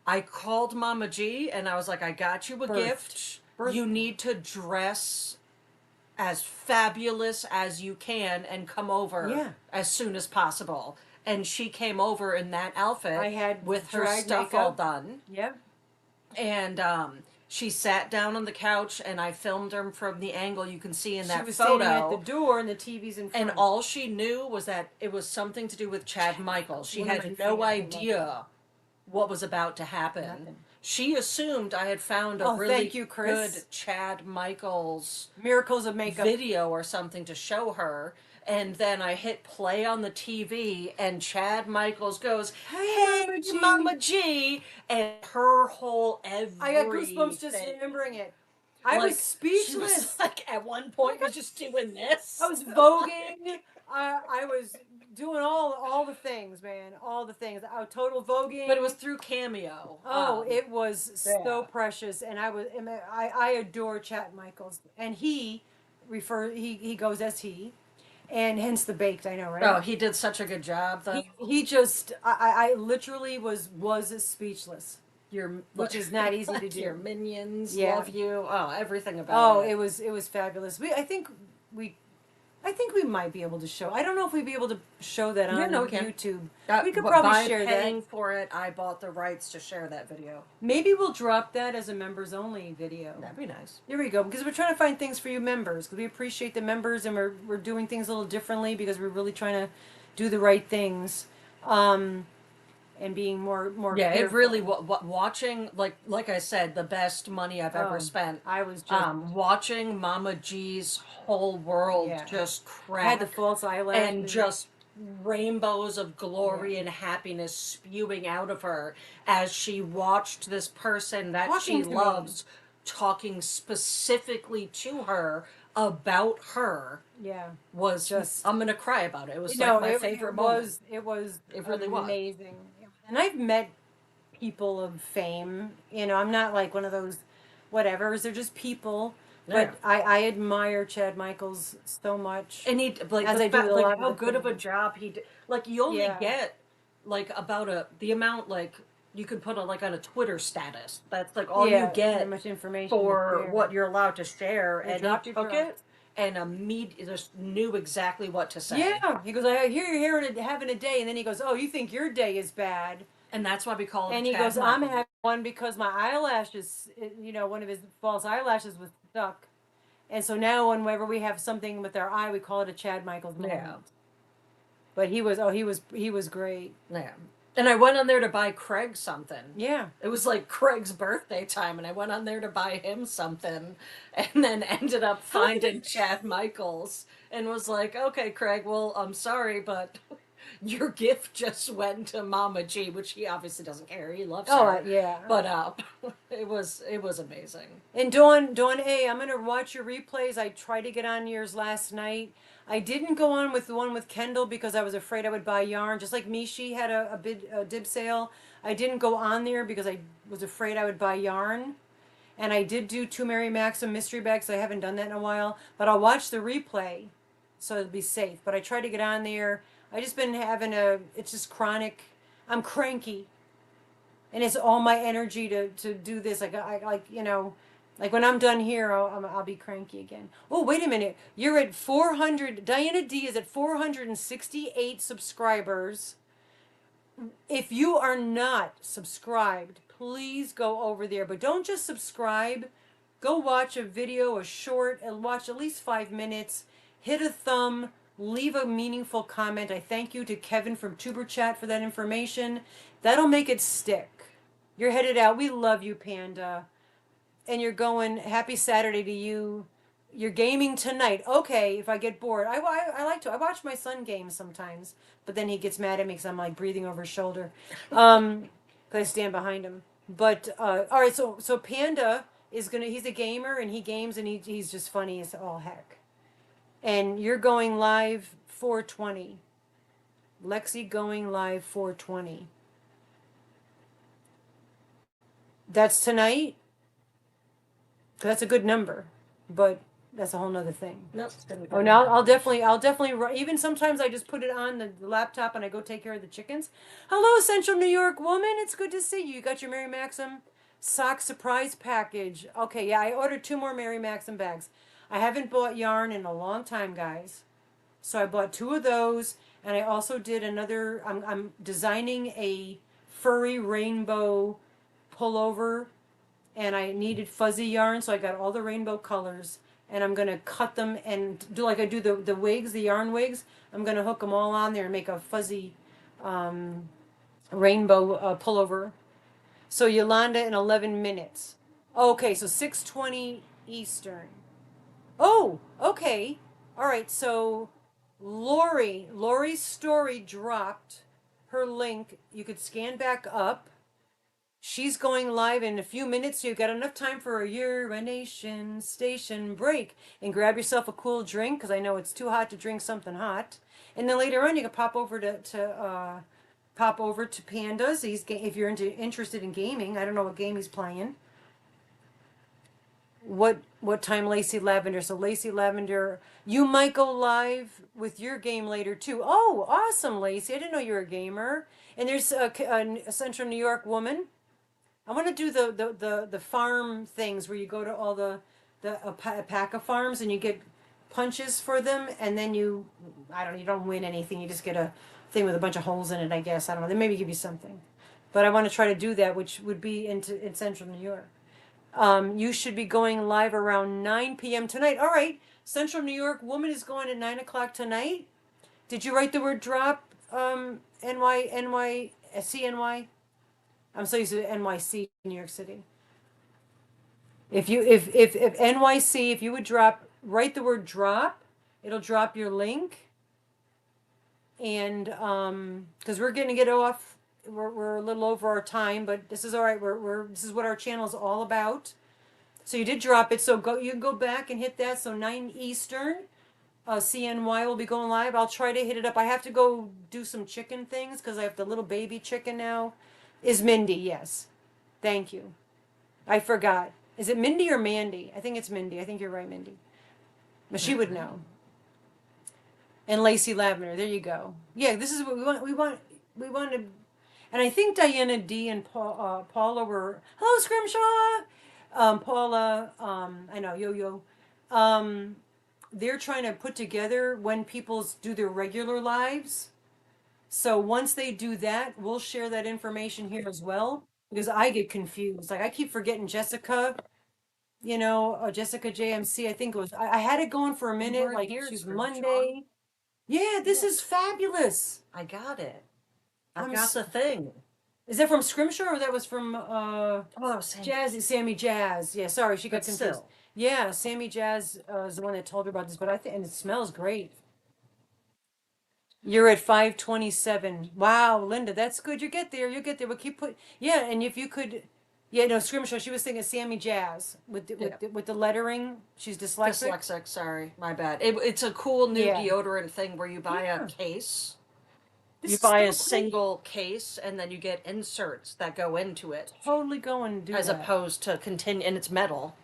I called Mama G and I was like, I got you a gift. You need to dress as fabulous as you can and come over as soon as possible. And she came over in that outfit. I had with her stuff all done. Yep. And she sat down on the couch and I filmed her from the angle you can see in that photo. She was standing at the door and the TV's in front. And all she knew was that it was something to do with Chad Michaels. She had no idea what was about to happen. Nothing. She assumed I had found a really good Chad Michaels Miracles of Makeup video or something to show her. And then I hit play on the TV and Chad Michaels goes, "Hey, Mama G," and her whole everything. I got goosebumps just remembering it. I was speechless. She was at one point was just doing this. I was voguing. I was doing all the things, man. All the things. Total voguing. But it was through Cameo. Oh, it was so precious, and I adore Chad Michaels, and he goes as he. And hence the baked, I know, right? Oh, he did such a good job, though. He just, I literally was speechless. Which is not easy to do. Your minions love you. Oh, everything about it. Oh, it was fabulous. I think we might be able to show. I don't know if we'd be able to show that on YouTube. We could probably share that. By paying for it, I bought the rights to share that video. Maybe we'll drop that as a members only video. That'd be nice. There we go. Because we're trying to find things for you members. Because we appreciate the members, and we're doing things a little differently because we're really trying to do the right things. And being more yeah, careful. It really watching like I said, the best money I've ever spent. I was just watching Mama G's whole world just crack. I had the false eyelash and just rainbows of glory and happiness spewing out of her as she watched this person that she loves talking specifically to her about her. Was just I'm gonna cry about it. It was like my favorite moment. It really was amazing. And I've met people of fame. You know, I'm not like one of those whatevers. They're just people. But I admire Chad Michaels so much. And he how good of a job he did. Like you only get like about the amount like you could put on a Twitter status. That's like all you get much information for what you're allowed to share. And he took it and immediately just knew exactly what to say. Yeah, he goes, I hear you're having a day, and then he goes, oh, you think your day is bad. And that's why we call him. And he goes, I'm having one because my eyelashes, one of his false eyelashes was stuck. And so now whenever we have something with our eye, we call it a Chad Michaels moment. Yeah. But he was great. Yeah. And I went on there to buy Craig something. Yeah. It was like Craig's birthday time, and I went on there to buy him something, and then ended up How long finding Chad Michaels and was like, "Okay, Craig, well, I'm sorry, but your gift just went to Mama G," which he obviously doesn't care. He loves Oh, her, yeah. but it was amazing. And Dawn A, I'm gonna watch your replays. I tried to get on yours last night. I didn't go on with the one with Kendall because I was afraid I would buy yarn. Just like Mishi had a dib sale. I didn't go on there because I was afraid I would buy yarn. And I did do two Mary Maxim mystery bags. I haven't done that in a while. But I'll watch the replay so it'll be safe. But I tried to get on there. I just been having it's just chronic. I'm cranky and it's all my energy to do this. Like when I'm done here, I'll be cranky again. Oh, wait a minute! You're at 400. Diana D is at 468 subscribers. If you are not subscribed, please go over there. But don't just subscribe. Go watch a video, a short, and watch at least 5 minutes. Hit a thumb. Leave a meaningful comment. I thank you to Kevin from Tuber Chat for that information. That'll make it stick. You're headed out. We love you, Panda. And you're going, happy Saturday to you. You're gaming tonight. Okay, if I get bored. I like to. I watch my son game sometimes, but then he gets mad at me because I'm like breathing over his shoulder. Because I stand behind him. But, all right, so Panda is going to, he's a gamer and he games and he's just funny as all heck. And you're going live 420. Lexi going live 420. That's tonight. That's a good number, but that's a whole nother thing. Nope, it's gonna Oh go. no, I'll definitely. Even sometimes I just put it on the laptop and I go take care of the chickens. Hello, Central New York woman. It's good to see you. You got your Mary Maxim sock surprise package. Okay, yeah, I ordered two more Mary Maxim bags. I haven't bought yarn in a long time, guys. So I bought two of those, and I also did another. I'm designing a furry rainbow pullover and I needed fuzzy yarn, so I got all the rainbow colors, and I'm gonna cut them and do like I do the wigs, the yarn wigs. I'm gonna hook them all on there and make a fuzzy um, rainbow pullover. So Yolanda in 11 minutes. Okay, so 6:20 Eastern. Oh, okay. All right, so Lori's story dropped her link. You could scan back up. She's going live in a few minutes, so you've got enough time for a urination station break and grab yourself a cool drink because I know it's too hot to drink something hot. And then later on, you can pop over to Pandas. If you're interested in gaming. I don't know what game he's playing. What time Lacey Lavender? So Lacey Lavender, you might go live with your game later too. Oh, awesome, Lacey! I didn't know you were a gamer. And there's a Central New York woman. I want to do the farm things where you go to all the pack of farms and you get punches for them, and then you don't win anything. You just get a thing with a bunch of holes in it. I guess I don't know. They maybe give you something, but I want to try to do that, which would be in Central New York. You should be going live around 9 p.m. tonight. All right, Central New York woman is going at 9 o'clock tonight. Did you write the word drop? NYCNY. I'm so used to NYC, New York City. If NYC, if you would write the word drop, it'll drop your link. And because we're gonna get off, we're a little over our time, but this is all right. This is what our channel is all about. So you did drop it. So you can go back and hit that. So 9 Eastern. CNY will be going live. I'll try to hit it up. I have to go do some chicken things because I have the little baby chicken now. Is Mindy? Yes. Thank you. I forgot. Is it Mindy or Mandy? I think it's Mindy. I think you're right, Mindy. But she would know. And Lacey Lavender. There you go. Yeah, this is what we want. We want to. And I think Diana D and Paula were. Hello, Scrimshaw. Paula. I know. Yo yo. They're trying to put together when people do their regular lives. So once they do that, we'll share that information here as well because I get confused. Like I keep forgetting Jessica, Jessica JMC. I think it was. I had it going for a minute. weren't Like here, she's Scrimshaw. Monday. Yeah, this Yeah. is fabulous. I got it. I got the thing. Is that from Scrimshaw or that was from Oh, that was Sam. Jazz? Sammy Jazz. Yeah, sorry, she got But confused. still. Yeah, Sammy Jazz is the one that told her about this, but I think and it smells great. You're at 527. Wow, Linda, that's good. You get there. You get there. But keep put. Yeah, and if you could, yeah, no, Scrimshaw. She was thinking Sammy Jazz with Yeah. with the lettering. She's dyslexic. Dyslexic, sorry. My bad. It's a cool new Yeah. deodorant thing where you buy a Yeah. case. This You is buy so a cool. single case and then you get inserts that go into it Totally go and do as that. opposed to continue, and it's metal.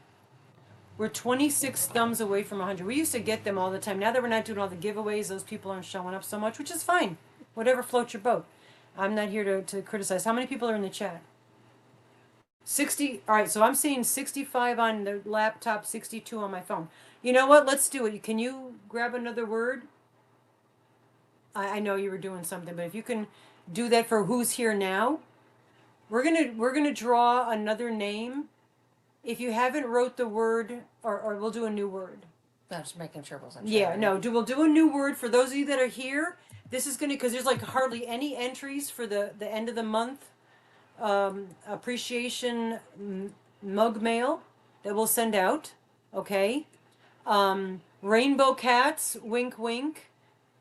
We're 26 thumbs away from 100. We used to get them all the time. Now that we're not doing all the giveaways, those people aren't showing up so much, which is fine. Whatever floats your boat. I'm not here to criticize. How many people are in the chat? 60. All right, so I'm seeing 65 on the laptop, 62 on my phone. You know what? Let's do it. Can you grab another word? I know you were doing something, but if you can do that for who's here now, we're gonna draw another name. If you haven't wrote the word, or we'll do a new word. I'm just making sure it wasn't Yeah, sharing. no, we'll do a new word for those of you that are here. This is gonna because there's like hardly any entries for the end of the month appreciation mug mail that we'll send out. Okay, rainbow cats, wink wink.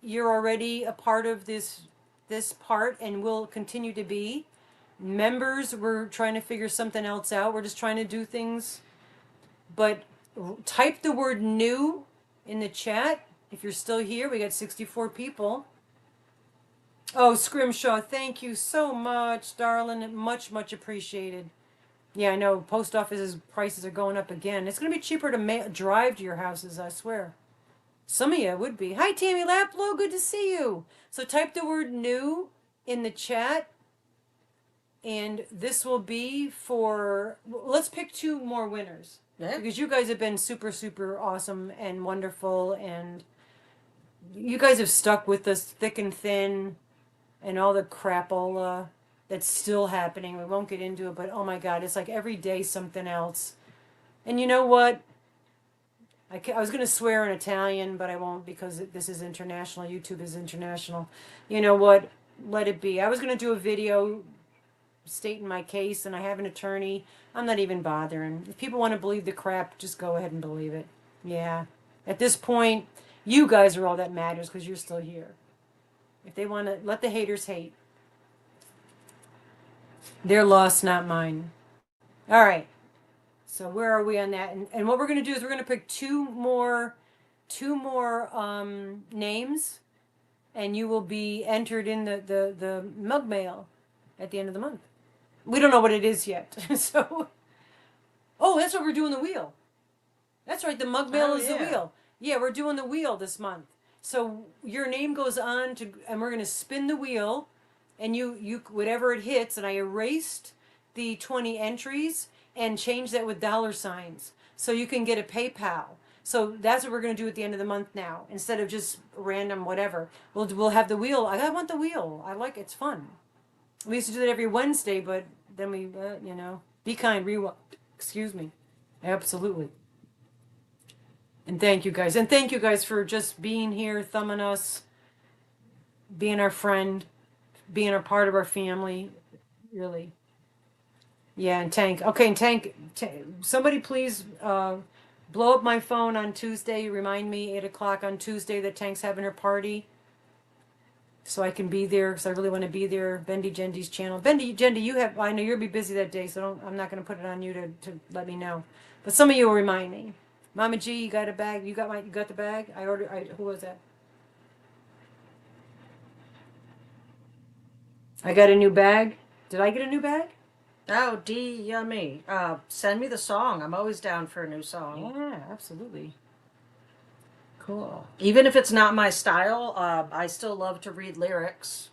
You're already a part of this part and will continue to be. Members, we're trying to figure something else out. We're just trying to do things. But type the word new in the chat. If you're still here, we got 64 people. Oh, Scrimshaw, thank you so much, darling. Much, much appreciated. Yeah, I know post office's prices are going up again. It's going to be cheaper to drive to your houses, I swear. Some of you would be. Hi, Tammy Laplow. Good to see you. So type the word new in the chat. And this will be for, let's pick two more winners. Yeah. Because you guys have been super, super awesome and wonderful. And you guys have stuck with us thick and thin and all the crapola that's still happening. We won't get into it, but oh my God, it's like every day something else. And you know what? I was going to swear in Italian, but I won't because this is international. YouTube is international. You know what? Let it be. I was going to do a video stating my case, and I have an attorney. I'm not even bothering. If people want to believe the crap, just go ahead and believe it. Yeah. At this point, you guys are all that matters because you're still here. If they want to, let the haters hate. Their loss, not mine. All right. So where are we on that? And what we're going to do is we're going to pick two more names, and you will be entered in the mug mail at the end of the month. We don't know what it is yet. So, oh, that's what we're doing the wheel. That's right. The mug mail is the wheel. Yeah, we're doing the wheel this month. So your name goes on to, and we're going to spin the wheel, and you whatever it hits, and I erased the 20 entries and changed that with dollar signs so you can get a PayPal. So that's what we're going to do at the end of the month now. Instead of just random whatever, we'll have the wheel. I want the wheel. I like it. It's fun. We used to do that every Wednesday, but then we, be kind, excuse me. Absolutely. And thank you guys. And thank you guys for just being here, thumbing us, being our friend, being a part of our family. Really. Yeah, and Tank. Okay, and Tank, somebody please blow up my phone on Tuesday. Remind me 8 o'clock on Tuesday that Tank's having her party. So I can be there because I really want to be there. Bendy Jendy's channel. Bendy Jendy, I know you'll be busy that day, so I'm not going to put it on you to let me know. But some of you will remind me. Mama G, you got a bag? You got the bag? Who was that? I got a new bag. Did I get a new bag? Oh, yummy. Send me the song. I'm always down for a new song. Yeah, absolutely. Cool. Even if it's not my style, I still love to read lyrics.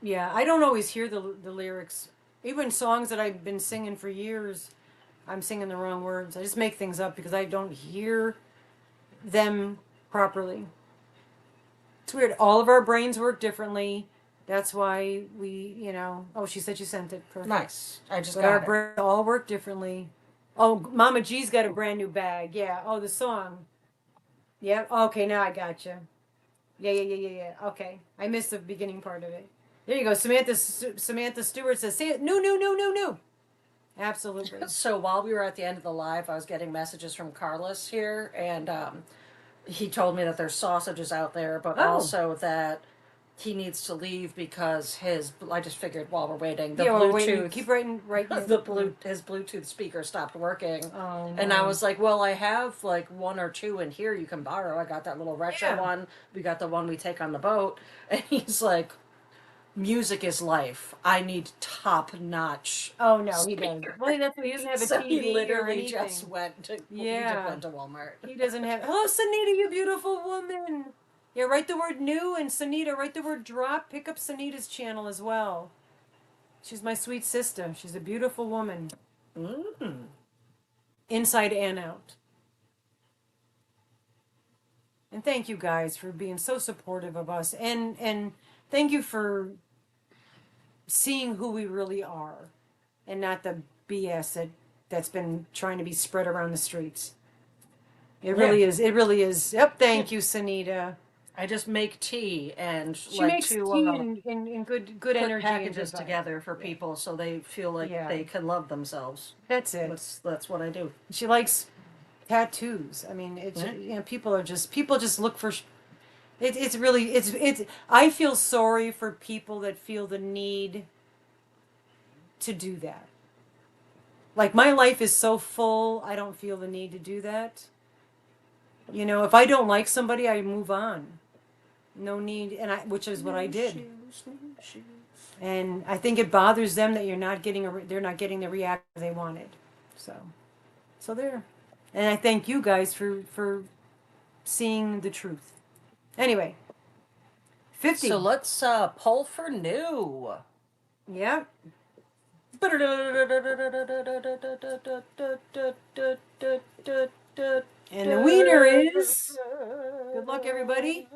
Yeah, I don't always hear the lyrics. Even songs that I've been singing for years, I'm singing the wrong words. I just make things up because I don't hear them properly. It's weird. All of our brains work differently. That's why we, oh, she said she sent it. Perfect. Nice. I just But got our it. brains all work differently. Oh, Mama G's got a brand new bag. Yeah. Oh, the song. Yeah. Okay, now I got you. Yeah. Okay. I missed the beginning part of it. There you go. Samantha Stewart says, "Say it. No, no, no, no, no." Absolutely. So while we were at the end of the live, I was getting messages from Carlos here, and he told me that there's sausages out there, but Oh. also that he needs to leave because his. I just figured while we're waiting, the Yeah, we're waiting. You keep Bluetooth, writing it. his Bluetooth speaker stopped working, Oh and I no. was like, well, I have like one or two in here you can borrow. I got that little retro Yeah. one. We got the one we take on the boat, and he's like, music is life. I need top notch. Oh no, he doesn't. Well, that's what he doesn't have a So he TV or literally anything. just went to Yeah. Walmart. He doesn't have. Hello, Sunita, you beautiful woman. Yeah, write the word new and Sunita, write the word drop. Pick up Sunita's channel as well. She's my sweet sister. She's a beautiful woman, Mm. inside and out. And thank you guys for being so supportive of us, and thank you for seeing who we really are, and not the BS that's been trying to be spread around the streets. It Yeah. really is. It really is. Yep. Thank you, Sunita. I just make tea and She like makes to tea in good put energy and packages good vibes. together for Yeah. people so they feel like Yeah. they can love themselves. That's it. That's what I do. She likes tattoos. I mean, it's Yeah. you know people just look for. It's really it's. I feel sorry for people that feel the need to do that. Like my life is so full, I don't feel the need to do that. You know, if I don't like somebody, I move on. No need, and which is what I did. Shoes. And I think it bothers them that they're not getting the reaction they wanted. So, so there. And I thank you guys for seeing the truth. Anyway, 50. So let's poll for new. Yeah. And the wiener is. Good luck, everybody.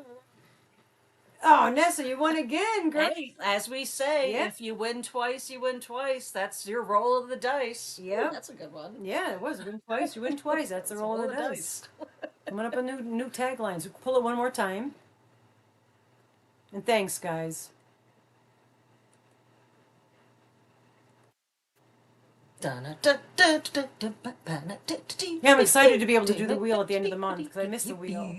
Oh, Nessa, you won again. Great. Hey, as we say, Yeah. if you win twice, you win twice. That's your roll of the dice. Yeah. Ooh, that's a good one. Yeah, it was. Win twice. You win twice. That's the roll of the dice. Coming up with new taglines. Pull it one more time. And thanks, guys. Yeah, I'm excited to be able to do the wheel at the end of the month because I missed the wheel.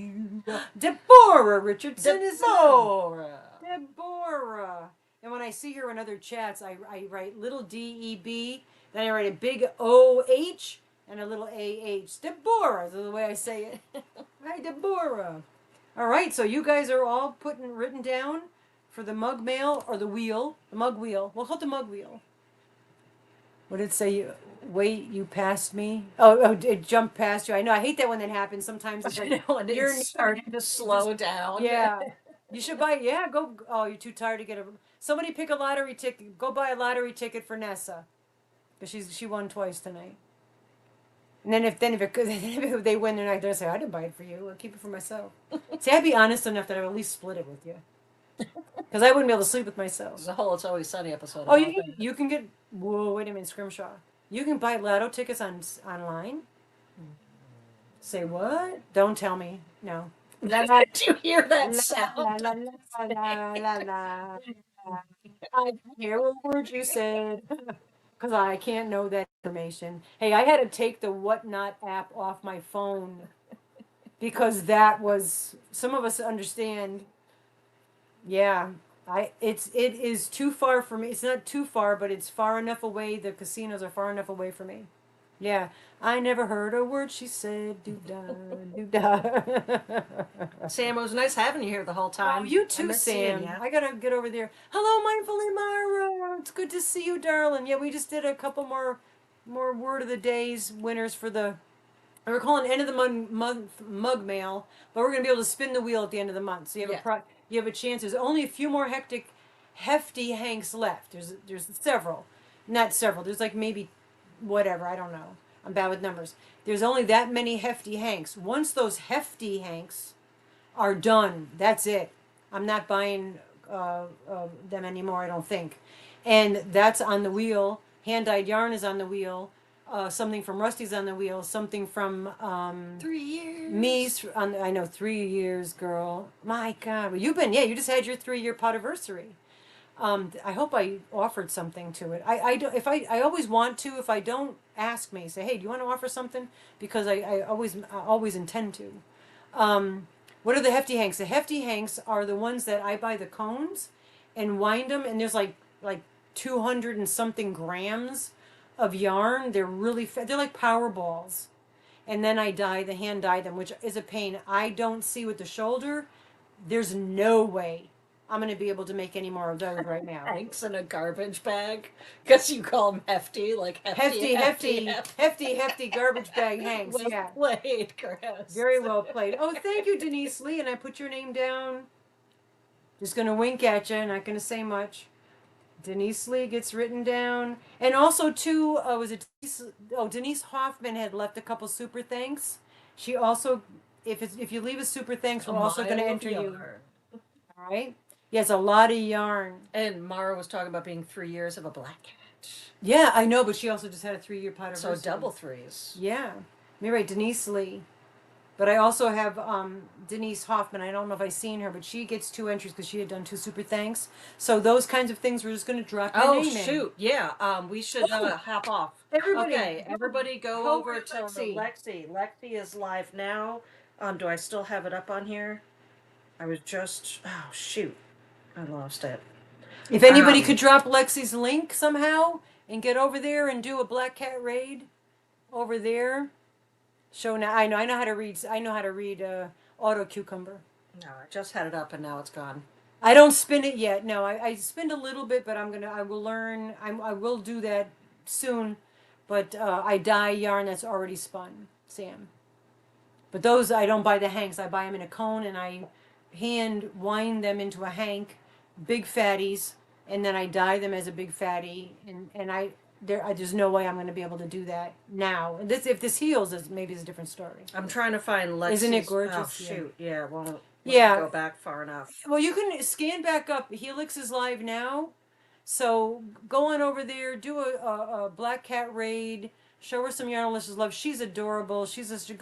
Deborah Richardson is Deborah. Deborah. And when I see her in other chats, I write little DEB, then I write a big OH and a little AH. Deborah is the way I say it. Hi, Deborah. All right, so you guys are all written down for the mug mail or the wheel, the mug wheel. We'll call it the mug wheel. What did it say? Wait, you passed me. Oh, it jumped past you. I know. I hate that when that happens. Sometimes it's like And it's starting to slow down. yeah. You should buy. Yeah, go. Oh, you're too tired to get a. Somebody pick a lottery ticket. Go buy a lottery ticket for Nessa, because she won twice tonight. And then if they win tonight, they'll say I didn't buy it for you. I'll keep it for myself. See, I'd be honest enough that I would at least split it with you, because I wouldn't be able to sleep with myself. There's a whole It's Always Sunny episode. Oh, you can get. Whoa, wait a minute, Scrimshaw. You can buy lotto tickets online. Say what? Don't tell me. No. Did you hear that sound? I hear what word you said because I can't know that information. Hey, I had to take the Whatnot app off my phone because that was some of us understand. Yeah, it is too far for me. It's not too far, but it's far enough away. The casinos are far enough away from me. Yeah, I never heard a word she said. Doo da, doo da. Sam, it was nice having you here the whole time. Oh, you I too, miss Sam. seeing ya. I gotta get over there. Hello, Mindfully Myra. It's good to see you, darling. Yeah, we just did a couple more word of the days winners for the. We're calling end of the month mug mail, but we're gonna be able to spin the wheel at the end of the month. So you have a chance. There's only a few more hefty hanks left. There's several, not several. There's like maybe whatever, I don't know. I'm bad with numbers. There's only that many hefty hanks. Once those hefty hanks are done, that's it. I'm not buying them anymore, I don't think. And that's on the wheel. Hand-dyed yarn is on the wheel. Something from Rusty's on the wheel. Something from 3 years. me's on. I know 3 years, girl. My God, well, you just had your 3-year podiversary. I hope I offered something to it. I do, if I always want to. If I don't, ask me. Say, hey, do you want to offer something? Because I always intend to. What are the hefty hanks? The hefty hanks are the ones that I buy the cones and wind them, and there's like 200 and something grams of yarn. They're really they're like power balls. And then I hand dye them, which is a pain. I don't see with the shoulder. There's no way I'm going to be able to make any more of those right now. Hanks in a garbage bag. Guess you call them hefty, like Hefty garbage bag hanks. Well Yeah. played, Chris. Very well played. Oh, thank you, Denise Lee. And I put your name down. Just going to wink at you, not going to say much. Denise Lee gets written down. And also, too, was it Denise? Oh, Denise Hoffman had left a couple super thanks. She also, if you leave a super thanks, we're also going to enter you. All right? Yes, a lot of yarn. And Mara was talking about being 3 years of a black cat. Yeah, I know, but she also just had a 3-year pot of So double threes. Yeah. You're right, Denise Lee. But I also have Denise Hoffman. I don't know if I've seen her, but she gets 2 entries because she had done 2 super thanks. So those kinds of things, we're just going to drop your name in. Oh, shoot. Yeah. We should hop off. Everybody. Okay, everybody go over to Lexi. Lexi is live now. Do I still have it up on here? I was just... Oh, shoot. I lost it. If anybody could drop Lexi's link somehow and get over there and do a Black Cat raid over there. Show now. I know how to read. I know how to read Auto Cucumber. No, I just had it up and now it's gone. I don't spin it yet. No, I spin a little bit, but I will learn. I will do that soon. But I dye yarn that's already spun, Sam. But those, I don't buy the hanks. I buy them in a cone and I hand wind them into a hank, big fatties, and then I dye them as a big fatty. And there's no way I'm going to be able to do that now. If this heals, maybe it's a different story. I'm trying to find Lexi's. Isn't it gorgeous? Oh, shoot. Yeah, won't go back far enough. Well, you can scan back up. Helix is live now. So go on over there, do a Black Cat raid, show her some Yarn Delicious love. She's adorable. She's just a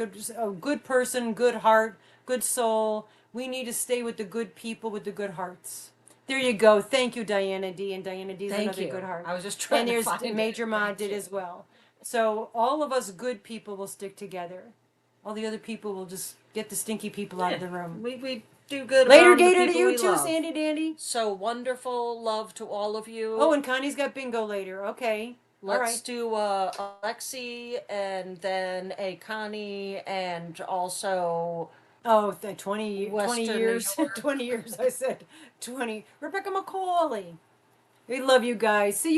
good person, good heart, good soul. We need to stay with the good people with the good hearts. There you go. Thank you, Diana D. And Diana D is another good heart. I was just trying to find it. And Major Ma did as well. So all of us good people will stick together. All the other people will just get the stinky people out of the room. We do good. Later, Gator, to you too, Sandy Dandy. So wonderful love to all of you. Oh, and Connie's got bingo later. Okay. Let's do a Lexi and then a Connie and also... Oh, 20 years. 20 years, I said. 20. Rebecca McCauley. We love you guys. See you.